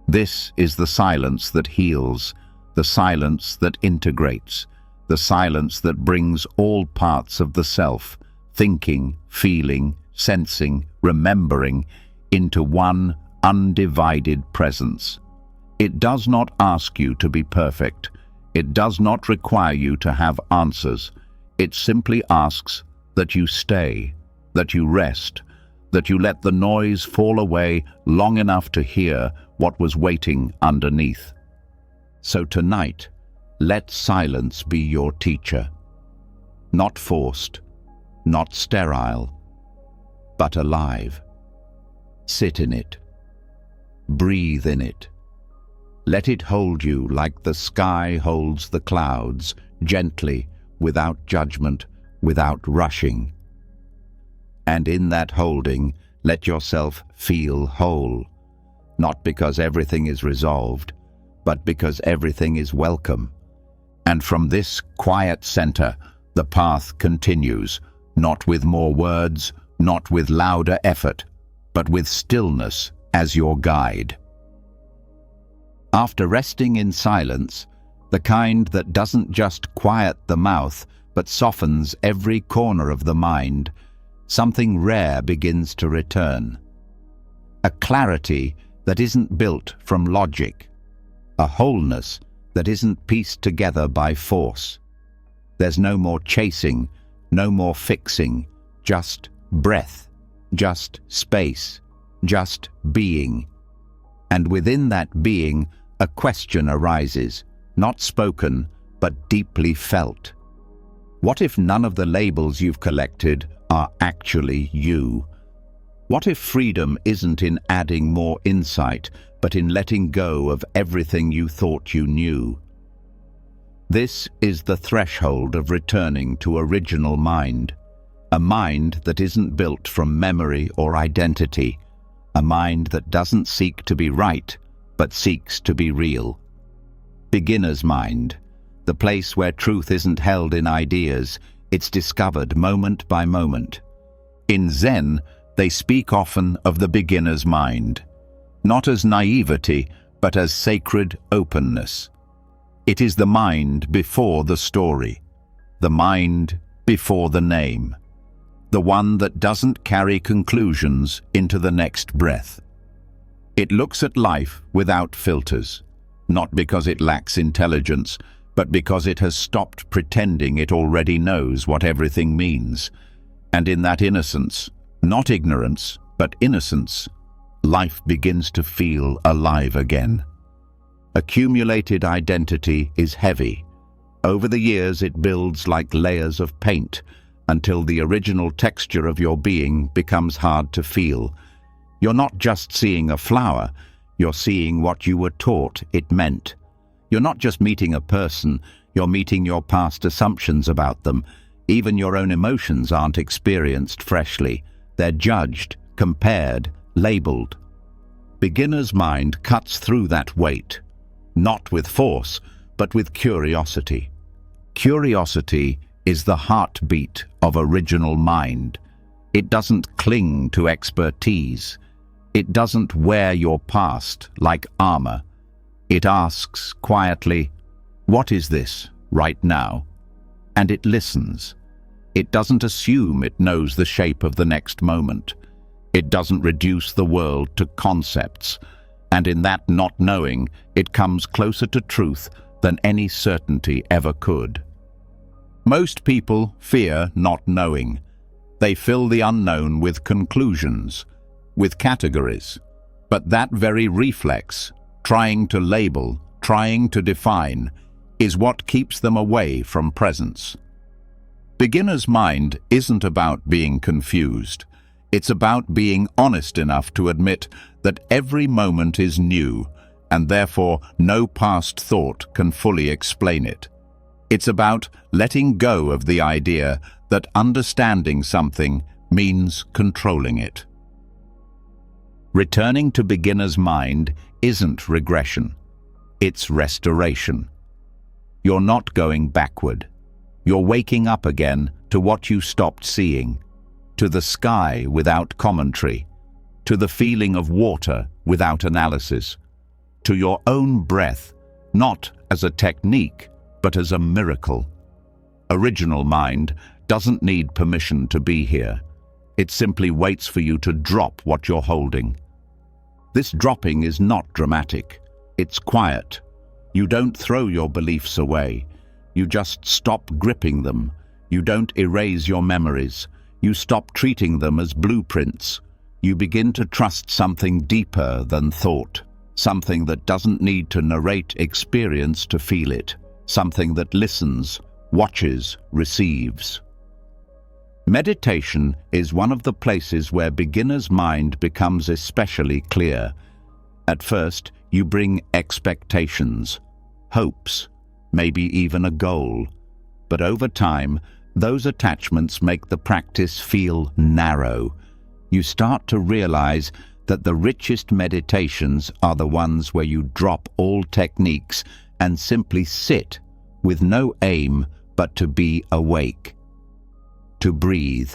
This is the silence that heals, the silence that integrates, the silence that brings all parts of the self, thinking, feeling, sensing, remembering, into one undivided presence. It does not ask you to be perfect. It does not require you to have answers. It simply asks that you stay, that you rest, that you let the noise fall away long enough to hear what was waiting underneath. So tonight, let silence be your teacher. Not forced, not sterile, but alive. Sit in it. Breathe in it. Let it hold you like the sky holds the clouds, gently, without judgment, without rushing. And in that holding, let yourself feel whole, not because everything is resolved, but because everything is welcome. And from this quiet center, the path continues, not with more words, not with louder effort, but with stillness as your guide. After resting in silence, the kind that doesn't just quiet the mouth, but softens every corner of the mind, something rare begins to return. A clarity that isn't built from logic, a wholeness that isn't pieced together by force. There's no more chasing, no more fixing, just breath, just space, just being. And within that being, a question arises, not spoken, but deeply felt. What if none of the labels you've collected are actually you? What if freedom isn't in adding more insight, but in letting go of everything you thought you knew? This is the threshold of returning to original mind, a mind that isn't built from memory or identity, a mind that doesn't seek to be right, but seeks to be real. Beginner's mind, the place where truth isn't held in ideas, it's discovered moment by moment. In Zen, they speak often of the beginner's mind, not as naivety, but as sacred openness. It is the mind before the story, the mind before the name, the one that doesn't carry conclusions into the next breath. It looks at life without filters, not because it lacks intelligence, but because it has stopped pretending it already knows what everything means. And in that innocence, not ignorance, but innocence, life begins to feel alive again. Accumulated identity is heavy. Over the years it builds like layers of paint, until the original texture of your being becomes hard to feel. You're not just seeing a flower, you're seeing what you were taught it meant. You're not just meeting a person, you're meeting your past assumptions about them. Even your own emotions aren't experienced freshly. They're judged, compared, labeled. Beginner's mind cuts through that weight, not with force, but with curiosity. Curiosity is the heartbeat of original mind. It doesn't cling to expertise. It doesn't wear your past like armor. It asks quietly, "What is this right now?" And it listens. It doesn't assume it knows the shape of the next moment. It doesn't reduce the world to concepts. And in that not knowing, it comes closer to truth than any certainty ever could. Most people fear not knowing. They fill the unknown with conclusions, with categories. But that very reflex, trying to label, trying to define, is what keeps them away from presence. Beginner's mind isn't about being confused. It's about being honest enough to admit that every moment is new, and therefore no past thought can fully explain it. It's about letting go of the idea that understanding something means controlling it. Returning to beginner's mind isn't regression. It's restoration. You're not going backward. You're waking up again to what you stopped seeing, to the sky without commentary, to the feeling of water without analysis, to your own breath, not as a technique, but as a miracle. Original mind doesn't need permission to be here. It simply waits for you to drop what you're holding. This dropping is not dramatic. It's quiet. You don't throw your beliefs away. You just stop gripping them. You don't erase your memories. You stop treating them as blueprints. You begin to trust something deeper than thought, something that doesn't need to narrate experience to feel it, something that listens, watches, receives. Meditation is one of the places where beginner's mind becomes especially clear. At first, you bring expectations, hopes, maybe even a goal. But over time, those attachments make the practice feel narrow. You start to realize that the richest meditations are the ones where you drop all techniques and simply sit with no aim but to be awake, to breathe,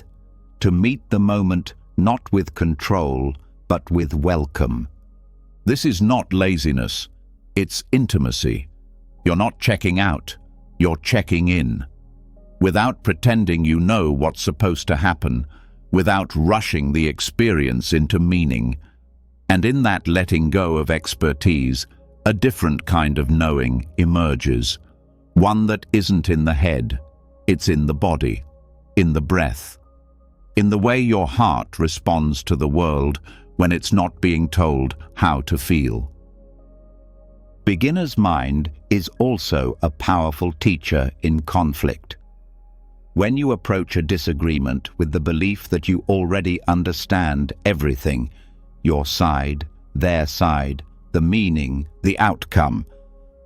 to meet the moment not with control but with welcome. This is not laziness, it's intimacy. You're not checking out, you're checking in. without pretending you know what's supposed to happen, without rushing the experience into meaning. And in that letting go of expertise, a different kind of knowing emerges. One that isn't in the head, it's in the body, in the breath, in the way your heart responds to the world when it's not being told how to feel. Beginner's mind is also a powerful teacher in conflict. When you approach a disagreement with the belief that you already understand everything, your side, their side, the meaning, the outcome,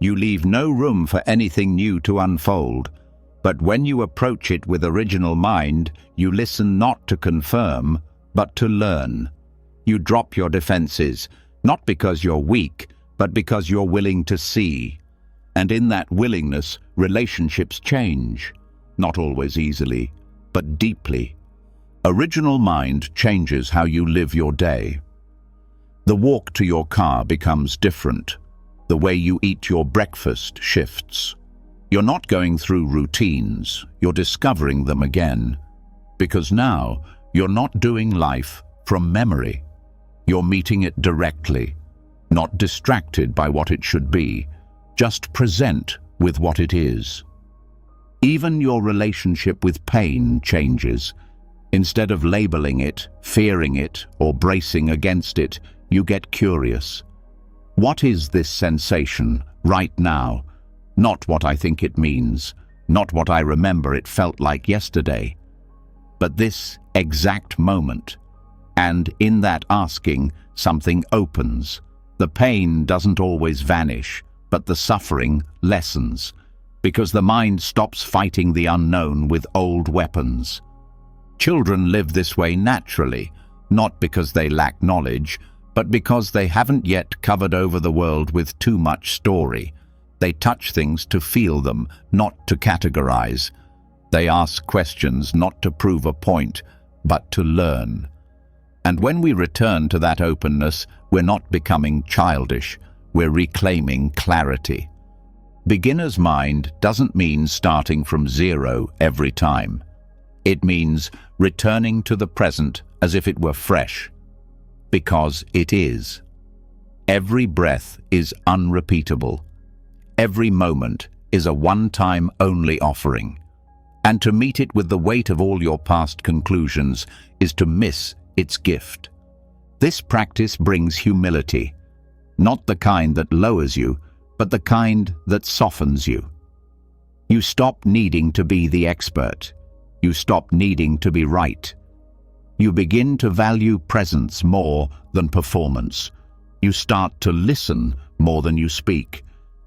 you leave no room for anything new to unfold. But when you approach it with original mind, you listen not to confirm, but to learn. You drop your defenses, not because you're weak, but because you're willing to see. And in that willingness, relationships change. Not always easily, but deeply. Original mind changes how you live your day. The walk to your car becomes different. The way you eat your breakfast shifts. You're not going through routines, you're discovering them again. Because now, you're not doing life from memory. You're meeting it directly, not distracted by what it should be, just present with what it is. Even your relationship with pain changes. Instead of labeling it, fearing it, or bracing against it, you get curious. What is this sensation right now? Not what I think it means, not what I remember it felt like yesterday, but this exact moment. And in that asking, something opens. The pain doesn't always vanish, but the suffering lessens, because the mind stops fighting the unknown with old weapons. Children live this way naturally, not because they lack knowledge, but because they haven't yet covered over the world with too much story. They touch things to feel them, not to categorize. They ask questions not to prove a point, but to learn. And when we return to that openness, we're not becoming childish, we're reclaiming clarity. Beginner's mind doesn't mean starting from zero every time. It means returning to the present as if it were fresh, because it is. Every breath is unrepeatable. Every moment is a one-time only offering. And to meet it with the weight of all your past conclusions is to miss its gift. This practice brings humility, not the kind that lowers you, but the kind that softens you. You stop needing to be the expert. You stop needing to be right. You begin to value presence more than performance. You start to listen more than you speak,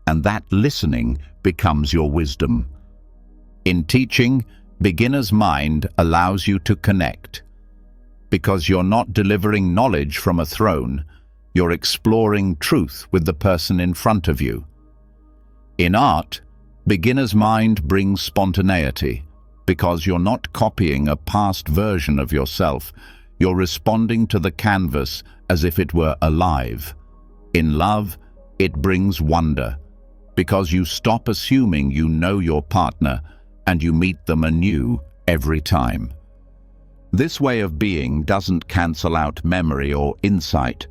and that listening becomes your wisdom. In teaching, beginner's mind allows you to connect. Because you're not delivering knowledge from a throne, you're exploring truth with the person in front of you. In art, beginner's mind brings spontaneity, because you're not copying a past version of yourself, you're responding to the canvas as if it were alive. In love, it brings wonder, because you stop assuming you know your partner and you meet them anew every time. This way of being doesn't cancel out memory or insight.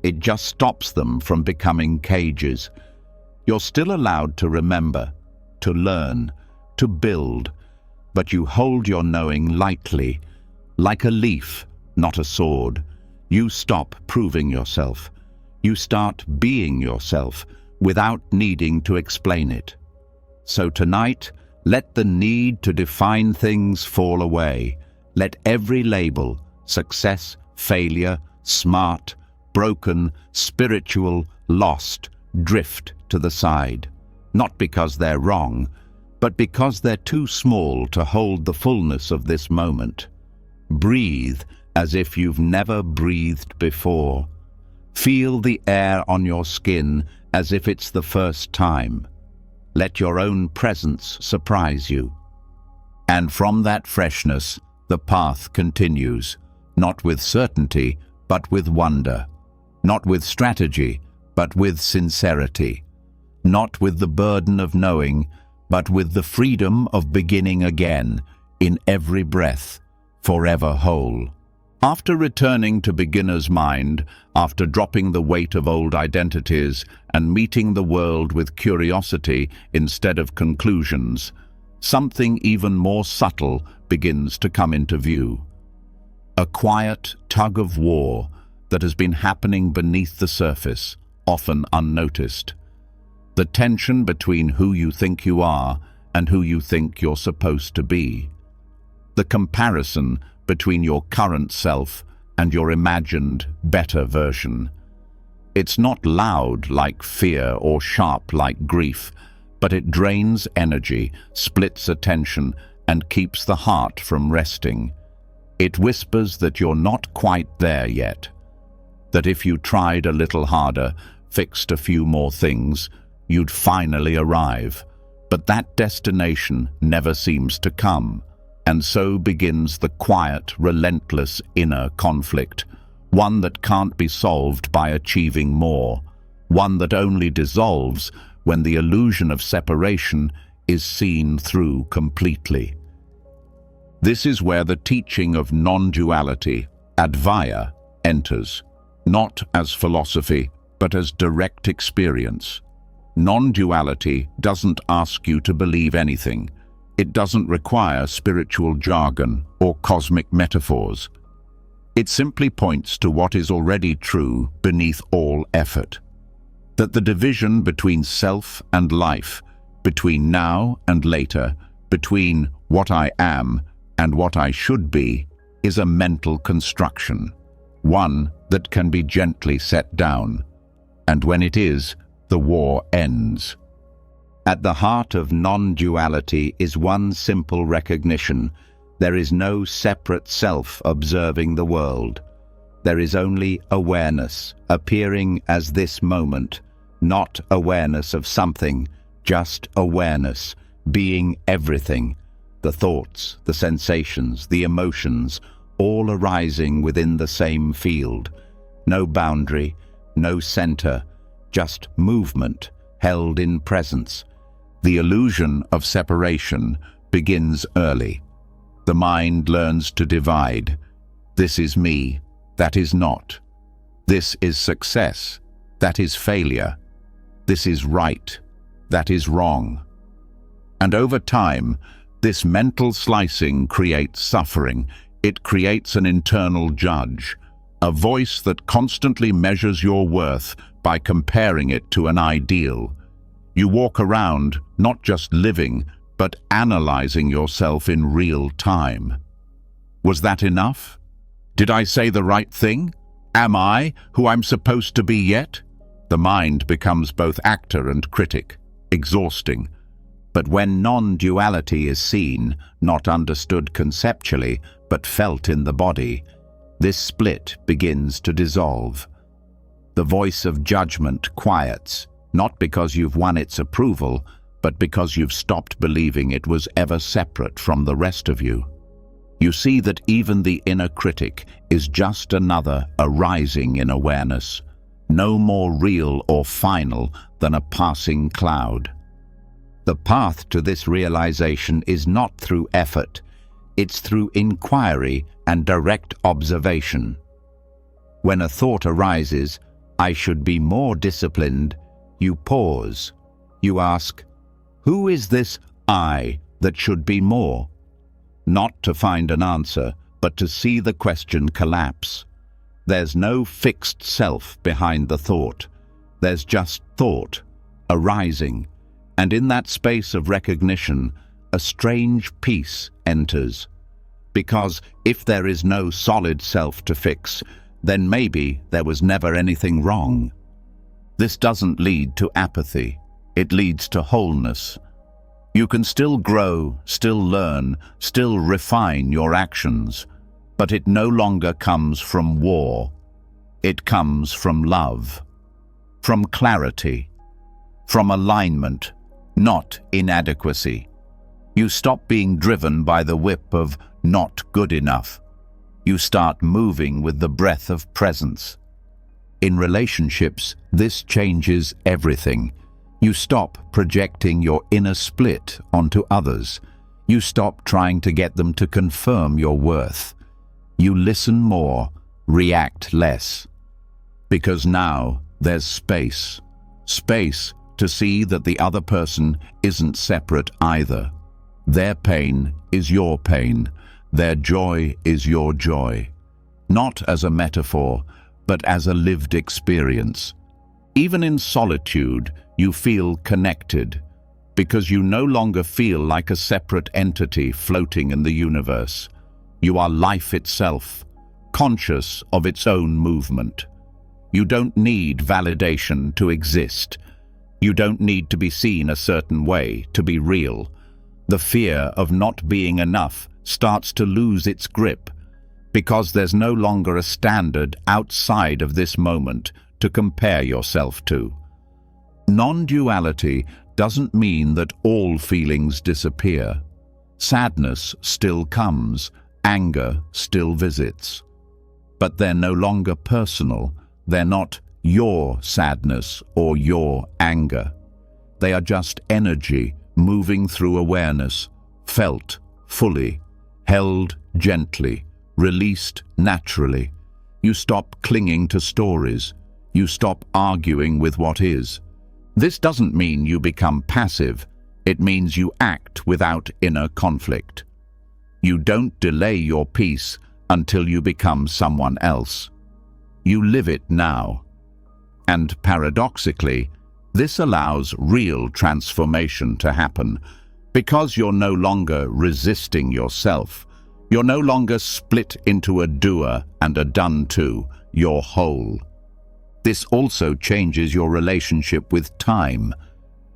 It just stops them from becoming cages. You're still allowed to remember, to learn, to build, but you hold your knowing lightly, like a leaf, not a sword. You stop proving yourself. You start being yourself without needing to explain it. So tonight, let the need to define things fall away. Let every label, success, failure, smart, broken, spiritual, lost, drift to the side. Not because they're wrong, but because they're too small to hold the fullness of this moment. Breathe as if you've never breathed before. Feel the air on your skin as if it's the first time. Let your own presence surprise you. And from that freshness, the path continues, not with certainty, but with wonder. Not with strategy, but with sincerity. Not with the burden of knowing, but with the freedom of beginning again, in every breath, forever whole. After returning to beginner's mind, after dropping the weight of old identities and meeting the world with curiosity instead of conclusions, something even more subtle begins to come into view. A quiet tug of war that has been happening beneath the surface, often unnoticed. The tension between who you think you are and who you think you're supposed to be. The comparison between your current self and your imagined, better version. It's not loud like fear or sharp like grief, but it drains energy, splits attention, and keeps the heart from resting. It whispers that you're not quite there yet, that if you tried a little harder, fixed a few more things, you'd finally arrive. But that destination never seems to come. And so begins the quiet, relentless inner conflict, one that can't be solved by achieving more, one that only dissolves when the illusion of separation is seen through completely. This is where the teaching of non-duality, Advaya, enters, not as philosophy, but as direct experience. Non-duality doesn't ask you to believe anything. It doesn't require spiritual jargon or cosmic metaphors. It simply points to what is already true beneath all effort. That the division between self and life, between now and later, between what I am and what I should be, is a mental construction, one that can be gently set down. And when it is, the war ends. At the heart of non-duality is one simple recognition: there is no separate self observing the world. There is only awareness, appearing as this moment, not awareness of something, just awareness, being everything, the thoughts, the sensations, the emotions, all arising within the same field. No boundary, no center, just movement held in presence. The illusion of separation begins early. The mind learns to divide. This is me, that is not. This is success, that is failure. This is right, that is wrong. And over time, this mental slicing creates suffering. It creates an internal judge, a voice that constantly measures your worth by comparing it to an ideal. You walk around not just living, but analyzing yourself in real time. Was that enough? Did I say the right thing? Am I who I'm supposed to be yet? The mind becomes both actor and critic, exhausting. But when non-duality is seen, not understood conceptually, but felt in the body, this split begins to dissolve. The voice of judgment quiets, not because you've won its approval, but because you've stopped believing it was ever separate from the rest of you. You see that even the inner critic is just another arising in awareness, no more real or final than a passing cloud. The path to this realization is not through effort, it's through inquiry and direct observation. When a thought arises, I should be more disciplined, you pause. You ask, who is this I that should be more? Not to find an answer, but to see the question collapse. There's no fixed self behind the thought. There's just thought, arising. And in that space of recognition, a strange peace enters. Because if there is no solid self to fix, then maybe there was never anything wrong. This doesn't lead to apathy. It leads to wholeness. You can still grow, still learn, still refine your actions, but it no longer comes from war. It comes from love, from clarity, from alignment, not inadequacy. You stop being driven by the whip of not good enough. You start moving with the breath of presence. In relationships, this changes everything. You stop projecting your inner split onto others. You stop trying to get them to confirm your worth. You listen more, react less. Because now there's space. Space to see that the other person isn't separate either. Their pain is your pain. Their joy is your joy. Not as a metaphor, but as a lived experience. Even in solitude, you feel connected, because you no longer feel like a separate entity floating in the universe. You are life itself, conscious of its own movement. You don't need validation to exist. You don't need to be seen a certain way to be real. The fear of not being enough starts to lose its grip, because there's no longer a standard outside of this moment to compare yourself to. Non-duality doesn't mean that all feelings disappear. Sadness still comes, anger still visits. But they're no longer personal. They're not your sadness or your anger. They are just energy moving through awareness, felt fully, held gently, released naturally. You stop clinging to stories. You stop arguing with what is. This doesn't mean you become passive. It means you act without inner conflict. You don't delay your peace until you become someone else. You live it now. And paradoxically, this allows real transformation to happen, because you're no longer resisting yourself. You're no longer split into a doer and a done to. You're whole. This also changes your relationship with time.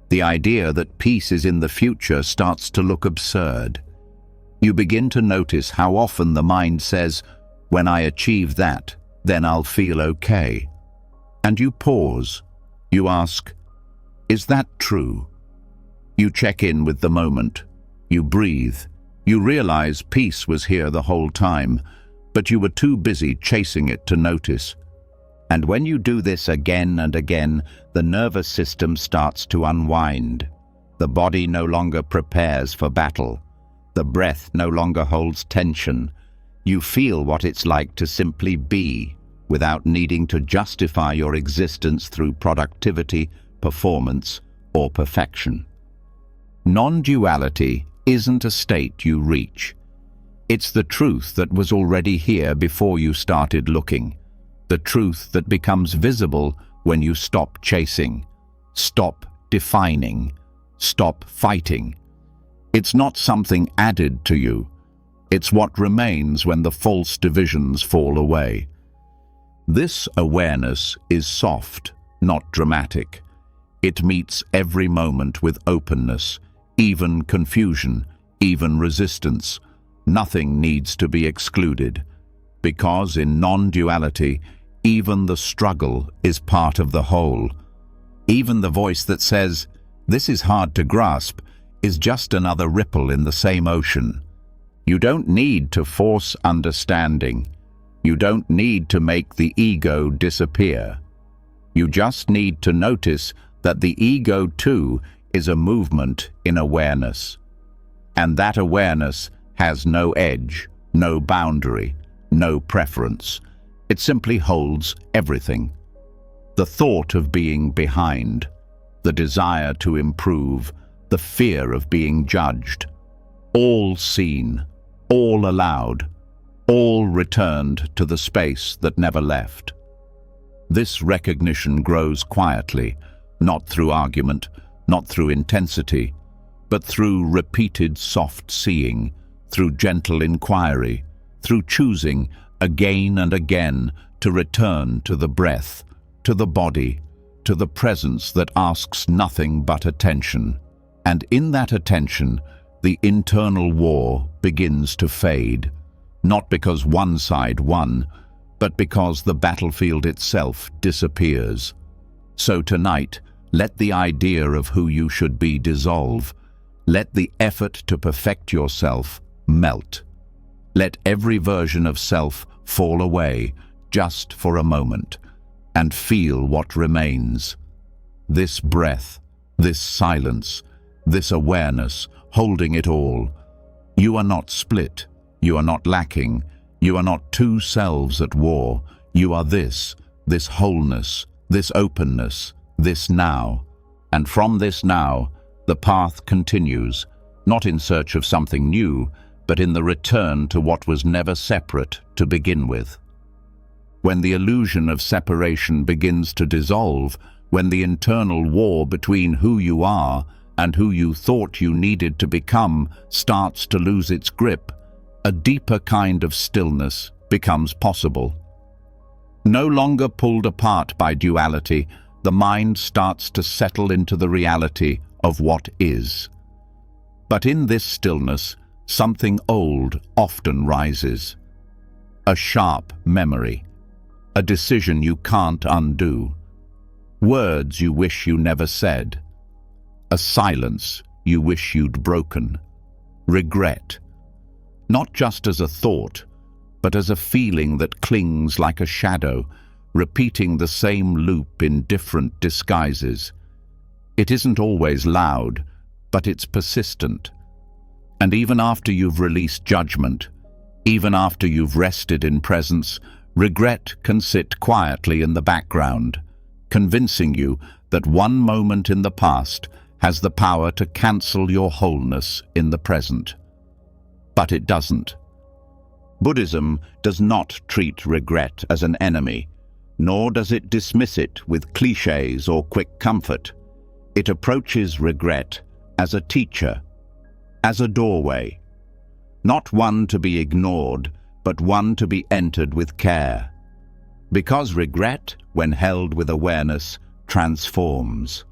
The idea that peace is in the future starts to look absurd. You begin to notice how often the mind says, "When I achieve that, then I'll feel okay." And you pause. You ask, "Is that true?" You check in with the moment. You breathe. You realize peace was here the whole time, but you were too busy chasing it to notice. And when you do this again and again, the nervous system starts to unwind. The body no longer prepares for battle. The breath no longer holds tension. You feel what it's like to simply be, without needing to justify your existence through productivity, performance, or perfection. Non-duality isn't a state you reach. It's the truth that was already here before you started looking. The truth that becomes visible when you stop chasing, stop defining, stop fighting. It's not something added to you. It's what remains when the false divisions fall away. This awareness is soft, not dramatic. It meets every moment with openness, even confusion, even resistance. Nothing needs to be excluded, because in non-duality, even the struggle is part of the whole. Even the voice that says, "This is hard to grasp," is just another ripple in the same ocean. You don't need to force understanding. You don't need to make the ego disappear. You just need to notice that the ego too is a movement in awareness. And that awareness has no edge, no boundary, no preference. It simply holds everything. The thought of being behind, the desire to improve, the fear of being judged, all seen, all allowed, all returned to the space that never left. This recognition grows quietly, not through argument, not through intensity, but through repeated soft seeing, through gentle inquiry, through choosing again and again to return to the breath, to the body, to the presence that asks nothing but attention. And in that attention, the internal war begins to fade, not because one side won, but because the battlefield itself disappears. So tonight, let the idea of who you should be dissolve. Let the effort to perfect yourself melt. Let every version of self fall away just for a moment, and feel what remains. This breath, this silence, this awareness, holding it all. You are not split, you are not lacking, you are not two selves at war. You are this wholeness, this openness, this now. And from this now, the path continues, not in search of something new, but in the return to what was never separate to begin with. When the illusion of separation begins to dissolve, when the internal war between who you are and who you thought you needed to become starts to lose its grip, a deeper kind of stillness becomes possible. No longer pulled apart by duality, the mind starts to settle into the reality of what is. But in this stillness, something old often rises. A sharp memory, a decision you can't undo, words you wish you never said, a silence you wish you'd broken, regret, not just as a thought, but as a feeling that clings like a shadow, repeating the same loop in different disguises. It isn't always loud, but it's persistent. And even after you've released judgment, even after you've rested in presence, regret can sit quietly in the background, convincing you that one moment in the past has the power to cancel your wholeness in the present. But it doesn't. Buddhism does not treat regret as an enemy, nor does it dismiss it with cliches or quick comfort. It approaches regret as a teacher, as a doorway, not one to be ignored, but one to be entered with care. Because regret, when held with awareness, transforms.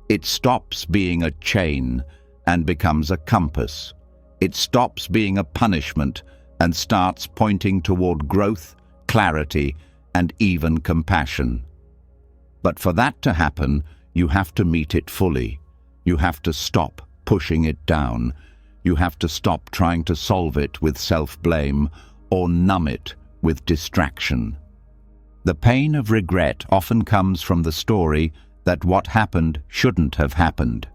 It stops being a chain and becomes a compass. It stops being a punishment and starts pointing toward growth, clarity, and even compassion. But for that to happen, you have to meet it fully. You have to stop pushing it down. You have to stop trying to solve it with self-blame or numb it with distraction. The pain of regret often comes from the story that what happened shouldn't have happened.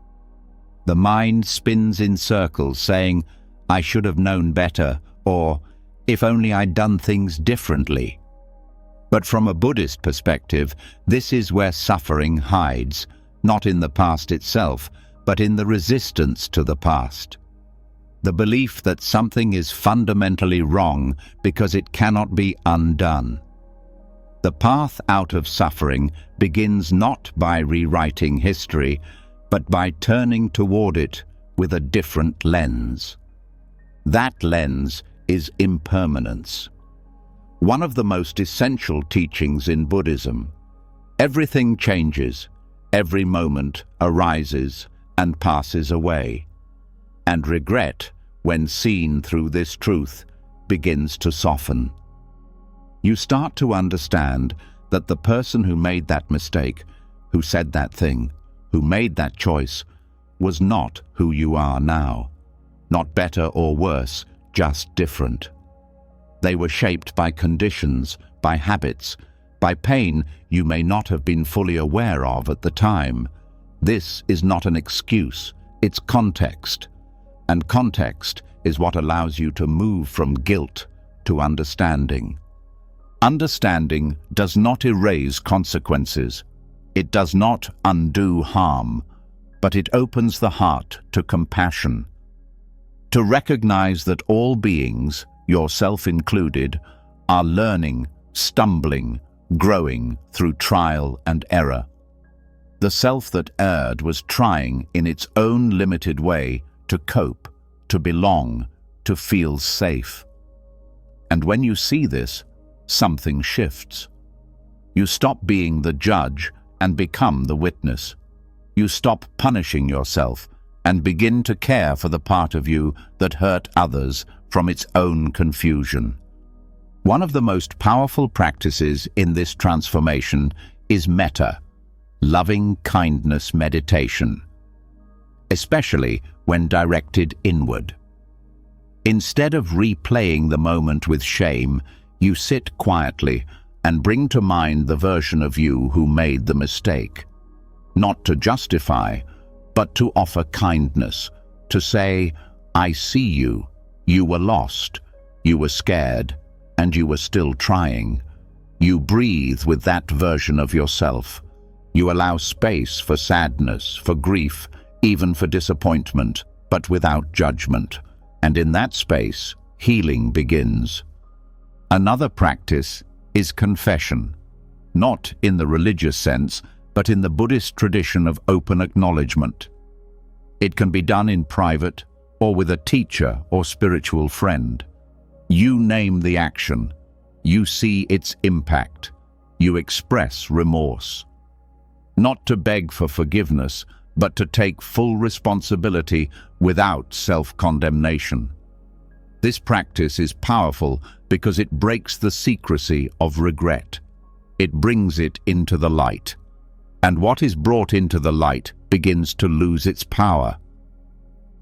The mind spins in circles saying, "I should have known better," or "if only I'd done things differently." But from a Buddhist perspective, this is where suffering hides, not in the past itself, but in the resistance to the past. The belief that something is fundamentally wrong because it cannot be undone. The path out of suffering begins not by rewriting history, but by turning toward it with a different lens. That lens is impermanence. One of the most essential teachings in Buddhism. Everything changes, every moment arises and passes away. And regret, when seen through this truth, begins to soften. You start to understand that the person who made that mistake, who said that thing, who made that choice, was not who you are now. Not better or worse, just different. They were shaped by conditions, by habits, by pain you may not have been fully aware of at the time. This is not an excuse, it's context. And context is what allows you to move from guilt to understanding. Understanding does not erase consequences. It does not undo harm, but it opens the heart to compassion. To recognize that all beings, yourself included, are learning, stumbling, growing through trial and error. The self that erred was trying in its own limited way to cope, to belong, to feel safe. And when you see this, something shifts. You stop being the judge and become the witness. You stop punishing yourself and begin to care for the part of you that hurt others from its own confusion. One of the most powerful practices in this transformation is metta, loving kindness meditation, especially when directed inward. Instead of replaying the moment with shame, you sit quietly and bring to mind the version of you who made the mistake. not to justify, but to offer kindness, to say, I see you, you were lost, you were scared, and you were still trying. You breathe with that version of yourself. You allow space for sadness, for grief, even for disappointment, but without judgment. And in that space, healing begins. Another practice is confession, not in the religious sense, but in the Buddhist tradition of open acknowledgement. It can be done in private or with a teacher or spiritual friend. You name the action. You see its impact. You express remorse. Not to beg for forgiveness, but to take full responsibility without self-condemnation. This practice is powerful because it breaks the secrecy of regret. It brings it into the light. And what is brought into the light begins to lose its power.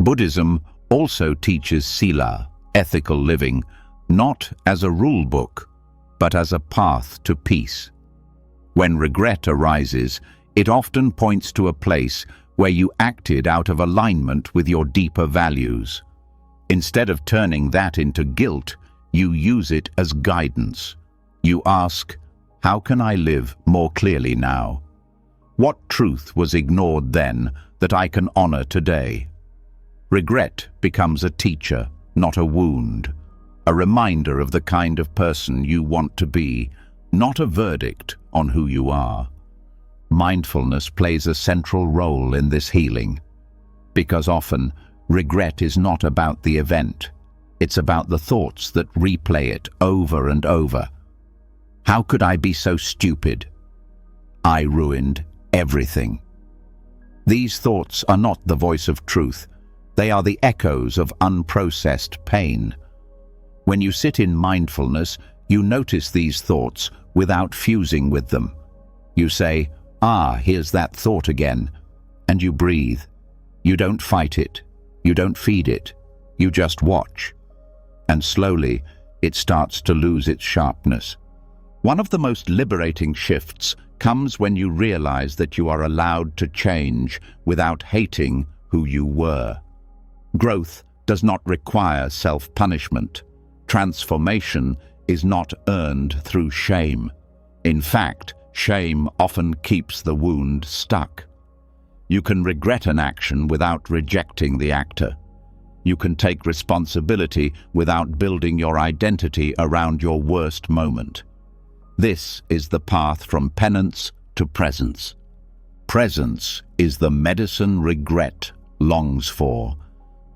Buddhism also teaches sila, ethical living, not as a rule book, but as a path to peace. When regret arises, it often points to a place where you acted out of alignment with your deeper values. Instead of turning that into guilt, you use it as guidance. You ask, how can I live more clearly now? What truth was ignored then that I can honor today? Regret becomes a teacher, not a wound, a reminder of the kind of person you want to be, not a verdict on who you are. Mindfulness plays a central role in this healing, because often regret is not about the event. It's about the thoughts that replay it over and over. How could I be so stupid? I ruined everything. These thoughts are not the voice of truth. They are the echoes of unprocessed pain. When you sit in mindfulness, you notice these thoughts without fusing with them. You say, here's that thought again, and you breathe. You don't fight it. You don't feed it. You just watch. And slowly, it starts to lose its sharpness. One of the most liberating shifts comes when you realize that you are allowed to change without hating who you were. Growth does not require self-punishment. Transformation is not earned through shame. In fact, shame often keeps the wound stuck. You can regret an action without rejecting the actor. You can take responsibility without building your identity around your worst moment. This is the path from penance to presence. Presence is the medicine regret longs for,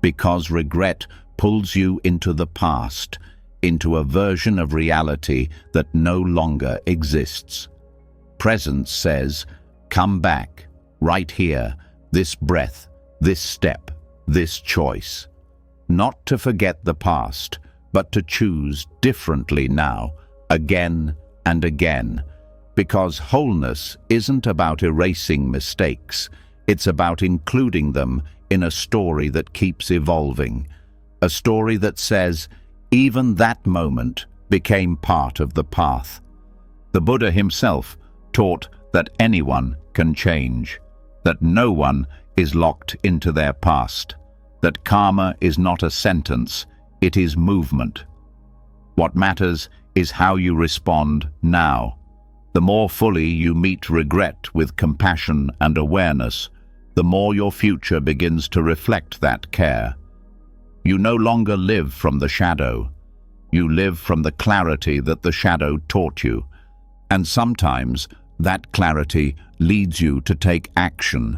because regret pulls you into the past, into a version of reality that no longer exists. Presence says, come back, right here, this breath, this step, this choice. Not to forget the past, but to choose differently now, again and again. Because wholeness isn't about erasing mistakes, it's about including them in a story that keeps evolving. A story that says, even that moment became part of the path. The Buddha himself taught that anyone can change, that no one is locked into their past, that karma is not a sentence, it is movement. What matters is how you respond now. The more fully you meet regret with compassion and awareness, the more your future begins to reflect that care. You no longer live from the shadow. You live from the clarity that the shadow taught you. And sometimes that clarity leads you to take action,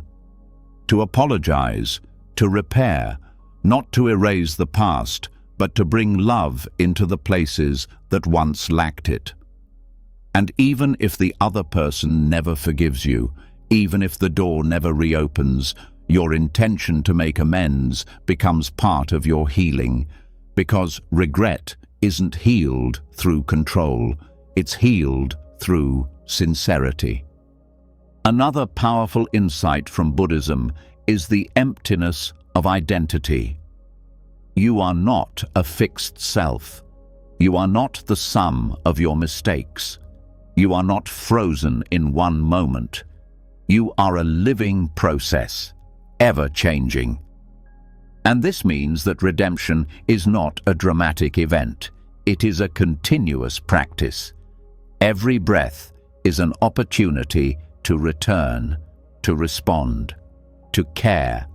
to apologize, to repair, not to erase the past, but to bring love into the places that once lacked it. And even if the other person never forgives you, even if the door never reopens, your intention to make amends becomes part of your healing, because regret isn't healed through control, it's healed through sincerity. Another powerful insight from Buddhism is the emptiness of identity. You are not a fixed self. You are not the sum of your mistakes. You are not frozen in one moment. You are a living process, ever changing. And this means that redemption is not a dramatic event. It is a continuous practice. Every breath is an opportunity to return, to respond, to care.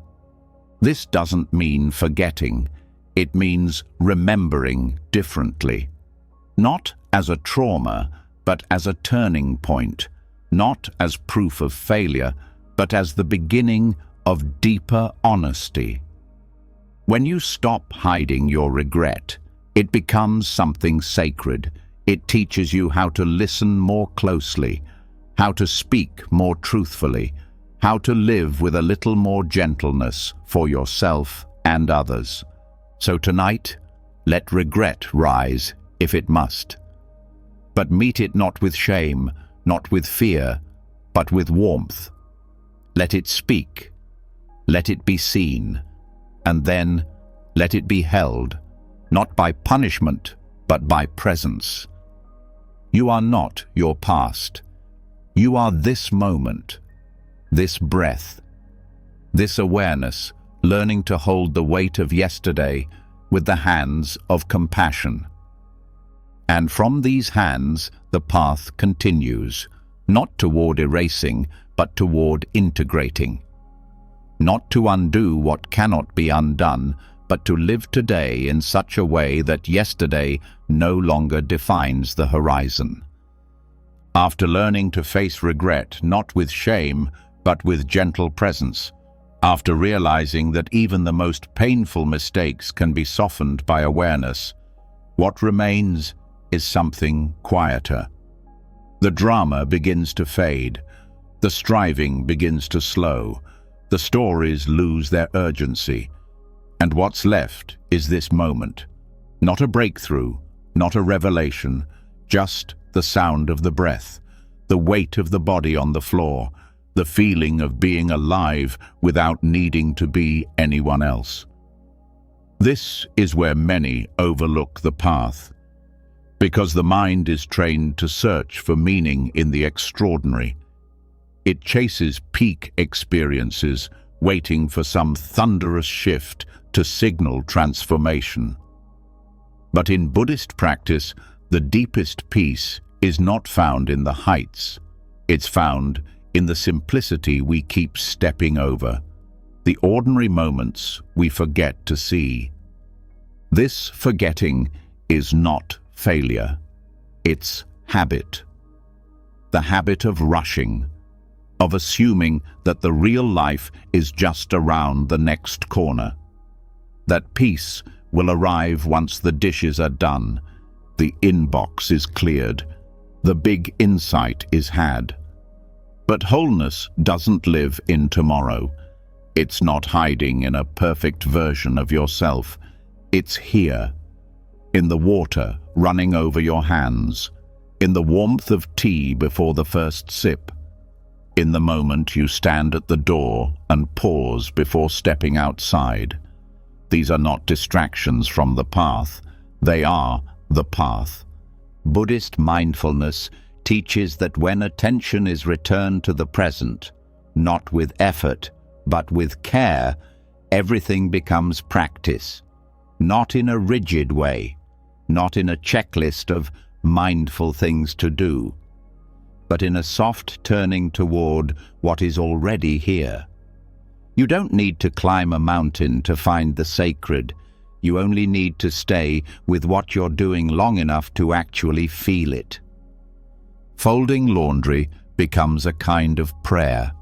This doesn't mean forgetting. It means remembering differently. Not as a trauma, but as a turning point. Not as proof of failure, but as the beginning of deeper honesty. When you stop hiding your regret, it becomes something sacred. It teaches you how to listen more closely, how to speak more truthfully, how to live with a little more gentleness for yourself and others. So tonight, let regret rise if it must. But meet it not with shame, not with fear, but with warmth. Let it speak. Let it be seen. And then let it be held, not by punishment, but by presence. You are not your past. You are this moment, this breath, this awareness, learning to hold the weight of yesterday with the hands of compassion. And from these hands, the path continues, not toward erasing, but toward integrating. Not to undo what cannot be undone, but to live today in such a way that yesterday no longer defines the horizon. After learning to face regret not with shame, but with gentle presence, after realizing that even the most painful mistakes can be softened by awareness, what remains is something quieter. The drama begins to fade, the striving begins to slow, the stories lose their urgency, and what's left is this moment. Not a breakthrough, not a revelation, just the sound of the breath, the weight of the body on the floor, the feeling of being alive without needing to be anyone else. This is where many overlook the path, because the mind is trained to search for meaning in the extraordinary. It chases peak experiences, waiting for some thunderous shift to signal transformation. But in Buddhist practice, the deepest peace is not found in the heights. It's found in the simplicity we keep stepping over, the ordinary moments we forget to see. This forgetting is not failure. It's habit. The habit of rushing, of assuming that the real life is just around the next corner, that peace will arrive once the dishes are done, the inbox is cleared, the big insight is had. But wholeness doesn't live in tomorrow. It's not hiding in a perfect version of yourself. It's here, in the water running over your hands, in the warmth of tea before the first sip, in the moment you stand at the door and pause before stepping outside. These are not distractions from the path. They are the path. Buddhist mindfulness teaches that when attention is returned to the present, not with effort, but with care, everything becomes practice. Not in a rigid way, not in a checklist of mindful things to do, but in a soft turning toward what is already here. You don't need to climb a mountain to find the sacred. You only need to stay with what you're doing long enough to actually feel it. Folding laundry becomes a kind of prayer.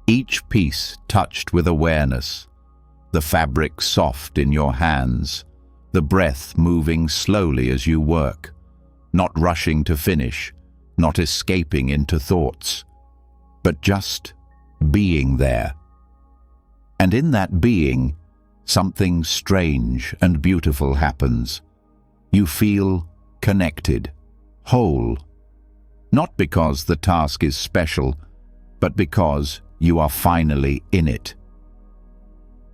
Each piece touched with awareness, the fabric soft in your hands, the breath moving slowly as you work, not rushing to finish, not escaping into thoughts, but just being there. And in that being, something strange and beautiful happens. You feel connected, whole, not because the task is special, but because you are finally in it.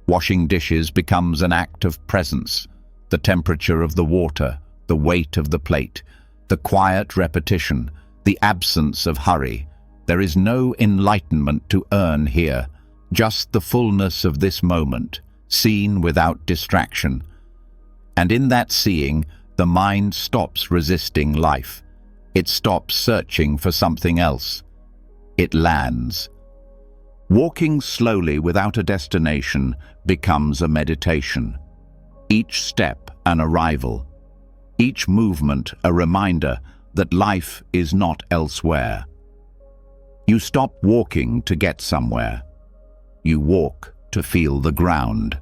Washing dishes becomes an act of presence, the temperature of the water, the weight of the plate, the quiet repetition, the absence of hurry. There is no enlightenment to earn here, just the fullness of this moment, seen without distraction. And in that seeing, the mind stops resisting life. It stops searching for something else. It lands. Walking slowly without a destination becomes a meditation. Each step an arrival. Each movement a reminder that life is not elsewhere. You stop walking to get somewhere. You walk to feel the ground,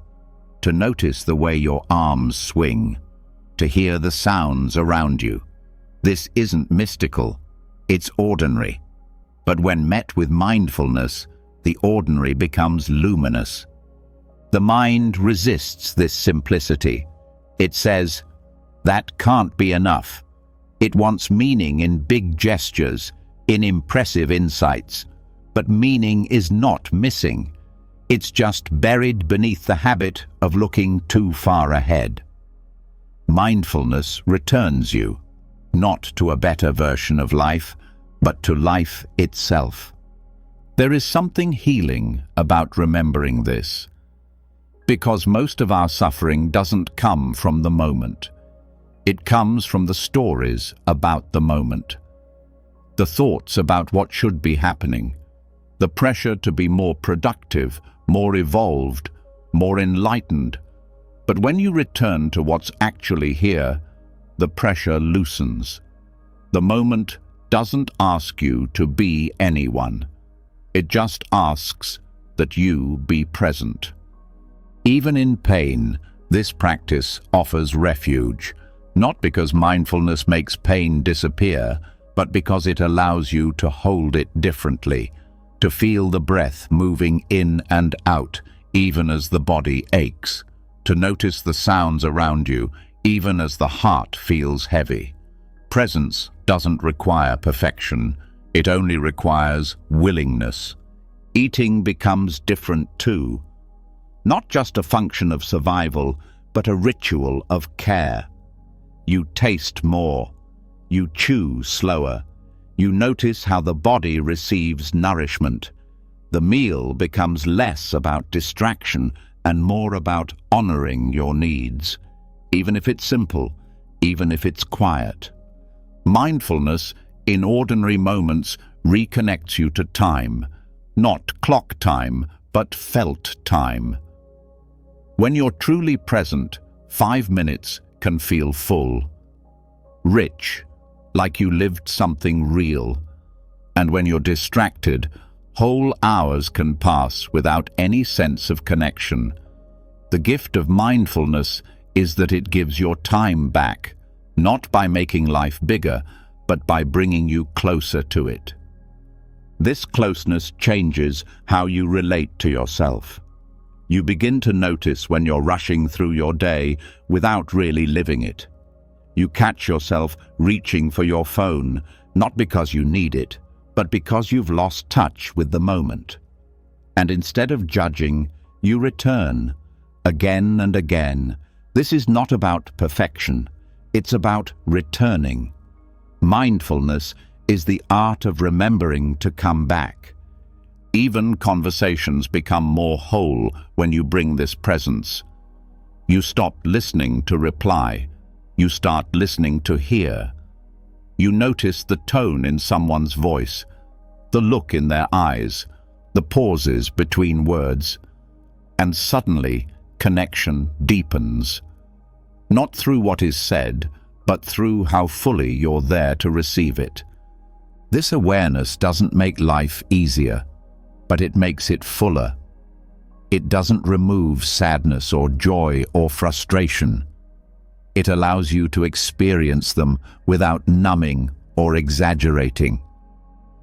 to notice the way your arms swing, to hear the sounds around you. This isn't mystical, it's ordinary. But when met with mindfulness, the ordinary becomes luminous. The mind resists this simplicity. It says, "That can't be enough." It wants meaning in big gestures, in impressive insights. But meaning is not missing. It's just buried beneath the habit of looking too far ahead. Mindfulness returns you, not to a better version of life, but to life itself. There is something healing about remembering this, because most of our suffering doesn't come from the moment. It comes from the stories about the moment, the thoughts about what should be happening, the pressure to be more productive, more evolved, more enlightened. But when you return to what's actually here, the pressure loosens. The moment doesn't ask you to be anyone. It just asks that you be present. Even in pain, this practice offers refuge, not because mindfulness makes pain disappear, but because it allows you to hold it differently, to feel the breath moving in and out, even as the body aches, to notice the sounds around you, even as the heart feels heavy. Presence doesn't require perfection, it only requires willingness. Eating becomes different too, not just a function of survival, but a ritual of care. You taste more, you chew slower, you notice how the body receives nourishment. The meal becomes less about distraction and more about honoring your needs, even if it's simple, even if it's quiet. Mindfulness, in ordinary moments, reconnects you to time, not clock time, but felt time. When you're truly present, 5 minutes can feel full, rich, like you lived something real. And when you're distracted, whole hours can pass without any sense of connection. The gift of mindfulness is that it gives your time back, not by making life bigger, but by bringing you closer to it. This closeness changes how you relate to yourself. You begin to notice when you're rushing through your day without really living it. You catch yourself reaching for your phone, not because you need it, but because you've lost touch with the moment. And instead of judging, you return, again and again. This is not about perfection, it's about returning. Mindfulness is the art of remembering to come back. Even conversations become more whole when you bring this presence. You stop listening to reply. You start listening to hear. You notice the tone in someone's voice, the look in their eyes, the pauses between words. And suddenly, connection deepens. Not through what is said, but through how fully you're there to receive it. This awareness doesn't make life easier, but it makes it fuller. It doesn't remove sadness or joy or frustration. It allows you to experience them without numbing or exaggerating.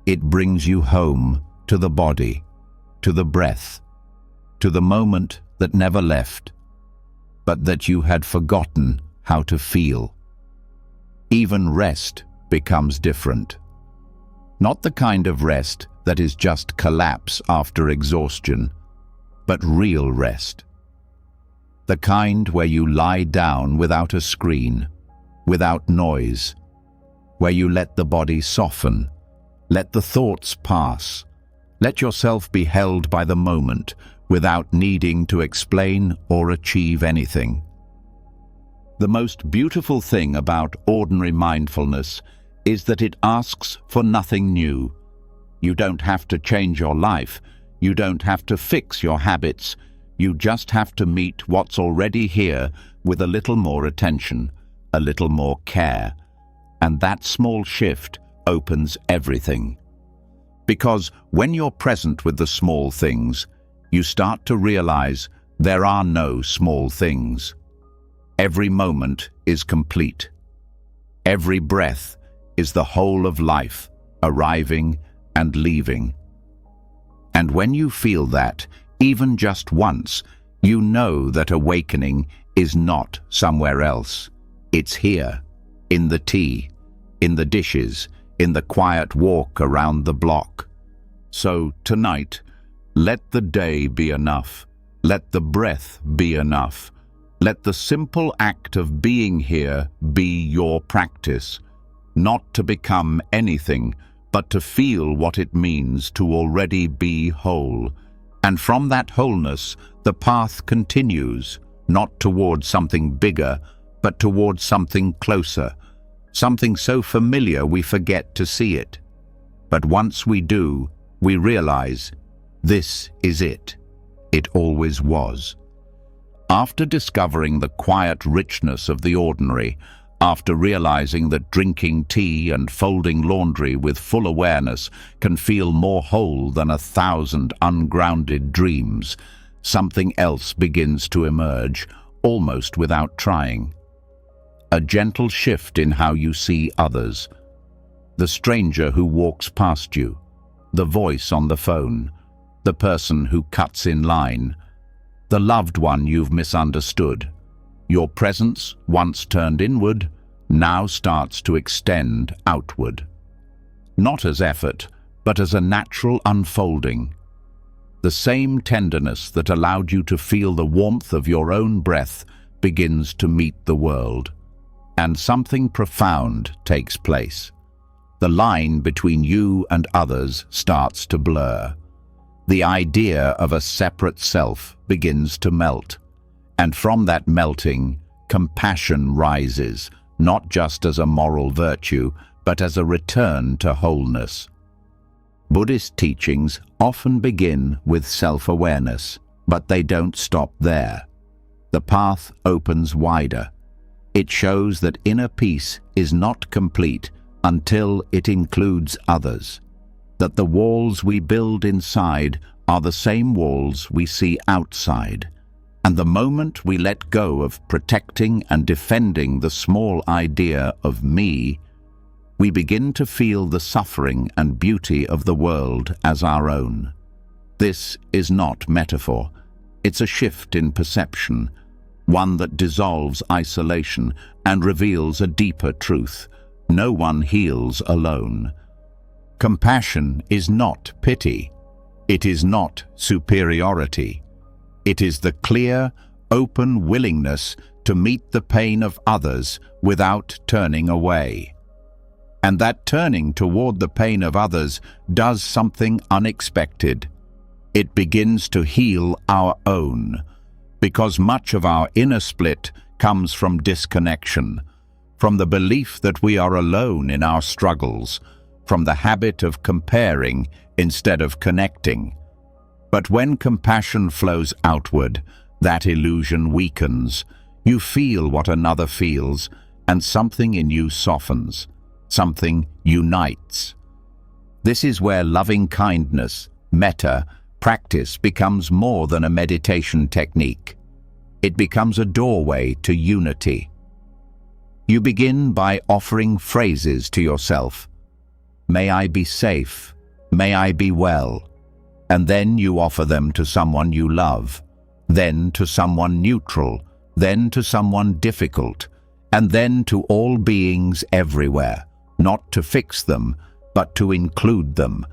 It brings you home to the body, to the breath, to the moment that never left, but that you had forgotten how to feel. Even rest becomes different. Not the kind of rest that is just collapse after exhaustion, but real rest. The kind where you lie down without a screen, without noise, where you let the body soften, Let the thoughts pass. Let yourself be held by the moment without needing to explain or achieve anything. The most beautiful thing about ordinary mindfulness is that it asks for nothing new. You don't have to change your life. You don't have to fix your habits. You just have to meet what's already here with a little more attention, a little more care. And that small shift opens everything. Because when you're present with the small things, you start to realize there are no small things. Every moment is complete. Every breath is the whole of life, arriving and leaving. And when you feel that, even just once, you know that awakening is not somewhere else. It's here, in the tea, in the dishes, in the quiet walk around the block. So tonight, let the day be enough. Let the breath be enough. Let the simple act of being here be your practice, not to become anything, but to feel what it means to already be whole. And from that wholeness, the path continues, not towards something bigger, but towards something closer, something so familiar we forget to see it. But once we do, we realize, this is it. It always was. After discovering the quiet richness of the ordinary, after realizing that drinking tea and folding laundry with full awareness can feel more whole than 1,000 ungrounded dreams, something else begins to emerge, almost without trying. A gentle shift in how you see others. The stranger who walks past you, the voice on the phone, the person who cuts in line, the loved one you've misunderstood. Your presence, once turned inward, now starts to extend outward. Not as effort, but as a natural unfolding. The same tenderness that allowed you to feel the warmth of your own breath begins to meet the world. And something profound takes place. The line between you and others starts to blur. The idea of a separate self begins to melt. And from that melting, compassion rises, not just as a moral virtue, but as a return to wholeness. Buddhist teachings often begin with self-awareness, but they don't stop there. The path opens wider. It shows that inner peace is not complete until it includes others, that the walls we build inside are the same walls we see outside. And the moment we let go of protecting and defending the small idea of me, we begin to feel the suffering and beauty of the world as our own. This is not metaphor. It's a shift in perception, one that dissolves isolation and reveals a deeper truth. No one heals alone. Compassion is not pity. It is not superiority. It is the clear, open willingness to meet the pain of others without turning away. And that turning toward the pain of others does something unexpected. It begins to heal our own, because much of our inner split comes from disconnection, from the belief that we are alone in our struggles, from the habit of comparing instead of connecting. But when compassion flows outward, that illusion weakens. You feel what another feels, and something in you softens. Something unites. This is where loving kindness, metta, practice becomes more than a meditation technique. It becomes a doorway to unity. You begin by offering phrases to yourself. May I be safe. May I be well. And then you offer them to someone you love, then to someone neutral, then to someone difficult, and then to all beings everywhere, not to fix them, but to include them.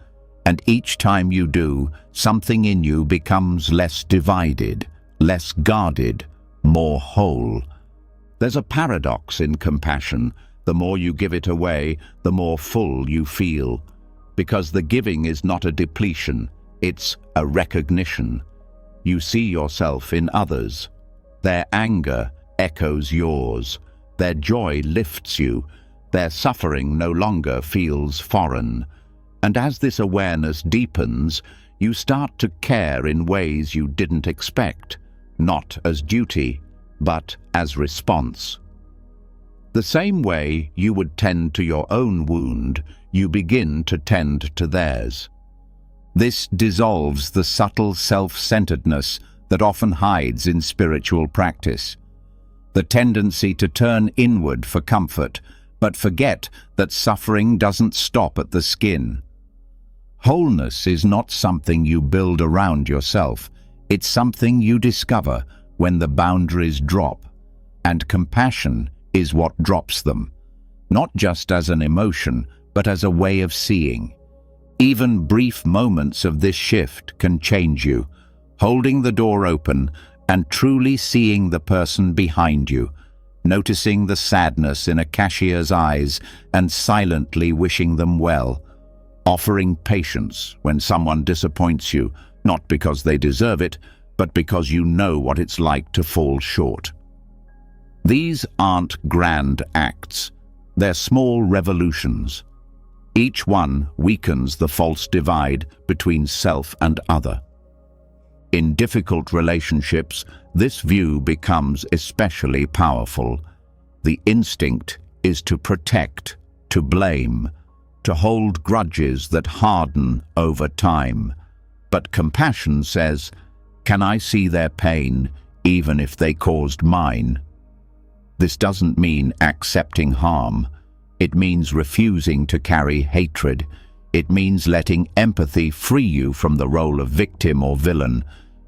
And each time you do, something in you becomes less divided, less guarded, more whole. There's a paradox in compassion. The more you give it away, the more full you feel. because the giving is not a depletion, it's a recognition. You see yourself in others. Their anger echoes yours. Their joy lifts you. Their suffering no longer feels foreign. And as this awareness deepens, you start to care in ways you didn't expect, not as duty, but as response. The same way you would tend to your own wound, you begin to tend to theirs. This dissolves the subtle self-centeredness that often hides in spiritual practice. The tendency to turn inward for comfort, but forget that suffering doesn't stop at the skin. Wholeness is not something you build around yourself. It's something you discover when the boundaries drop, and compassion is what drops them, not just as an emotion, but as a way of seeing. Even brief moments of this shift can change you, holding the door open and truly seeing the person behind you, noticing the sadness in a cashier's eyes and silently wishing them well, offering patience when someone disappoints you, not because they deserve it, but because you know what it's like to fall short. These aren't grand acts, they're small revolutions. Each one weakens the false divide between self and other. In difficult relationships, this view becomes especially powerful. The instinct is to protect, to blame, to hold grudges that harden over time. But compassion says, "Can I see their pain, even if they caused mine?" This doesn't mean accepting harm. It means refusing to carry hatred. It means letting empathy free you from the role of victim or villain,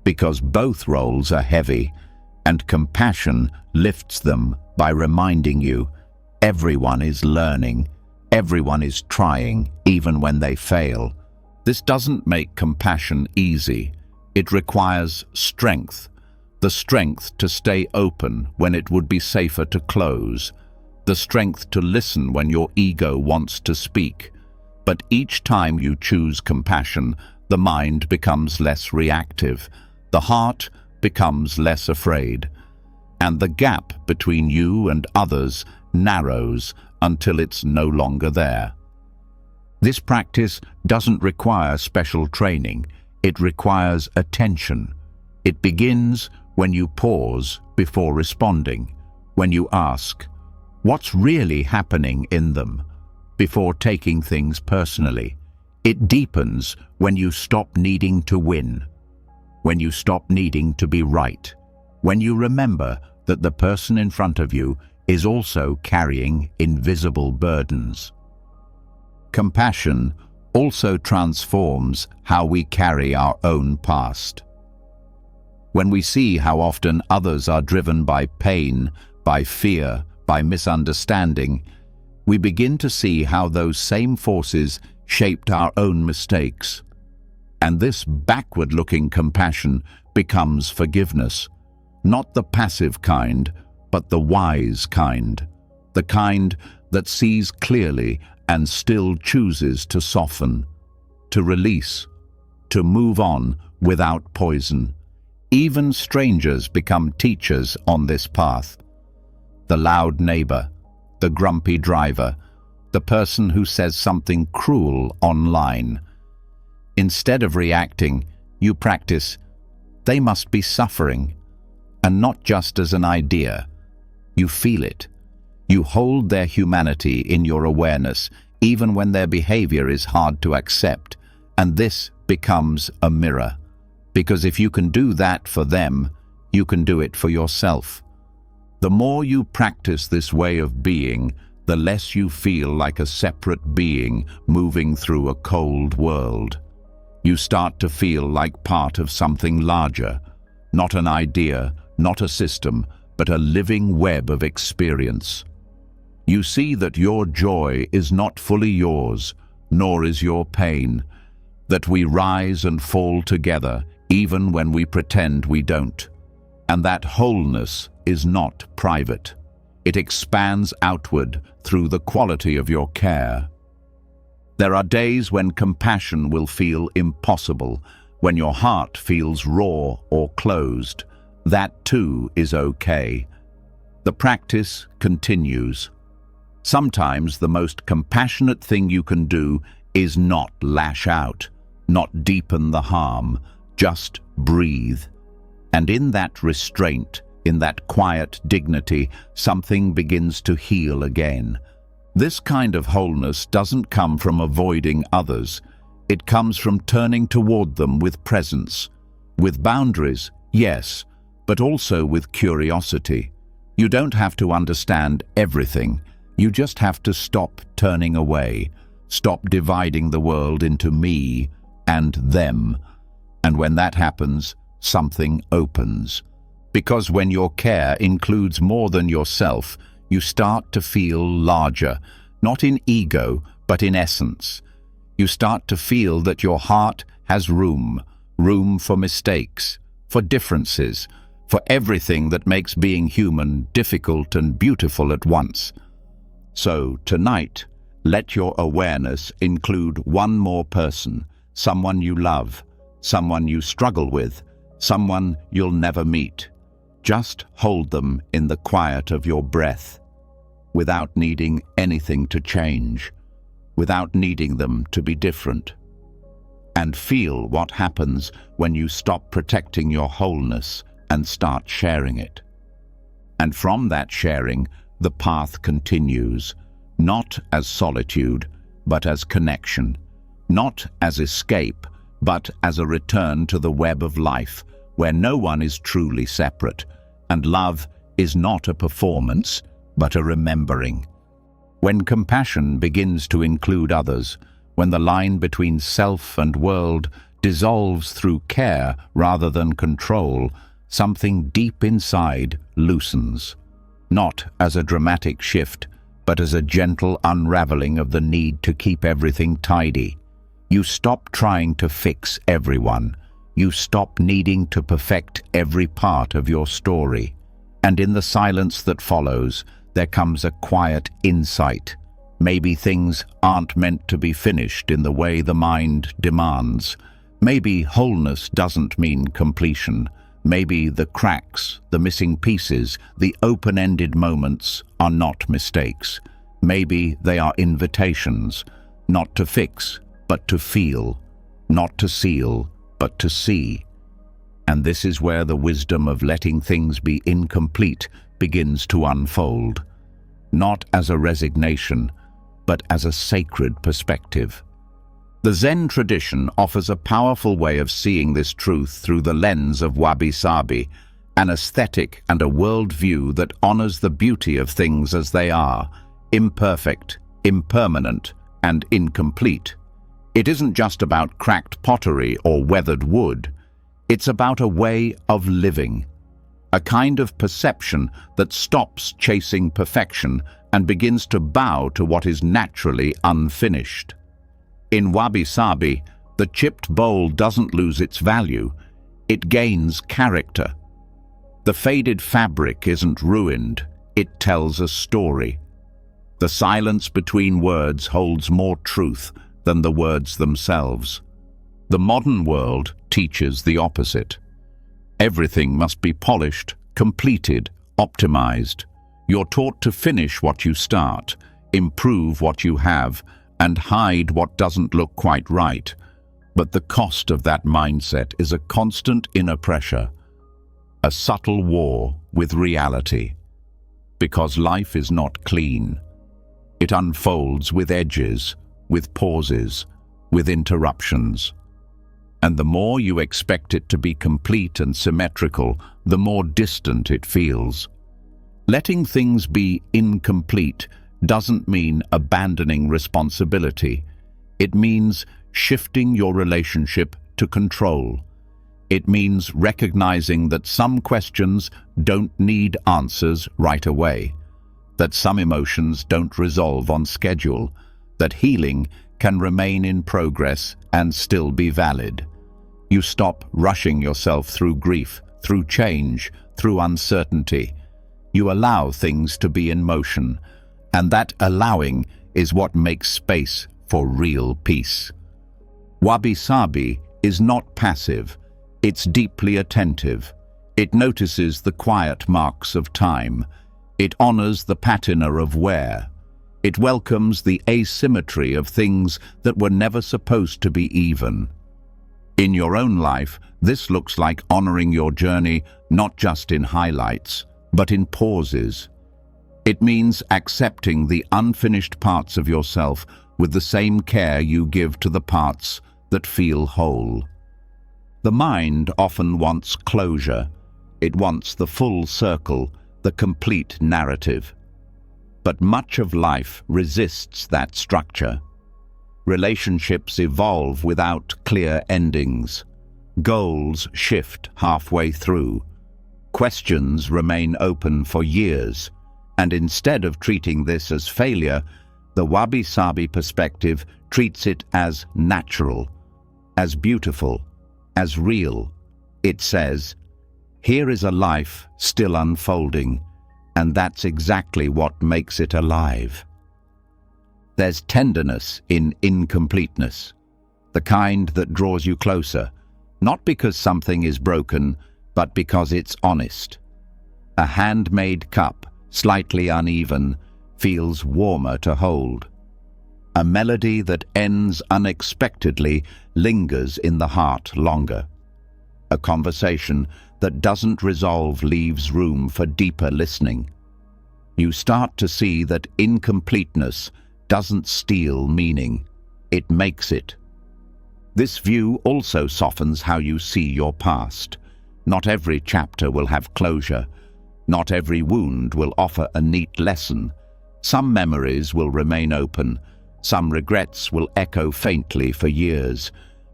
because both roles are heavy, and compassion lifts them by reminding you, everyone is learning, everyone is trying, even when they fail. This doesn't make compassion easy. It requires strength, the strength to stay open when it would be safer to close, the strength to listen when your ego wants to speak. But each time you choose compassion, the mind becomes less reactive, the heart becomes less afraid, and the gap between you and others narrows until it's no longer there. This practice doesn't require special training. It requires attention. It begins when you pause before responding, when you ask, what's really happening in them, before taking things personally. It deepens when you stop needing to win, when you stop needing to be right, when you remember that the person in front of you is also carrying invisible burdens. Compassion also transforms how we carry our own past. When we see how often others are driven by pain, by fear, by misunderstanding, we begin to see how those same forces shaped our own mistakes. And this backward-looking compassion becomes forgiveness, not the passive kind, but the wise kind, the kind that sees clearly and still chooses to soften, to release, to move on without poison. Even strangers become teachers on this path. The loud neighbor, the grumpy driver, the person who says something cruel online. Instead of reacting, you practice, they must be suffering, and not just as an idea. You feel it. You hold their humanity in your awareness, even when their behavior is hard to accept, and this becomes a mirror. Because if you can do that for them, you can do it for yourself. The more you practice this way of being, the less you feel like a separate being moving through a cold world. You start to feel like part of something larger, not an idea, not a system, but a living web of experience. You see that your joy is not fully yours, nor is your pain, that we rise and fall together even when we pretend we don't, and that wholeness is not private. It expands outward through the quality of your care. There are days when compassion will feel impossible, when your heart feels raw or closed. That too is okay. The practice continues. Sometimes the most compassionate thing you can do is not lash out, not deepen the harm, just breathe. And in that restraint, in that quiet dignity, something begins to heal again. This kind of wholeness doesn't come from avoiding others. It comes from turning toward them with presence, with boundaries, yes, but also with curiosity. You don't have to understand everything. You just have to stop turning away, stop dividing the world into me and them. And when that happens, something opens. Because when your care includes more than yourself, you start to feel larger, not in ego, but in essence. You start to feel that your heart has room for mistakes, for differences, for everything that makes being human difficult and beautiful at once. So tonight, let your awareness include one more person, someone you love, someone you struggle with, someone you'll never meet. Just hold them in the quiet of your breath, without needing anything to change, without needing them to be different. And feel what happens when you stop protecting your wholeness and start sharing it. And from that sharing, the path continues, not as solitude, but as connection, not as escape, but as a return to the web of life, where no one is truly separate, and love is not a performance, but a remembering. When compassion begins to include others, when the line between self and world dissolves through care rather than control, something deep inside loosens, not as a dramatic shift, but as a gentle unraveling of the need to keep everything tidy. You stop trying to fix everyone. You stop needing to perfect every part of your story. And in the silence that follows, there comes a quiet insight. Maybe things aren't meant to be finished in the way the mind demands. Maybe wholeness doesn't mean completion. Maybe the cracks, the missing pieces, the open-ended moments are not mistakes. Maybe they are invitations, not to fix, but to feel, not to seal, but to see. And this is where the wisdom of letting things be incomplete begins to unfold, not as a resignation, but as a sacred perspective. The Zen tradition offers a powerful way of seeing this truth through the lens of wabi-sabi, an aesthetic and a worldview that honors the beauty of things as they are, imperfect, impermanent, and incomplete. It isn't just about cracked pottery or weathered wood. It's about a way of living, a kind of perception that stops chasing perfection and begins to bow to what is naturally unfinished. In wabi-sabi, the chipped bowl doesn't lose its value, it gains character. The faded fabric isn't ruined, it tells a story. The silence between words holds more truth than the words themselves. The modern world teaches the opposite. Everything must be polished, completed, optimized. You're taught to finish what you start, improve what you have, and hide what doesn't look quite right. But the cost of that mindset is a constant inner pressure, a subtle war with reality. Because life is not clean. It unfolds with edges, with pauses, with interruptions. And the more you expect it to be complete and symmetrical, the more distant it feels. Letting things be incomplete doesn't mean abandoning responsibility. It means shifting your relationship to control. It means recognizing that some questions don't need answers right away, that some emotions don't resolve on schedule, that healing can remain in progress and still be valid. You stop rushing yourself through grief, through change, through uncertainty. You allow things to be in motion, and that allowing is what makes space for real peace. Wabi-sabi is not passive, it's deeply attentive. It notices the quiet marks of time. It honors the patina of wear. It welcomes the asymmetry of things that were never supposed to be even. In your own life, this looks like honoring your journey not just in highlights, but in pauses. It means accepting the unfinished parts of yourself with the same care you give to the parts that feel whole. The mind often wants closure. It wants the full circle, the complete narrative. But much of life resists that structure. Relationships evolve without clear endings. Goals shift halfway through. Questions remain open for years. And instead of treating this as failure, the wabi-sabi perspective treats it as natural, as beautiful, as real. It says, here is a life still unfolding, and that's exactly what makes it alive. There's tenderness in incompleteness, the kind that draws you closer, not because something is broken, but because it's honest. A handmade cup, slightly uneven, feels warmer to hold. A melody that ends unexpectedly lingers in the heart longer. A conversation that doesn't resolve leaves room for deeper listening. You start to see that incompleteness doesn't steal meaning, it makes it. This view also softens how you see your past. Not every chapter will have closure. Not every wound will offer a neat lesson. Some memories will remain open. Some regrets will echo faintly for years.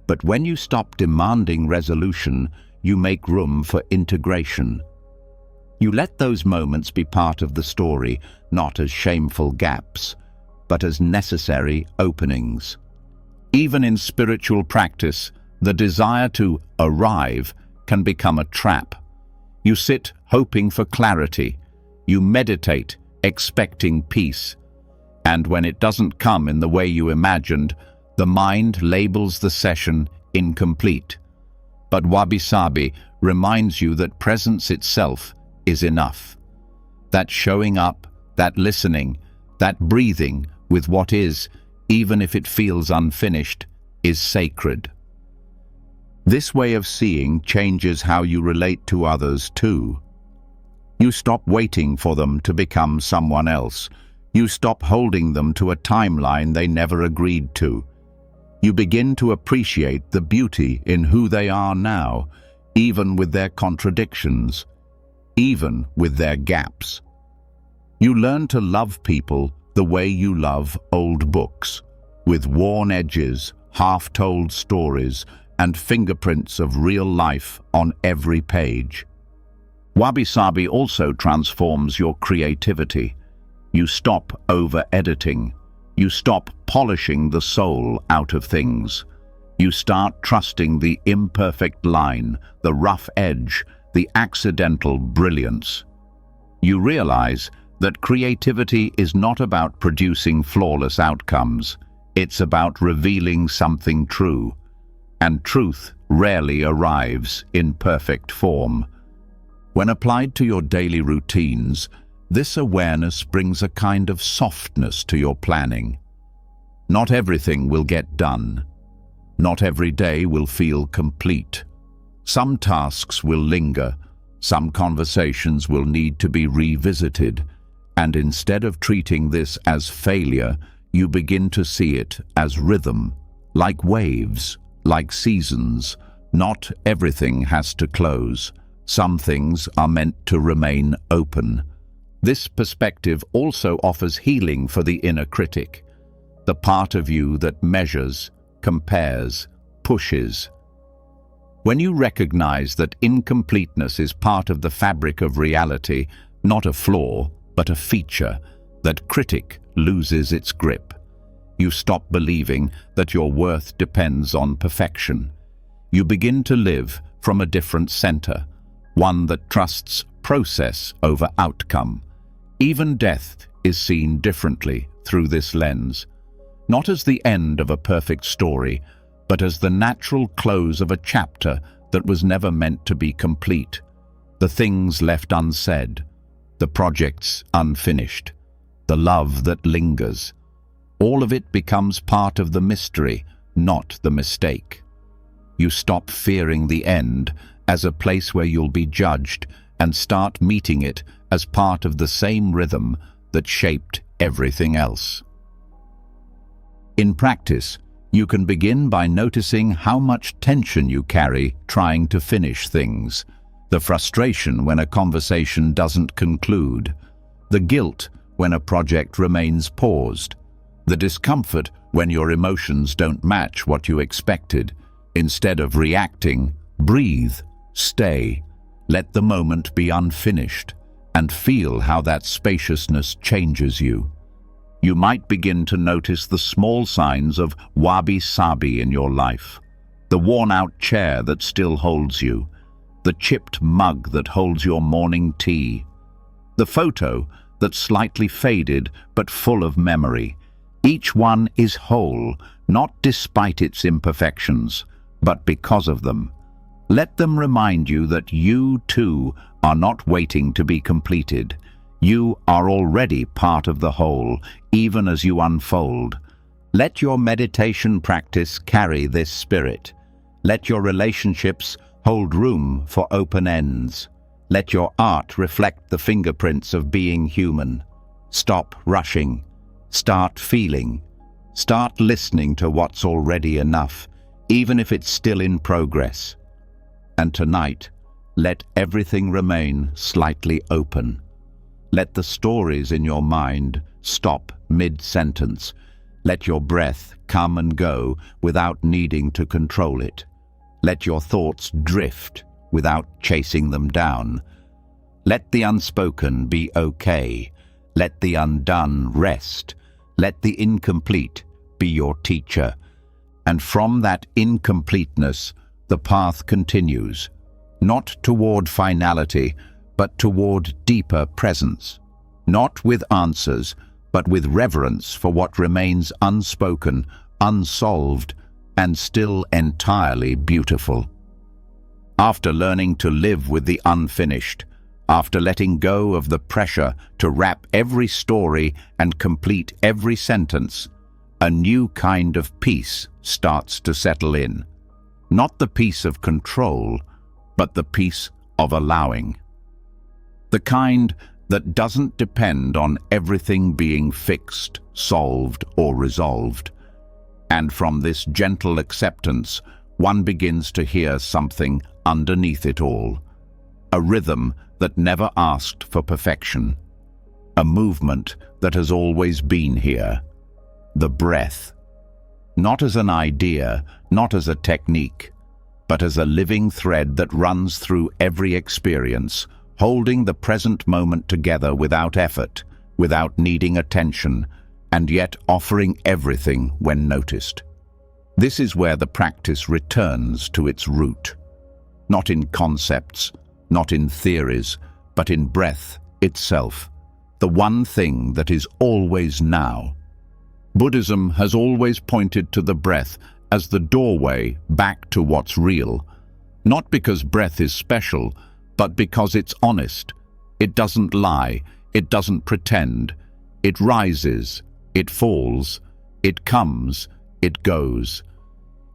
But when you stop demanding resolution, you make room for integration. You let those moments be part of the story, not as shameful gaps, but as necessary openings. Even in spiritual practice, the desire to arrive can become a trap. You sit hoping for clarity. You meditate, expecting peace. And when it doesn't come in the way you imagined, the mind labels the session incomplete. But wabi-sabi reminds you that presence itself is enough. That showing up, that listening, that breathing with what is, even if it feels unfinished, is sacred. This way of seeing changes how you relate to others too. You stop waiting for them to become someone else. You stop holding them to a timeline they never agreed to. You begin to appreciate the beauty in who they are now, even with their contradictions, even with their gaps. You learn to love people the way you love old books, with worn edges, half-told stories, and fingerprints of real life on every page. Wabi-sabi also transforms your creativity. You stop over-editing. You stop polishing the soul out of things. You start trusting the imperfect line, the rough edge, the accidental brilliance. You realize that creativity is not about producing flawless outcomes. It's about revealing something true. And truth rarely arrives in perfect form. When applied to your daily routines, this awareness brings a kind of softness to your planning. Not everything will get done. Not every day will feel complete. Some tasks will linger. Some conversations will need to be revisited. And instead of treating this as failure, you begin to see it as rhythm, like waves, like seasons. Not everything has to close. Some things are meant to remain open. This perspective also offers healing for the inner critic, the part of you that measures, compares, pushes. When you recognize that incompleteness is part of the fabric of reality, not a flaw, but a feature, that critic loses its grip. You stop believing that your worth depends on perfection. You begin to live from a different center, one that trusts process over outcome. Even death is seen differently through this lens. not as the end of a perfect story, but as the natural close of a chapter that was never meant to be complete. The things left unsaid, the projects unfinished, the love that lingers. All of it becomes part of the mystery, not the mistake. You stop fearing the end as a place where you'll be judged and start meeting it as part of the same rhythm that shaped everything else. In practice, you can begin by noticing how much tension you carry trying to finish things, the frustration when a conversation doesn't conclude, the guilt when a project remains paused, the discomfort when your emotions don't match what you expected. Instead of reacting, breathe, stay, let the moment be unfinished, and feel how that spaciousness changes you. You might begin to notice the small signs of wabi-sabi in your life, the worn-out chair that still holds you, the chipped mug that holds your morning tea, the photo that's slightly faded but full of memory. Each one is whole, not despite its imperfections, but because of them. Let them remind you that you, too, are not waiting to be completed. You are already part of the whole, even as you unfold. Let your meditation practice carry this spirit. Let your relationships hold room for open ends. Let your art reflect the fingerprints of being human. Stop rushing. Start feeling. Start listening to what's already enough, even if it's still in progress. And tonight, let everything remain slightly open. Let the stories in your mind stop mid-sentence. Let your breath come and go without needing to control it. Let your thoughts drift without chasing them down. Let the unspoken be okay. Let the undone rest. Let the incomplete be your teacher. And from that incompleteness, the path continues, not toward finality, but toward deeper presence. Not with answers, but with reverence for what remains unspoken, unsolved, and still entirely beautiful. After learning to live with the unfinished, after letting go of the pressure to wrap every story and complete every sentence, a new kind of peace starts to settle in. Not the peace of control, but the peace of allowing. The kind that doesn't depend on everything being fixed, solved, or resolved. And from this gentle acceptance, one begins to hear something underneath it all. A rhythm that never asked for perfection. A movement that has always been here. The breath. Not as an idea, not as a technique, but as a living thread that runs through every experience, holding the present moment together without effort, without needing attention, and yet offering everything when noticed. This is where the practice returns to its root. Not in concepts, not in theories, but in breath itself, the one thing that is always now. Buddhism has always pointed to the breath as the doorway back to what's real, not because breath is special, but because it's honest. It doesn't lie, it doesn't pretend. It rises, it falls, it comes, it goes.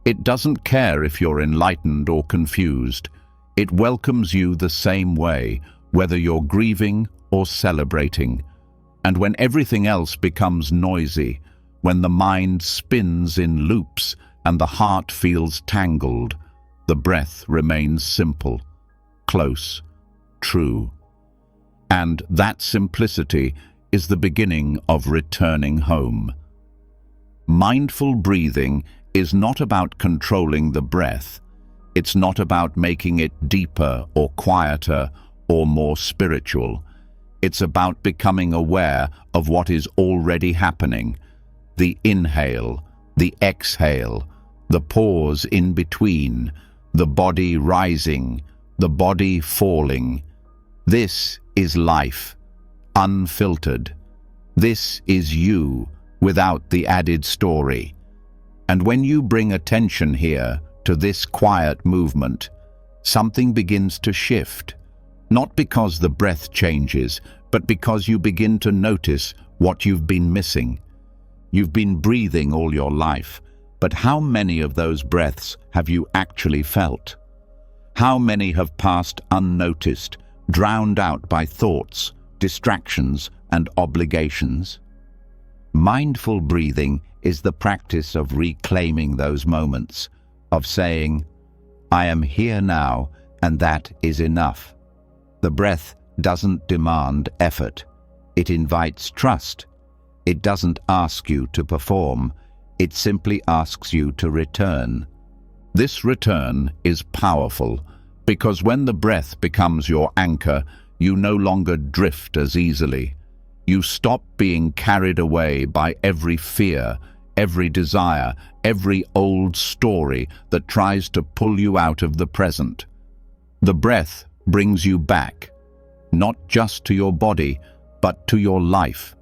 It doesn't care if you're enlightened or confused. It welcomes you the same way, whether you're grieving or celebrating. And when everything else becomes noisy, when the mind spins in loops and the heart feels tangled, the breath remains simple, close, true. And that simplicity is the beginning of returning home. Mindful breathing is not about controlling the breath. It's not about making it deeper or quieter or more spiritual. It's about becoming aware of what is already happening. The inhale, the exhale, the pause in between, the body rising, the body falling. This is life, unfiltered. This is you, without the added story. And when you bring attention here to this quiet movement, something begins to shift. Not because the breath changes, but because you begin to notice what you've been missing. You've been breathing all your life, but how many of those breaths have you actually felt? How many have passed unnoticed, drowned out by thoughts, distractions, and obligations? Mindful breathing is the practice of reclaiming those moments, of saying, "I am here now, and that is enough." The breath doesn't demand effort. It invites trust. It doesn't ask you to perform. It simply asks you to return. This return is powerful because when the breath becomes your anchor, you no longer drift as easily. You stop being carried away by every fear, every desire, every old story that tries to pull you out of the present. The breath brings you back, not just to your body, but to your life,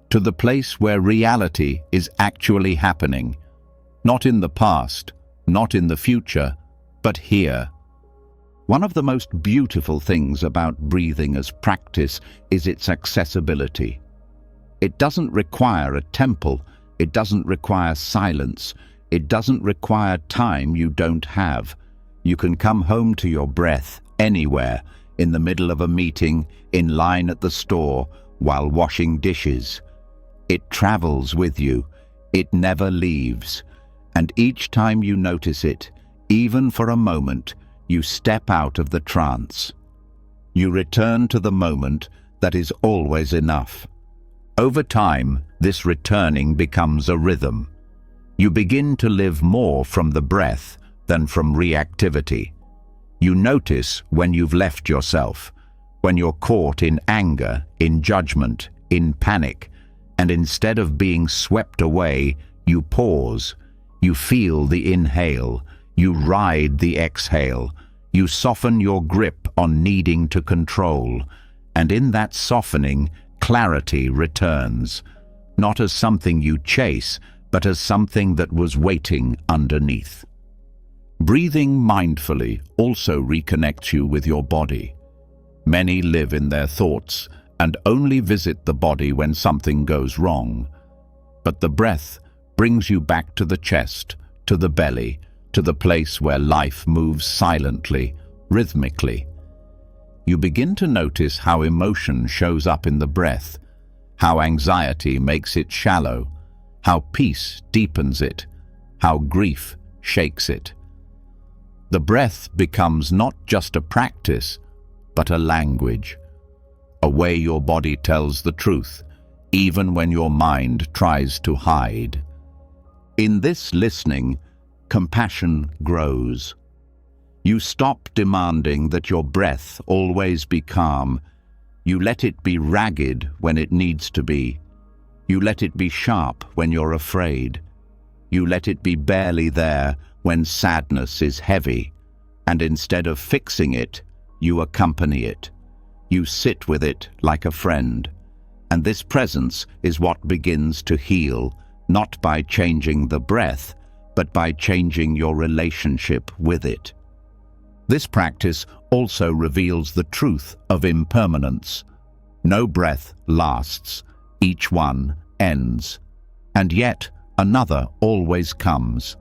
to the place where reality is actually happening, not in the past, not in the future, but here. One of the most beautiful things about breathing as practice is its accessibility. It doesn't require a temple, it doesn't require silence, it doesn't require time you don't have. You can come home to your breath anywhere, in the middle of a meeting, in line at the store, while washing dishes. It travels with you, it never leaves, and each time you notice it, even for a moment, you step out of the trance. You return to the moment that is always enough. Over time, this returning becomes a rhythm. You begin to live more from the breath than from reactivity. You notice when you've left yourself, when you're caught in anger, in judgment, in panic, and instead of being swept away, you pause. You feel the inhale, you ride the exhale, you soften your grip on needing to control, and in that softening, clarity returns, not as something you chase, but as something that was waiting underneath. Breathing mindfully also reconnects you with your body. Many live in their thoughts and only visit the body when something goes wrong. But the breath brings you back to the chest, to the belly, to the place where life moves silently, rhythmically. You begin to notice how emotion shows up in the breath, how anxiety makes it shallow, how peace deepens it, how grief shakes it. The breath becomes not just a practice, but a language, a way your body tells the truth, even when your mind tries to hide. In this listening, compassion grows. You stop demanding that your breath always be calm. You let it be ragged when it needs to be. You let it be sharp when you're afraid. You let it be barely there when sadness is heavy. And instead of fixing it, you accompany it. You sit with it like a friend. And this presence is what begins to heal, not by changing the breath, but by changing your relationship with it. This practice also reveals the truth of impermanence. No breath lasts, each one ends. And yet, another always comes.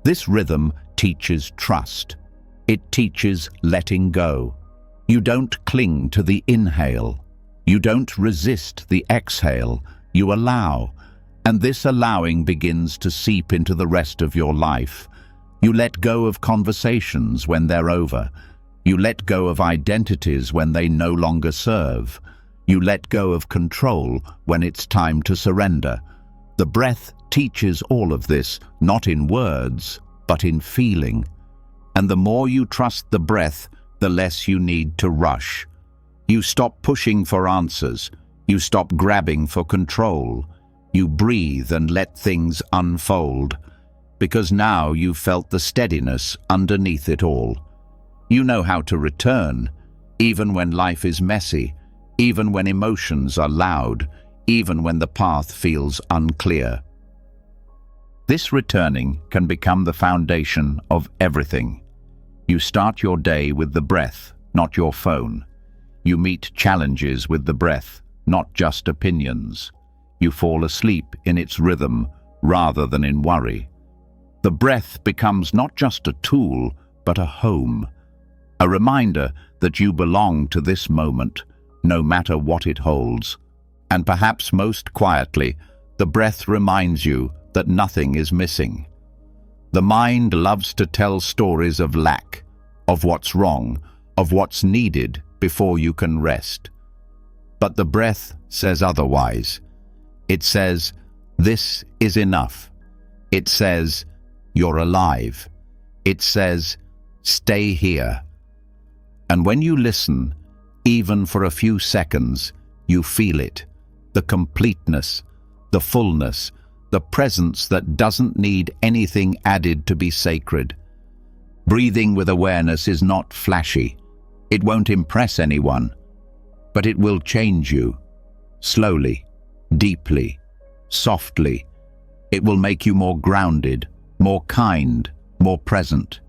This rhythm teaches trust. It teaches letting go. You don't cling to the inhale. You don't resist the exhale. You allow. And this allowing begins to seep into the rest of your life. You let go of conversations when they're over. You let go of identities when they no longer serve. You let go of control when it's time to surrender. The breath teaches all of this, not in words, but in feeling. And the more you trust the breath, the less you need to rush. You stop pushing for answers. You stop grabbing for control. You breathe and let things unfold, because now you've felt the steadiness underneath it all. You know how to return, even when life is messy, even when emotions are loud, even when the path feels unclear. This returning can become the foundation of everything. You start your day with the breath, not your phone. You meet challenges with the breath, not just opinions. You fall asleep in its rhythm rather than in worry. The breath becomes not just a tool, but a home. A reminder that you belong to this moment, no matter what it holds. And perhaps most quietly, the breath reminds you that nothing is missing. The mind loves to tell stories of lack, of what's wrong, of what's needed before you can rest. But the breath says otherwise. It says, this is enough. It says, you're alive. It says, stay here. And when you listen, even for a few seconds, you feel it, the completeness, the fullness, the presence that doesn't need anything added to be sacred. Breathing with awareness is not flashy. It won't impress anyone, but it will change you. Slowly, deeply, softly. It will make you more grounded, more kind, more present.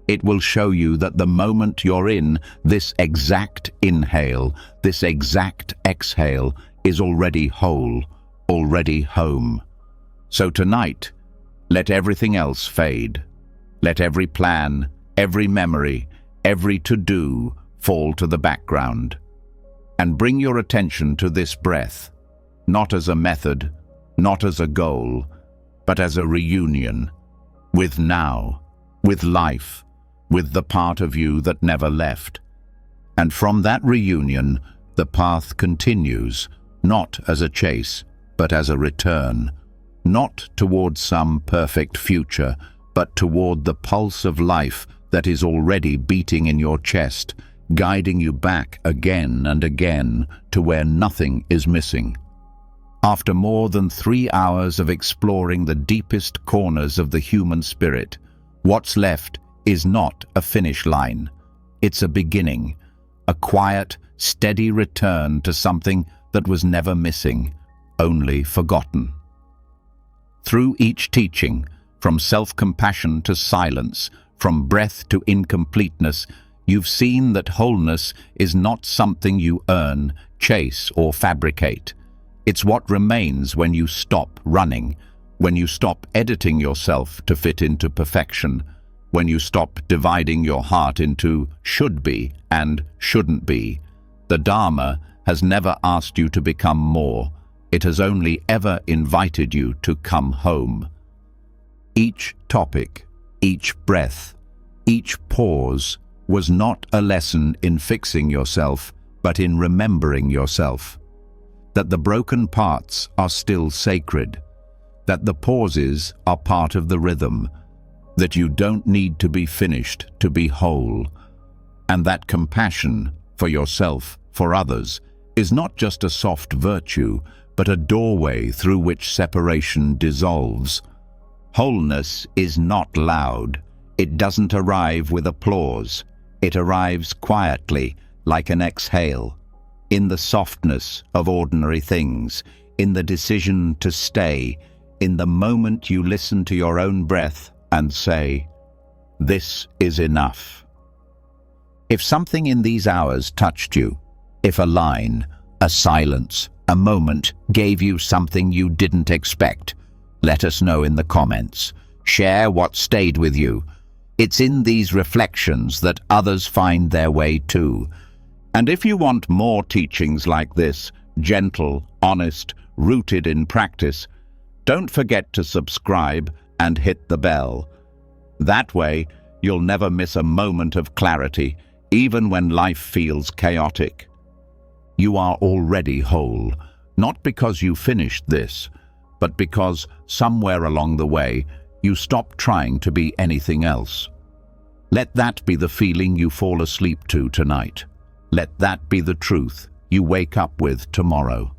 It will show you that the moment you're in, this exact inhale, this exact exhale, is already whole, already home. So tonight, let everything else fade. Let every plan, every memory, every to-do fall to the background. And bring your attention to this breath, not as a method, not as a goal, but as a reunion, with now, with life, with the part of you that never left. And from that reunion, the path continues, not as a chase, but as a return, not toward some perfect future, but toward the pulse of life that is already beating in your chest, guiding you back again and again to where nothing is missing. After more than 3 hours of exploring the deepest corners of the human spirit, what's left is not a finish line. It's a beginning, a quiet, steady return to something that was never missing, only forgotten. Through each teaching, from self-compassion to silence, from breath to incompleteness, you've seen that wholeness is not something you earn, chase, or fabricate. It's what remains when you stop running, when you stop editing yourself to fit into perfection, when you stop dividing your heart into should be and shouldn't be. The Dharma has never asked you to become more. It has only ever invited you to come home. Each topic, each breath, each pause was not a lesson in fixing yourself, but in remembering yourself. That the broken parts are still sacred, that the pauses are part of the rhythm, that you don't need to be finished to be whole, and that compassion for yourself, for others, is not just a soft virtue, but a doorway through which separation dissolves. Wholeness is not loud. It doesn't arrive with applause. It arrives quietly, like an exhale, in the softness of ordinary things, in the decision to stay, in the moment you listen to your own breath and say, "This is enough." If something in these hours touched you, if a line, a silence, a moment gave you something you didn't expect, let us know in the comments. Share what stayed with you. It's in these reflections that others find their way too. And if you want more teachings like this, gentle, honest, rooted in practice, don't forget to subscribe and hit the bell. That way, you'll never miss a moment of clarity, even when life feels chaotic. You are already whole, not because you finished this, but because somewhere along the way, you stopped trying to be anything else. Let that be the feeling you fall asleep to tonight. Let that be the truth you wake up with tomorrow.